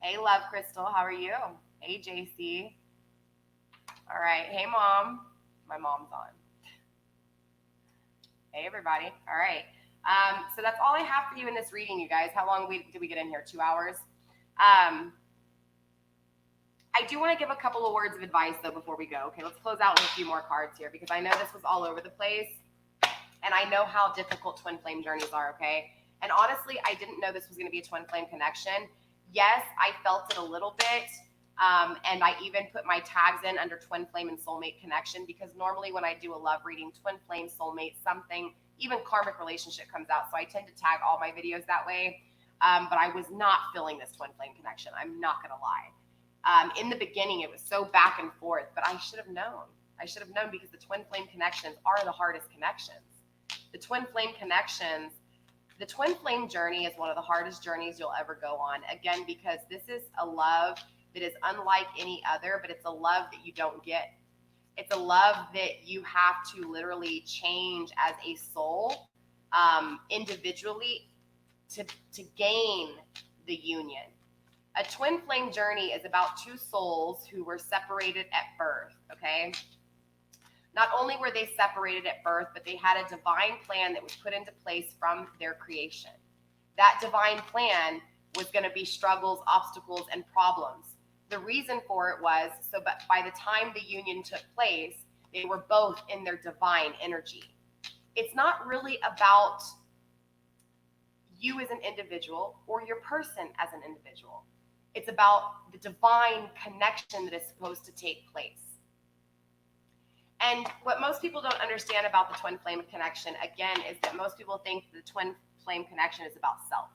Hey, Love Crystal, how are you? Hey, JC. All right. Hey, Mom. My mom's on. Hey, everybody. All right. So that's all I have for you in this reading, you guys. How long did we get in here? 2 hours? I do want to give a couple of words of advice, though, before we go. Okay, let's close out with a few more cards here, because I know this was all over the place, and I know how difficult twin flame journeys are, okay? And honestly, I didn't know this was going to be a twin flame connection. Yes, I felt it a little bit, and I even put my tags in under twin flame and soulmate connection, because normally when I do a love reading, twin flame, soulmate, something, even karmic relationship comes out, so I tend to tag all my videos that way, but I was not feeling this twin flame connection. I'm not going to lie. In the beginning, it was so back and forth, but I should have known. I should have known, because the twin flame connections are the hardest connections. The twin flame connections, the twin flame journey is one of the hardest journeys you'll ever go on. Again, because this is a love that is unlike any other, but it's a love that you don't get. It's a love that you have to literally change as a soul, individually, to gain the union. A twin flame journey is about two souls who were separated at birth, okay? Not only were they separated at birth, but they had a divine plan that was put into place from their creation. That divine plan was going to be struggles, obstacles, and problems. The reason for it was, so by the time the union took place, they were both in their divine energy. It's not really about you as an individual or your person as an individual. It's about the divine connection that is supposed to take place. And what most people don't understand about the twin flame connection, again, is that most people think the twin flame connection is about self.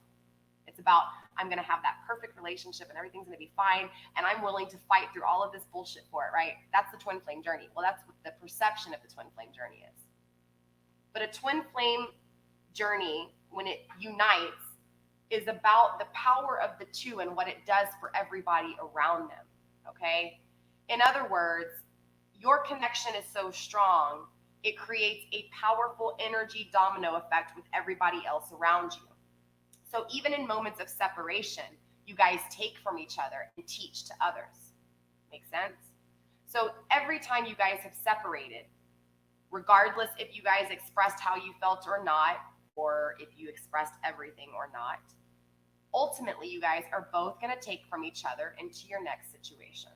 It's about, I'm going to have that perfect relationship and everything's going to be fine, and I'm willing to fight through all of this bullshit for it, right? That's the twin flame journey. Well, that's what the perception of the twin flame journey is. But a twin flame journey, when it unites, is about the power of the two and what it does for everybody around them, okay? In other words, your connection is so strong, it creates a powerful energy domino effect with everybody else around you. So even in moments of separation, you guys take from each other and teach to others. Make sense? So every time you guys have separated, regardless if you guys expressed how you felt or not, or if you expressed everything or not, ultimately you guys are both going to take from each other into your next situations.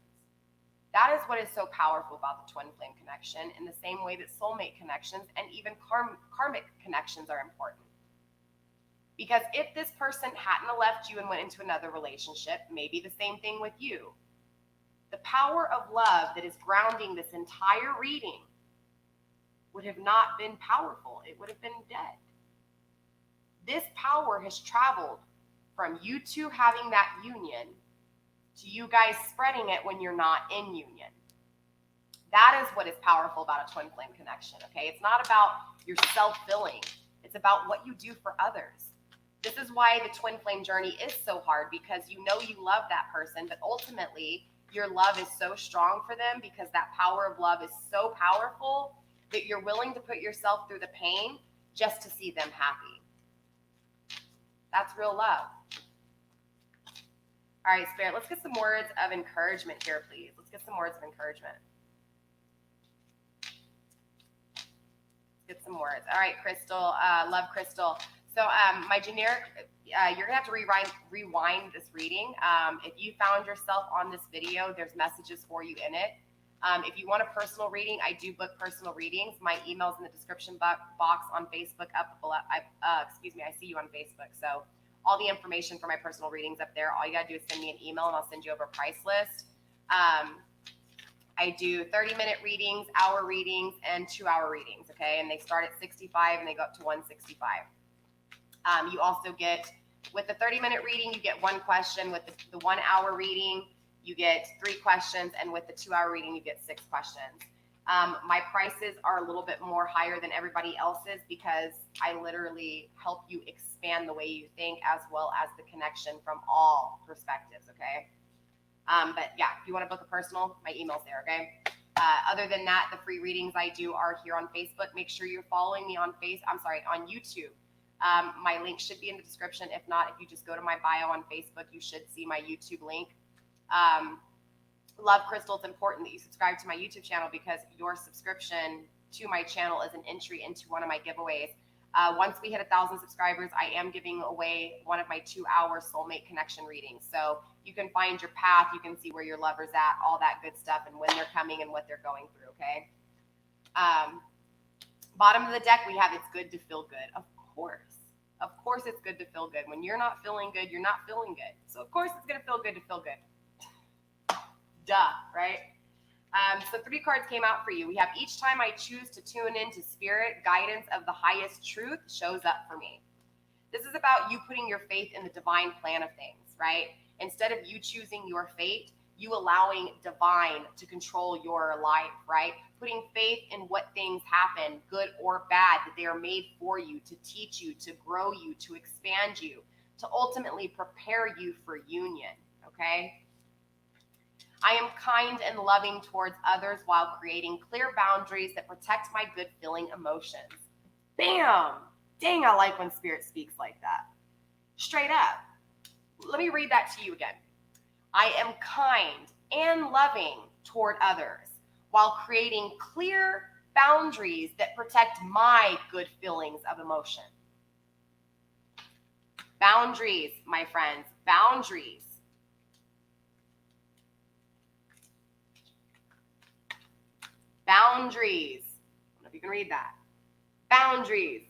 That is what is so powerful about the twin flame connection, in the same way that soulmate connections and even karmic connections are important. Because if this person hadn't left you and went into another relationship, maybe the same thing with you, the power of love that is grounding this entire reading would have not been powerful. It would have been dead. This power has traveled from you two having that union to you guys spreading it when you're not in union. That is what is powerful about a twin flame connection, okay? It's not about your self-filling. It's about what you do for others. This is why the twin flame journey is so hard, because you know you love that person, but ultimately your love is so strong for them because that power of love is so powerful that you're willing to put yourself through the pain just to see them happy. That's real love. All right, Spirit, let's get some words of encouragement here, please. Let's get some words of encouragement. Let's get some words. All right, Crystal, love Crystal. So my generic, you're gonna have to rewind this reading. If you found yourself on this video, there's messages for you in it. If you want a personal reading, I do book personal readings. My email's in the description box on Facebook up below. Excuse me, I see you on Facebook. So all the information for my personal readings up there. All you gotta do is send me an email and I'll send you over a price list. I do 30-minute readings, hour readings, and 2-hour readings, okay? And they start at 65 and they go up to 165. You also get, with the 30-minute reading, you get 1 question. With the 1-hour reading, you get 3 questions. And with the 2-hour reading, you get 6 questions. My prices are a little bit more higher than everybody else's because I literally help you expand the way you think, as well as the connection from all perspectives, okay? But yeah, if you want to book a personal, my email's there, okay? Other than that, the free readings I do are here on Facebook. Make sure you're following me on on YouTube. My link should be in the description. If not, if you just go to my bio on Facebook, you should see my YouTube link. Love Crystal, it's important that you subscribe to my YouTube channel because your subscription to my channel is an entry into one of my giveaways. Once we hit 1,000 subscribers, I am giving away one of my 2-hour soulmate connection readings. So you can find your path, you can see where your lover's at, all that good stuff, and when they're coming and what they're going through, okay? Bottom of the deck, we have it's good to feel good. Of course it's good to feel good. When you're not feeling good, you're not feeling good. So of course it's going to feel good to feel good. Duh, right? So 3 cards came out for you. We have each time I choose to tune into spirit, guidance of the highest truth shows up for me. This is about you putting your faith in the divine plan of things, right? Instead of you choosing your fate, you allowing divine to control your life, right? Putting faith in what things happen, good or bad, that they are made for you, to teach you, to grow you, to expand you, to ultimately prepare you for union, okay? I am kind and loving towards others while creating clear boundaries that protect my good feeling emotions. Bam! Dang, I like when spirit speaks like that. Straight up. Let me read that to you again. I am kind and loving toward others while creating clear boundaries that protect my good feelings of emotion. Boundaries, my friends, boundaries. Boundaries. I don't know if you can read that. Boundaries.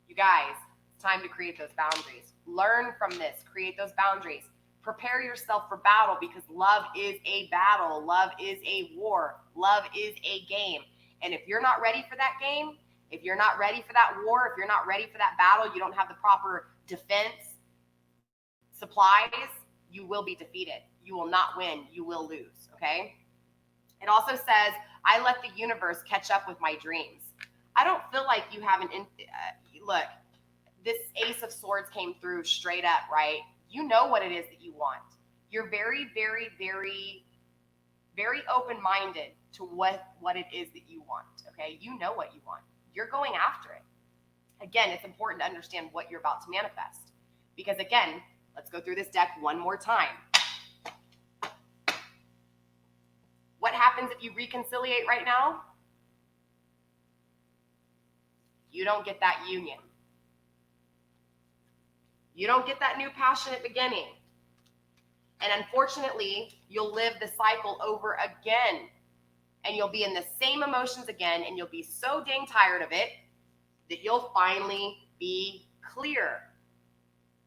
You guys, it's time to create those boundaries. Learn from this. Create those boundaries. Prepare yourself for battle because love is a battle. Love is a war. Love is a game. And if you're not ready for that game, if you're not ready for that war, if you're not ready for that battle, you don't have the proper defense supplies, you will be defeated. You will not win. You will lose, okay? It also says, I let the universe catch up with my dreams. I don't feel like you have look, this Ace of Swords came through straight up, right? You know what it is that you want. You're very, very, very, very open-minded to what it is that you want, okay? You know what you want. You're going after it. Again, it's important to understand what you're about to manifest. Because again, let's go through this deck one more time. What happens if you reconciliate right now? You don't get that union. You don't get that new passionate beginning. And unfortunately, you'll live the cycle over again. And you'll be in the same emotions again, and you'll be so dang tired of it that you'll finally be clear.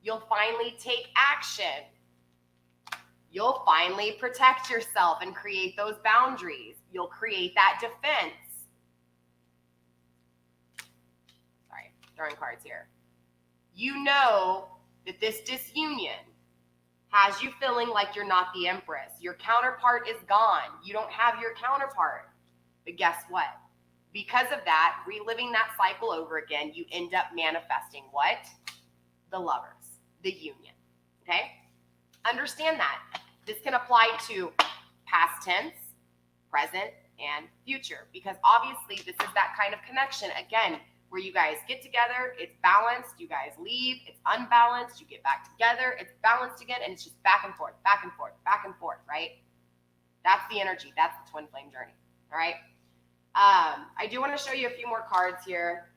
You'll finally take action. You'll finally protect yourself and create those boundaries. You'll create that defense. Sorry, throwing cards here. You know that this disunion has you feeling like you're not the Empress. Your counterpart is gone. You don't have your counterpart. But guess what? Because of that, reliving that cycle over again, you end up manifesting what? The Lovers, the union. Okay? Understand that. This can apply to past tense, present, and future, because obviously this is that kind of connection, again, where you guys get together, it's balanced, you guys leave, it's unbalanced, you get back together, it's balanced again, and it's just back and forth, back and forth, back and forth, right? That's the energy. That's the twin flame journey, all right? I do want to show you a few more cards here.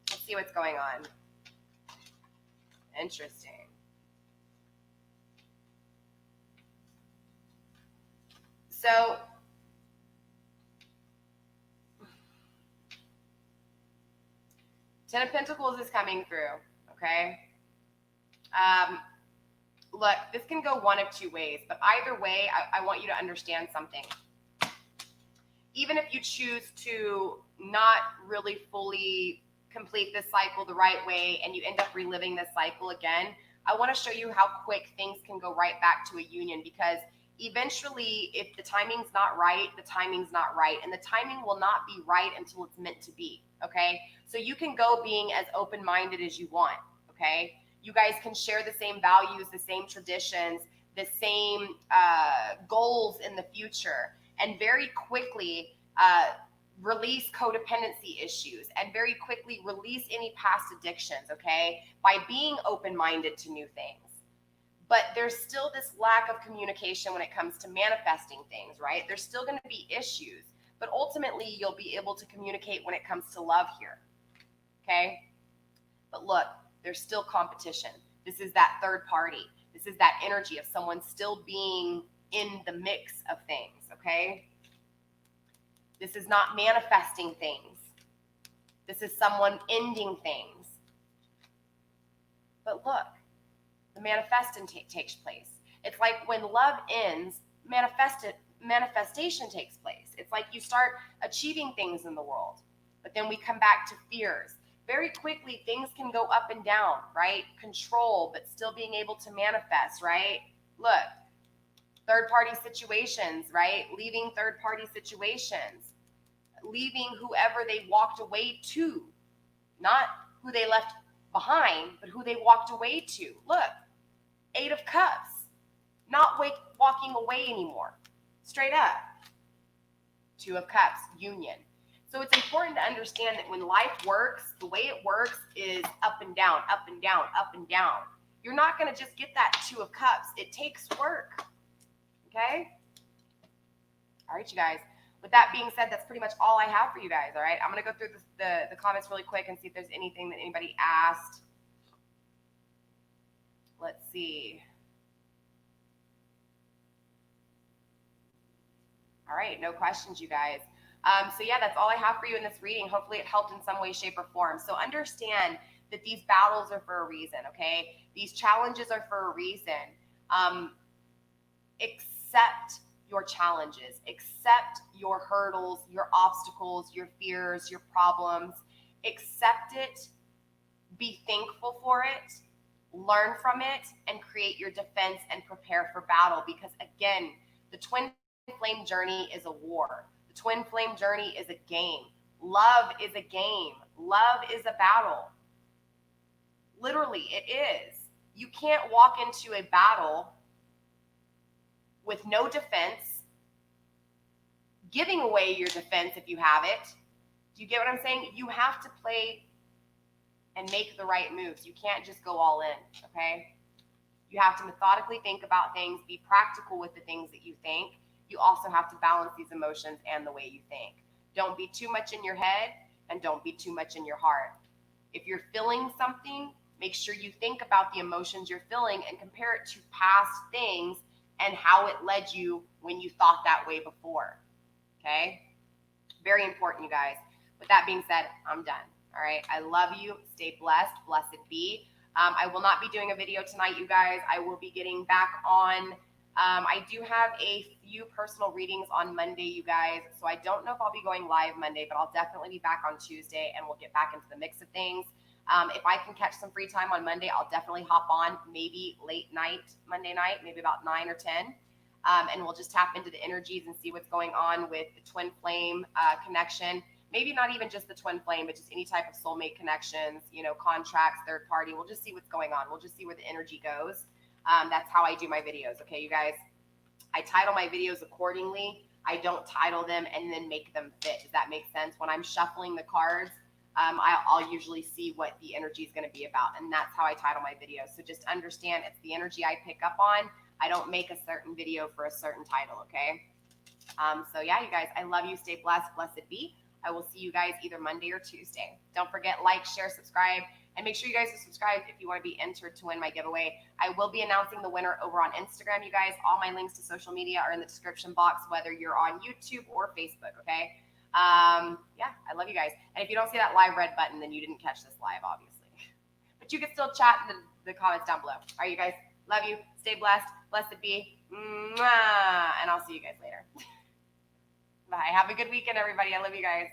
Let's see what's going on. Interesting. So, Ten of Pentacles is coming through, okay? Look, this can go one of two ways, but either way, I want you to understand something. Even if you choose to not really fully complete this cycle the right way and you end up reliving this cycle again, I want to show you how quick things can go right back to a union, because eventually, if the timing's not right, the timing's not right, and the timing will not be right until it's meant to be, okay? So you can go being as open-minded as you want, okay? You guys can share the same values, the same traditions, the same goals in the future, and very quickly release codependency issues, and very quickly release any past addictions, okay? By being open-minded to new things. But there's still this lack of communication when it comes to manifesting things, right? There's still going to be issues, but ultimately you'll be able to communicate when it comes to love here, okay? But look, there's still competition. This is that third party. This is that energy of someone still being in the mix of things, okay? This is not manifesting things. This is someone ending things. But look, the manifesting takes place. It's like when love ends, manifestation takes place. It's like you start achieving things in the world, but then we come back to fears. Very quickly, things can go up and down, right? Control, but still being able to manifest, right? Look, third-party situations, right? Leaving third-party situations. Leaving whoever they walked away to. Not who they left behind, but who they walked away to. Look, 8 of Cups. Not walking away anymore. Straight up. 2 of Cups, union. So it's important to understand that when life works, the way it works is up and down, up and down, up and down. You're not going to just get that 2 of Cups. It takes work. Okay? All right, you guys. With that being said, that's pretty much all I have for you guys, all right? I'm going to go through the comments really quick and see if there's anything that anybody asked. Let's see. All right, no questions, you guys. So yeah, that's all I have for you in this reading. Hopefully it helped in some way, shape, or form. So understand that these battles are for a reason, okay? These challenges are for a reason. Accept your challenges, accept your hurdles, your obstacles, your fears, your problems. Accept it, be thankful for it, learn from it, and create your defense and prepare for battle. Because again, the twin flame journey is a war. The twin flame journey is a game. Love is a game. Love is a battle. Literally, it is. You can't walk into a battle with no defense, giving away your defense if you have it. Do you get what I'm saying? You have to play and make the right moves. You can't just go all in, okay? You have to methodically think about things, be practical with the things that you think. You also have to balance these emotions and the way you think. Don't be too much in your head and don't be too much in your heart. If you're feeling something, make sure you think about the emotions you're feeling and compare it to past things and how it led you when you thought that way before, okay? Very important, you guys. With that being said, I'm done. All right. I love you. Stay blessed. Blessed be. I will not be doing a video tonight, you guys. I will be getting back on. I do have a few personal readings on Monday, you guys. So I don't know if I'll be going live Monday, but I'll definitely be back on Tuesday and we'll get back into the mix of things. If I can catch some free time on Monday, I'll definitely hop on maybe late night, Monday night, maybe about 9 or 10. And we'll just tap into the energies and see what's going on with the twin flame connection. Maybe not even just the twin flame, but just any type of soulmate connections, you know, contracts, third party. We'll just see what's going on. We'll just see where the energy goes. That's how I do my videos. Okay, you guys, I title my videos accordingly. I don't title them and then make them fit. Does that make sense? When I'm shuffling the cards, I'll usually see what the energy is going to be about. And that's how I title my videos. So just understand it's the energy I pick up on. I don't make a certain video for a certain title. Okay. So yeah, you guys, I love you. Stay blessed. Blessed be. I will see you guys either Monday or Tuesday. Don't forget, like, share, subscribe, and make sure you guys are subscribed if you want to be entered to win my giveaway. I will be announcing the winner over on Instagram, you guys. All my links to social media are in the description box, whether you're on YouTube or Facebook, okay? Yeah, I love you guys. And if you don't see that live red button, then you didn't catch this live, obviously. But you can still chat in the comments down below. All right, you guys, love you. Stay blessed. Blessed be. Mwah. And I'll see you guys later. Bye. Have a good weekend, everybody. I love you guys.